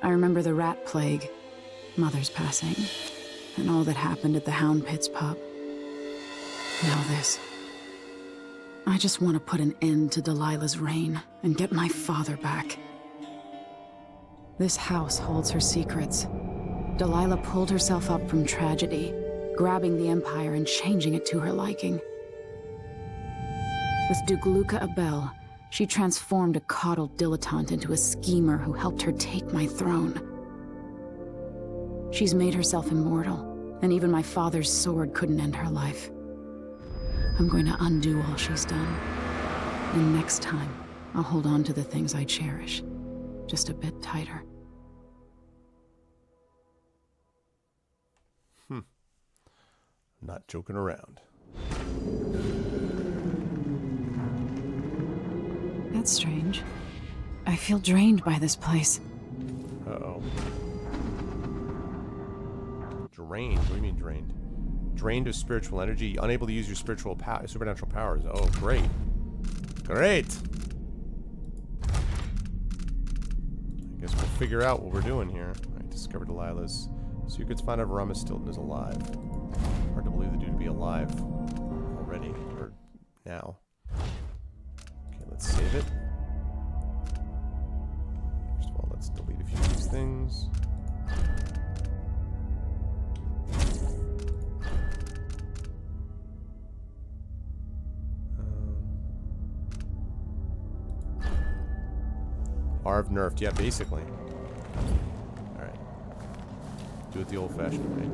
I remember the rat plague, mother's passing, and all that happened at the Hound Pits pub. Now this. I just want to put an end to Delilah's reign and get my father back. This house holds her secrets. Delilah pulled herself up from tragedy, grabbing the Empire and changing it to her liking. With Duke Luca Abel, She transformed a coddled dilettante into a schemer who helped her take my throne. She's made herself immortal, and even my father's sword couldn't end her life. I'm going to undo all she's done. And next time, I'll hold on to the things I cherish, just a bit tighter. Not joking around. That's strange. I feel drained by this place. Uh-oh. Drained? What do you mean drained? Drained of spiritual energy, unable to use your supernatural powers. Oh, great. Great! I guess we'll figure out what we're doing here. I discovered Delilah's secrets found out Rama Stilton is alive. Hard to believe the dude to be alive already, or now. Okay, let's save it. First of all, let's delete a few of these things. Arv nerfed, yeah, basically. Alright. Do it the old-fashioned way.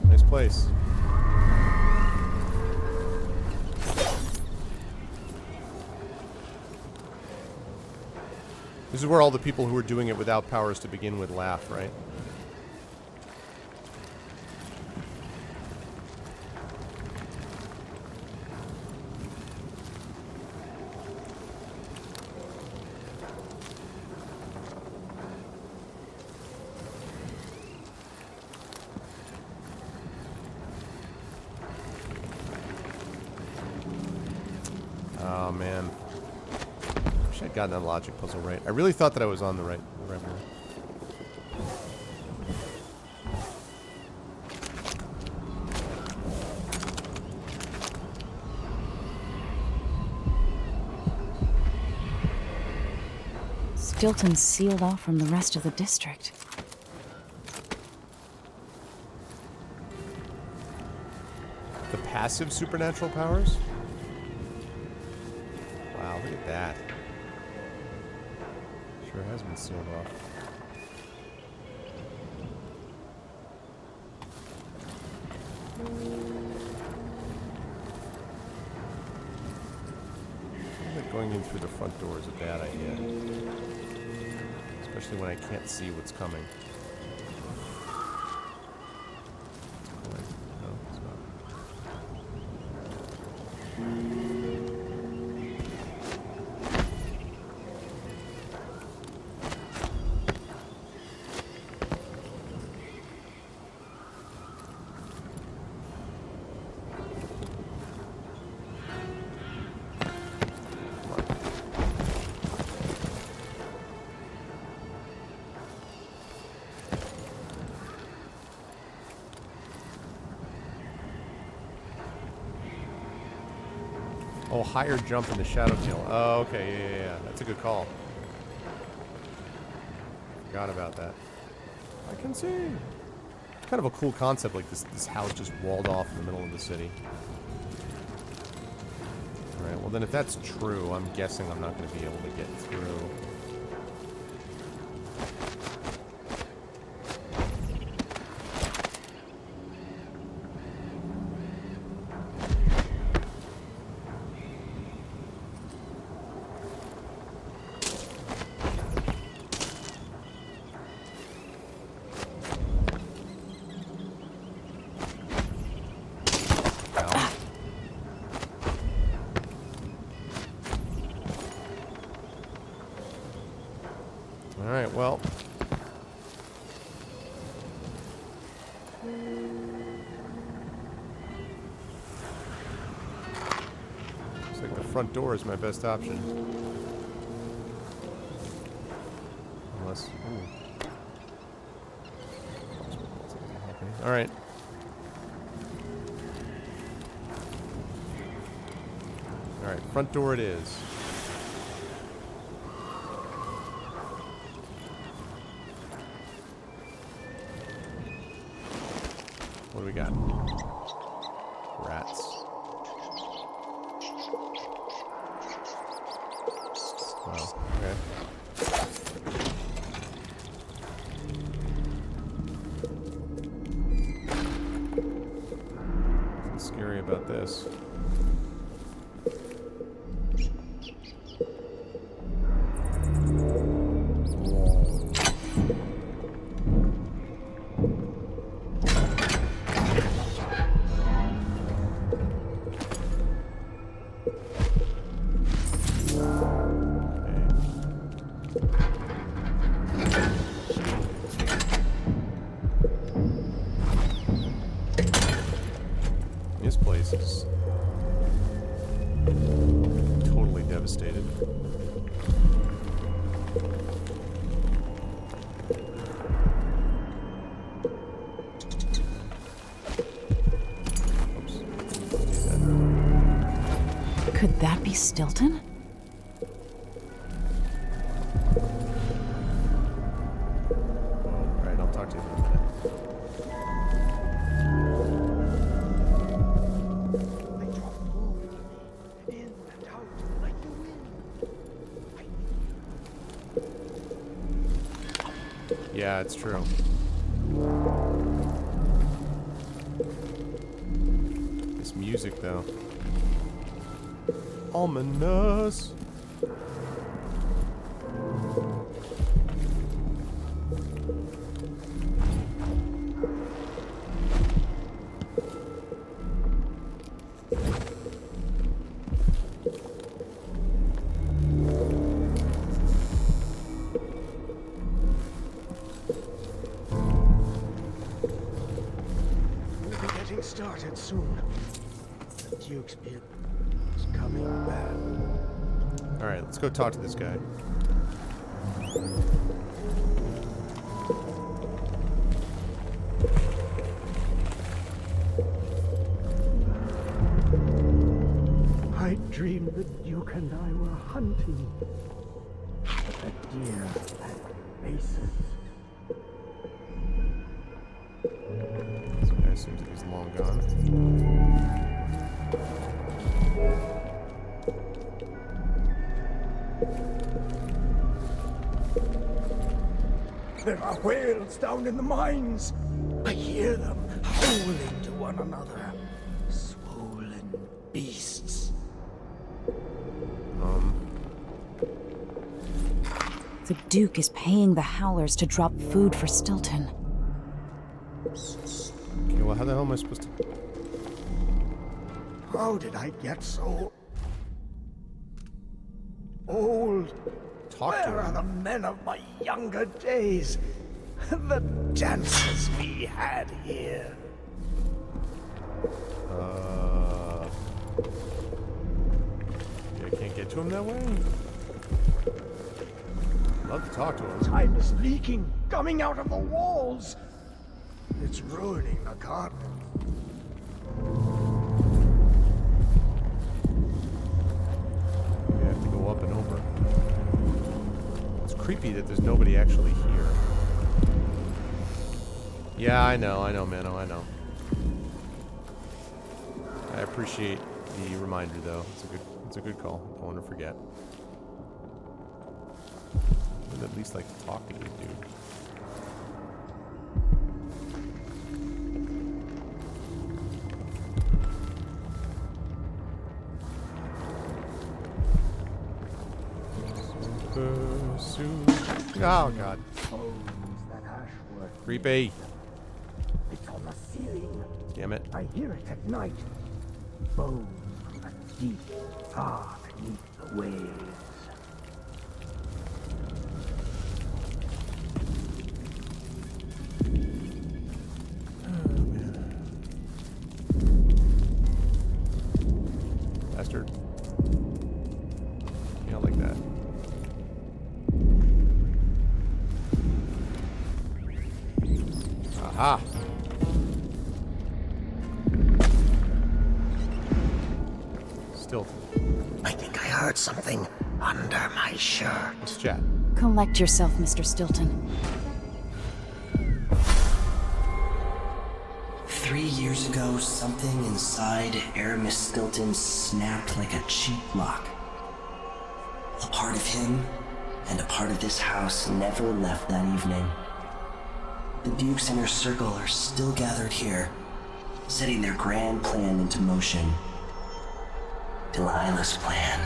Nice place. This is where all the people who were doing it without powers to begin with laugh, right? Oh man, wish I'd gotten that logic puzzle right. I really thought that I was on the right one. Stilton's sealed off from the rest of the district. The passive supernatural powers? Wow, look at that. Sure has been sealed off. I think going in through the front door is a bad idea. Especially when I can't see what's coming. Oh, higher jump in the shadow tail. Oh, okay, yeah. That's a good call. Forgot about that. I can see. It's kind of a cool concept, like this house just walled off in the middle of the city. Alright, well then if that's true, I'm guessing I'm not going to be able to get through. Alright, well. Looks like the front door is my best option. Unless... Alright. Alright, front door it is. What do we got? Rats. scary about this. This place is totally devastated. Oops. Could that be Stilton? Alright, I'll talk to you in a minute. Yeah, it's true. This music, though. Ominous. We'll be getting started soon. The Duke's bid is coming back. Alright, let's go talk to this guy. I dreamed the Duke and I were hunting. A deer had faces. This guy seems like he's long gone. There are whales down in the mines. I hear them howling to one another. Swollen beasts. The Duke is paying the Howlers to drop food for Stilton. Okay, well, how the hell am I supposed to... How did I get so old? Talk to Where are him. the men of my younger days? The dances we had here. Yeah, I can't get to him that way? I'd love to talk to him. Time is leaking, coming out of the walls. It's ruining the garden. We have to go up and over. It's creepy that there's nobody actually here. Yeah, I know, Mano, I know. I appreciate the reminder, though. It's a good call. Don't want to forget. I'd at least like to talk to you, dude. Oh god. Creepy. It's on the ceiling. Damn it. I hear it at night. Bones from the deep, far beneath the waves. Bastard. Yeah, like that. Aha! Stilton. I think I heard something under my shirt. Let's chat. Collect yourself, Mr. Stilton. 3 years ago, something inside Aramis Stilton snapped like a cheap lock. A part of him and a part of this house never left that evening. The Duke's inner circle are still gathered here, setting their grand plan into motion. Delilah's plan.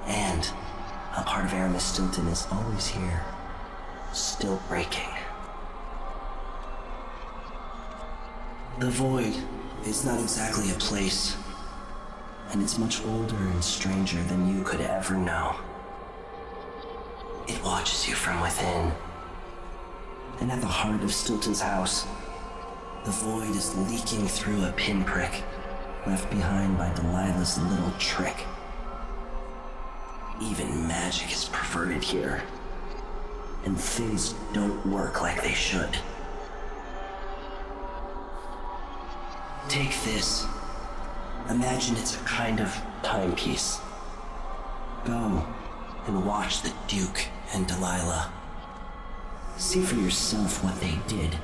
And a part of Aramis Stilton is always here, still breaking. The Void is not exactly a place, and it's much older and stranger than you could ever know. It watches you from within. And at the heart of Stilton's house, the Void is leaking through a pinprick left behind by Delilah's little trick. Even magic is perverted here, and things don't work like they should. Take this. Imagine it's a kind of timepiece. Go and watch the Duke and Delilah. See for yourself what they did.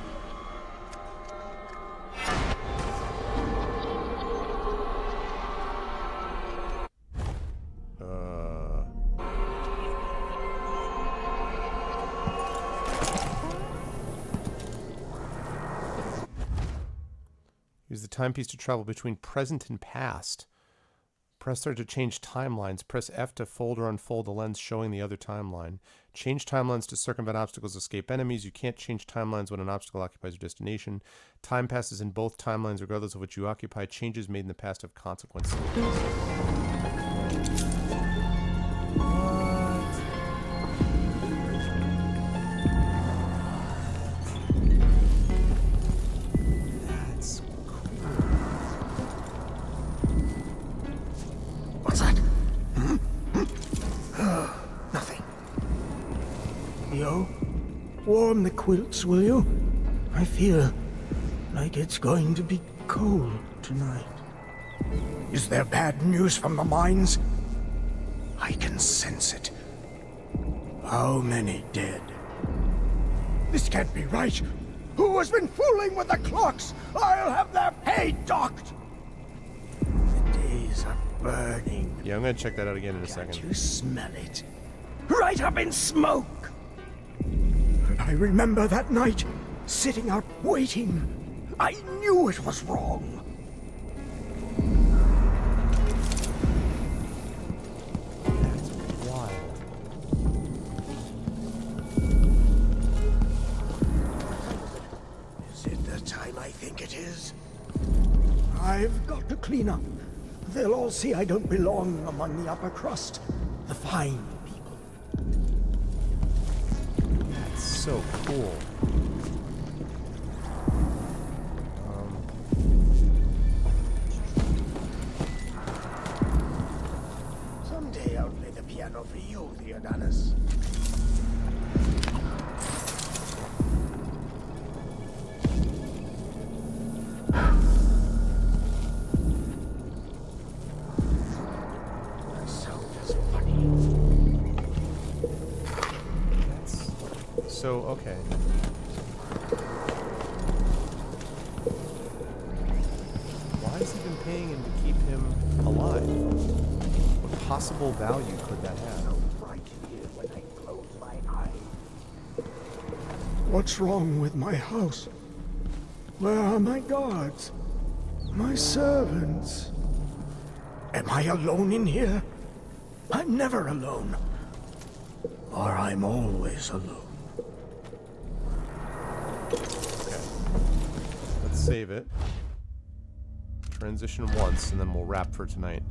Use the timepiece to travel between present and past. Press R to change timelines. Press F to fold or unfold the lens showing the other timeline. Change timelines to circumvent obstacles, escape enemies. You can't change timelines when an obstacle occupies your destination. Time passes in both timelines regardless of which you occupy. Changes made in the past have consequences. What's that? Nothing. Yo, warm the quilts, will you? I feel like it's going to be cold tonight. Is there bad news from the mines? I can sense it. How many dead? This can't be right. Who has been fooling with the clocks? I'll have their pay docked. The days are burning. Yeah, I'm gonna check that out again in a second. Can't you smell it? Right up in smoke! I remember that night, sitting out waiting. I knew it was wrong. That's wild. Is it the time I think it is? I've got to clean up. They'll all see I don't belong among the upper crust. The fine people. That's so cool. Someday I'll play the piano for you, Theodatus. So, okay. Why has he been paying him to keep him alive? What possible value could that have? Right here when I close my eyes. What's wrong with my house? Where are my guards? My servants? Am I alone in here? I'm never alone. Or I'm always alone. Okay. Let's save it. Transition once, and then we'll wrap for tonight.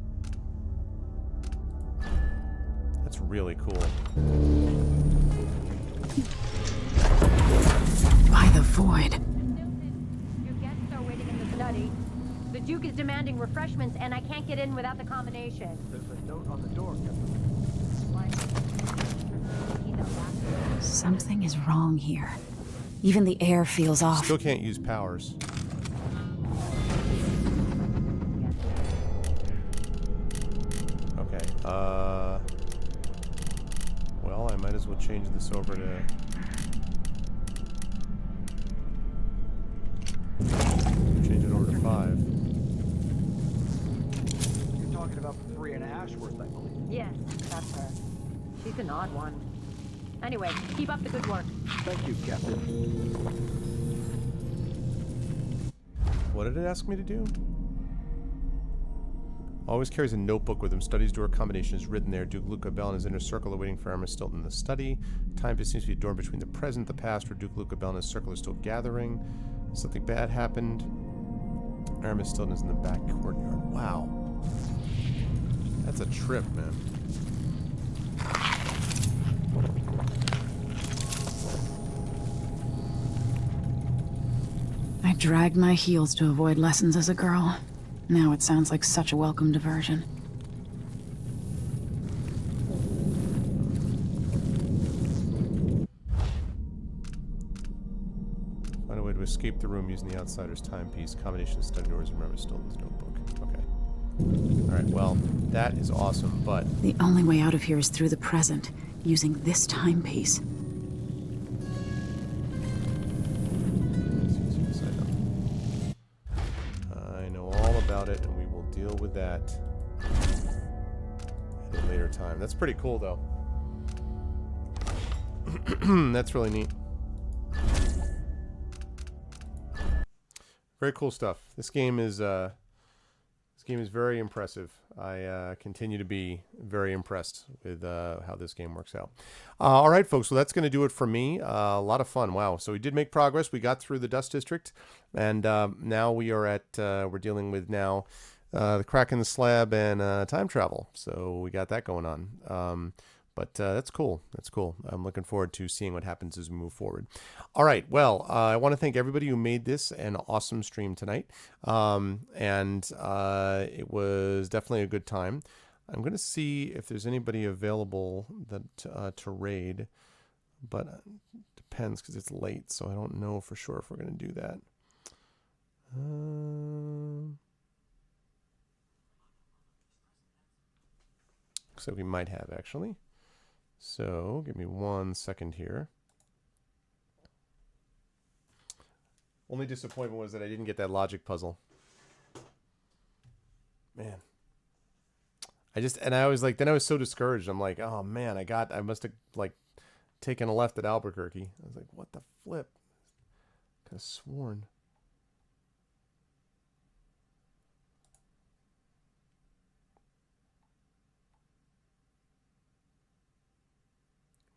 That's really cool. By the Void. Your guests are waiting in the study. The Duke is demanding refreshments, and I can't get in without the combination. There's a note on the door, Captain. Something is wrong here. Even the air feels off. Still can't use powers. Okay, well, I might as well change this over to... Change it over to 5. You're talking about Brianna Ashworth, I believe. Yes, that's her. She's an odd one. Anyway, keep up the good work. Thank you, Captain. What did it ask me to do? Always carries a notebook with him. Studies door combination is written there. Duke Luca Bell in his inner circle are waiting for Arma Stilton in the study. Time seems to be dormed between the present and the past, where Duke Luca Bell and his circle are still gathering. Something bad happened. Arma Stilton is in the back courtyard. Wow. That's a trip, man. I dragged my heels to avoid lessons as a girl. Now it sounds like such a welcome diversion. Find a way to escape the room using the outsider's timepiece. Combination of study doors and remember Stilton's notebook. Okay. Alright, well, that is awesome, but... The only way out of here is through the present, using this timepiece. It, and we will deal with that at a later time. That's pretty cool, though. That's really neat. Very cool stuff. This game is very impressive. I continue to be very impressed with how this game works out. All right, folks. So that's going to do it for me. A lot of fun. Wow. So we did make progress. We got through the Dust District, and now we are at we're dealing with now the crack in the slab and time travel. So we got that going on. But that's cool. That's cool. I'm looking forward to seeing what happens as we move forward. All right. Well, I want to thank everybody who made this an awesome stream tonight. And it was definitely a good time. I'm going to see if there's anybody available that to raid. But it depends because it's late. So I don't know for sure if we're going to do that. Looks like we might have, actually. So, give me 1 second here. Only disappointment was that I didn't get that logic puzzle. Man. I was like, then I was so discouraged. I'm like, oh man, I must have like taken a left at Albuquerque. I was like, what the flip? Could have sworn.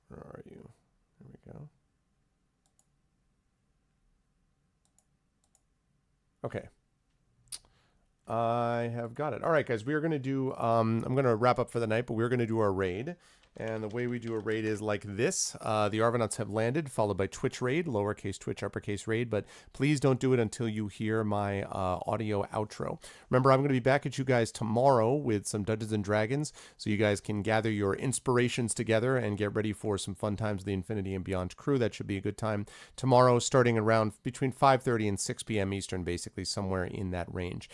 Where are you? There we go. Okay. I have got it. All right, guys, we are going to do, I'm going to wrap up for the night, but we're going to do our raid. And the way we do a raid is like this. The Arvanauts have landed, followed by Twitch raid, lowercase Twitch, uppercase raid. But please don't do it until you hear my audio outro. Remember, I'm going to be back at you guys tomorrow with some Dungeons and Dragons, so you guys can gather your inspirations together and get ready for some fun times with the Infinity and Beyond crew. That should be a good time. Tomorrow, starting around between 5:30 and 6 p.m. Eastern, basically somewhere in that range.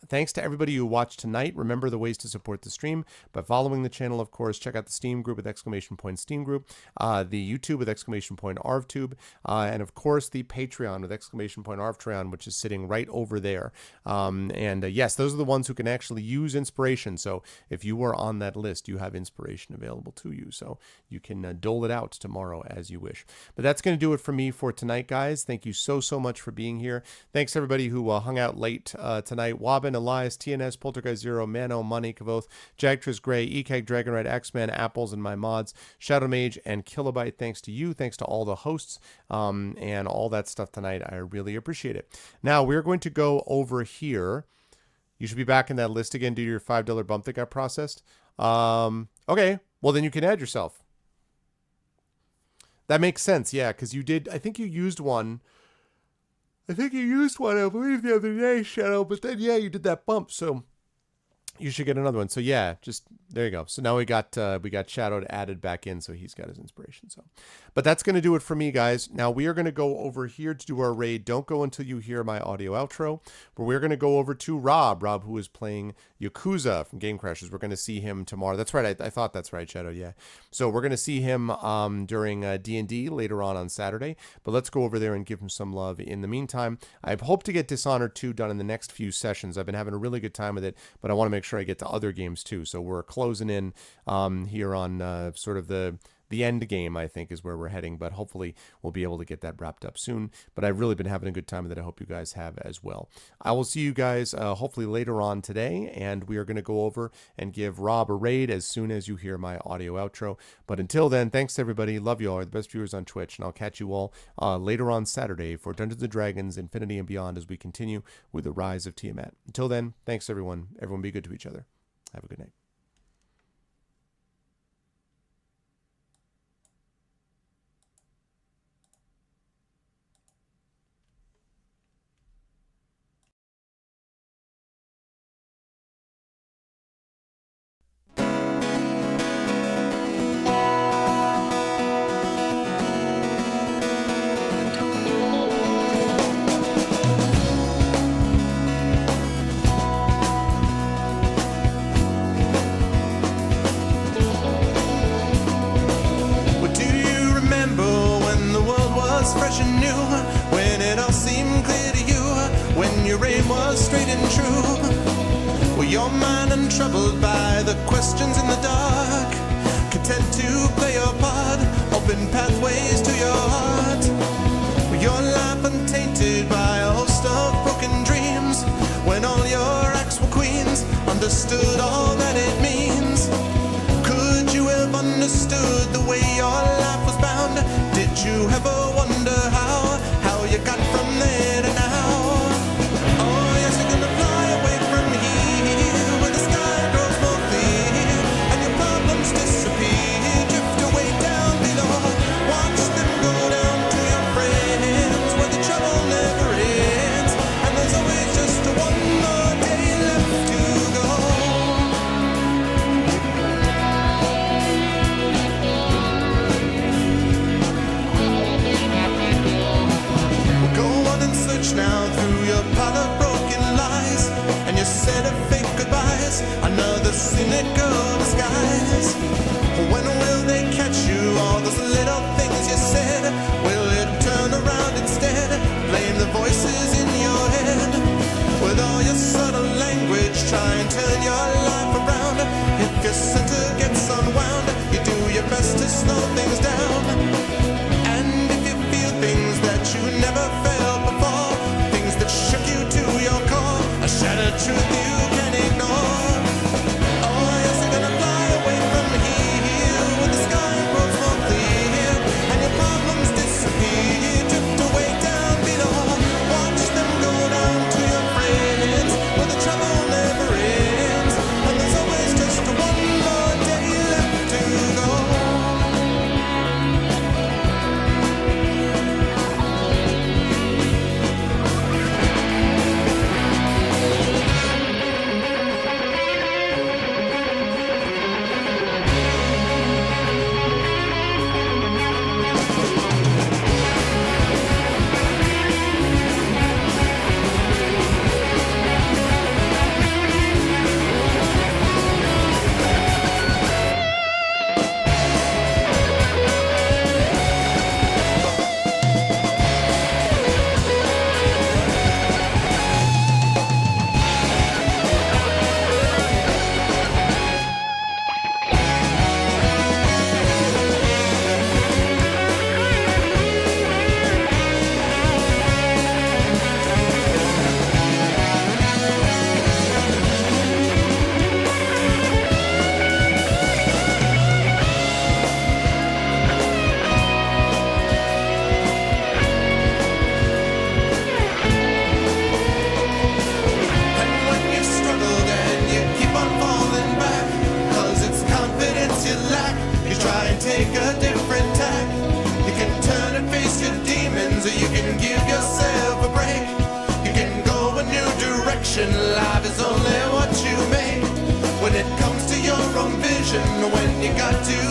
Thanks to everybody who watched tonight. Remember the ways to support the stream by following the channel, of course. Check out the Steam group with exclamation point Steam group, the YouTube with exclamation point ArvTube, and of course the Patreon with exclamation point ArvTreon, which is sitting right over there. Yes, those are the ones who can actually use inspiration. So if you are on that list, you have inspiration available to you. So you can dole it out tomorrow as you wish. But that's going to do it for me for tonight, guys. Thank you so much for being here. Thanks everybody who hung out late tonight. Wabin, Elias, TNS, Poltergeist Zero, Mano, Money, Kavoth, Jagtris Gray, Ekeg, Dragonride, X-Men, Apples, and my mods, Shadow Mage, and Kilobyte. Thanks to you. Thanks to all the hosts and all that stuff tonight. I really appreciate it. Now, we're going to go over here. You should be back in that list again due to your $5 bump that got processed. Okay, well, then you can add yourself. That makes sense, yeah, because you did, I think you used one. I believe, the other day, Shadow, but then, yeah, you did that bump, so you should get another one. So yeah, just there you go. So now we got Shadow added back in, so he's got his inspiration. So, but that's going to do it for me, guys. Now we are going to go over here to do our raid. Don't go until you hear my audio outro. But we're going to go over to Rob, who is playing Yakuza from Game Crashers. We're going to see him tomorrow. That's right. I thought that's right, Shadow. Yeah. So we're going to see him during D&D later on Saturday. But let's go over there and give him some love. In the meantime, I hope to get Dishonored 2 done in the next few sessions. I've been having a really good time with it, but I want to make sure I get to other games too. So we're closing in here on sort of the the end game, I think, is where we're heading, but hopefully we'll be able to get that wrapped up soon. But I've really been having a good time with it. I hope you guys have as well. I will see you guys hopefully later on today, and we are going to go over and give Rob a raid as soon as you hear my audio outro. But until then, thanks to everybody. Love you all. You're the best viewers on Twitch, and I'll catch you all later on Saturday for Dungeons & Dragons Infinity and Beyond as we continue with the Rise of Tiamat. Until then, thanks everyone. Everyone be good to each other. Have a good night. Fresh and new, when it all seemed clear to you, when your aim was straight and true. Were your mind untroubled by the questions in the dark, content to play your part, open pathways to your heart? Were your life untainted by a host of broken dreams, when all your acts were queens, understood all that it means? Could you have understood the way your life was bound? Did you ever wonder how you got from there to now? Oh yes, you're gonna fly away from here, where the sky grows more clear, and your problems disappear, drift away down below. Watch them go down to your friends, where the trouble never ends, and there's always just one more day left to go. Now through your pile of broken lies, and your set of fake goodbyes, another cynical disguise. When will they catch you? All those little things you said, will it turn around instead? Blame the voices in your head. With all your subtle language, try and turn your life around. If your center gets unwound, you do your best to slow things down. And if you feel things that you never felt before, shook you to your core, a shattered truth you can ignore. Oh yes, you're gonna fly away from here, when the sky grows more clear, and your problems disappear, drift away down below. Watch them go down to your friends, where the trouble never ends, and there's always just one more day left to go. Life is only what you make. When it comes to your own vision, when you got to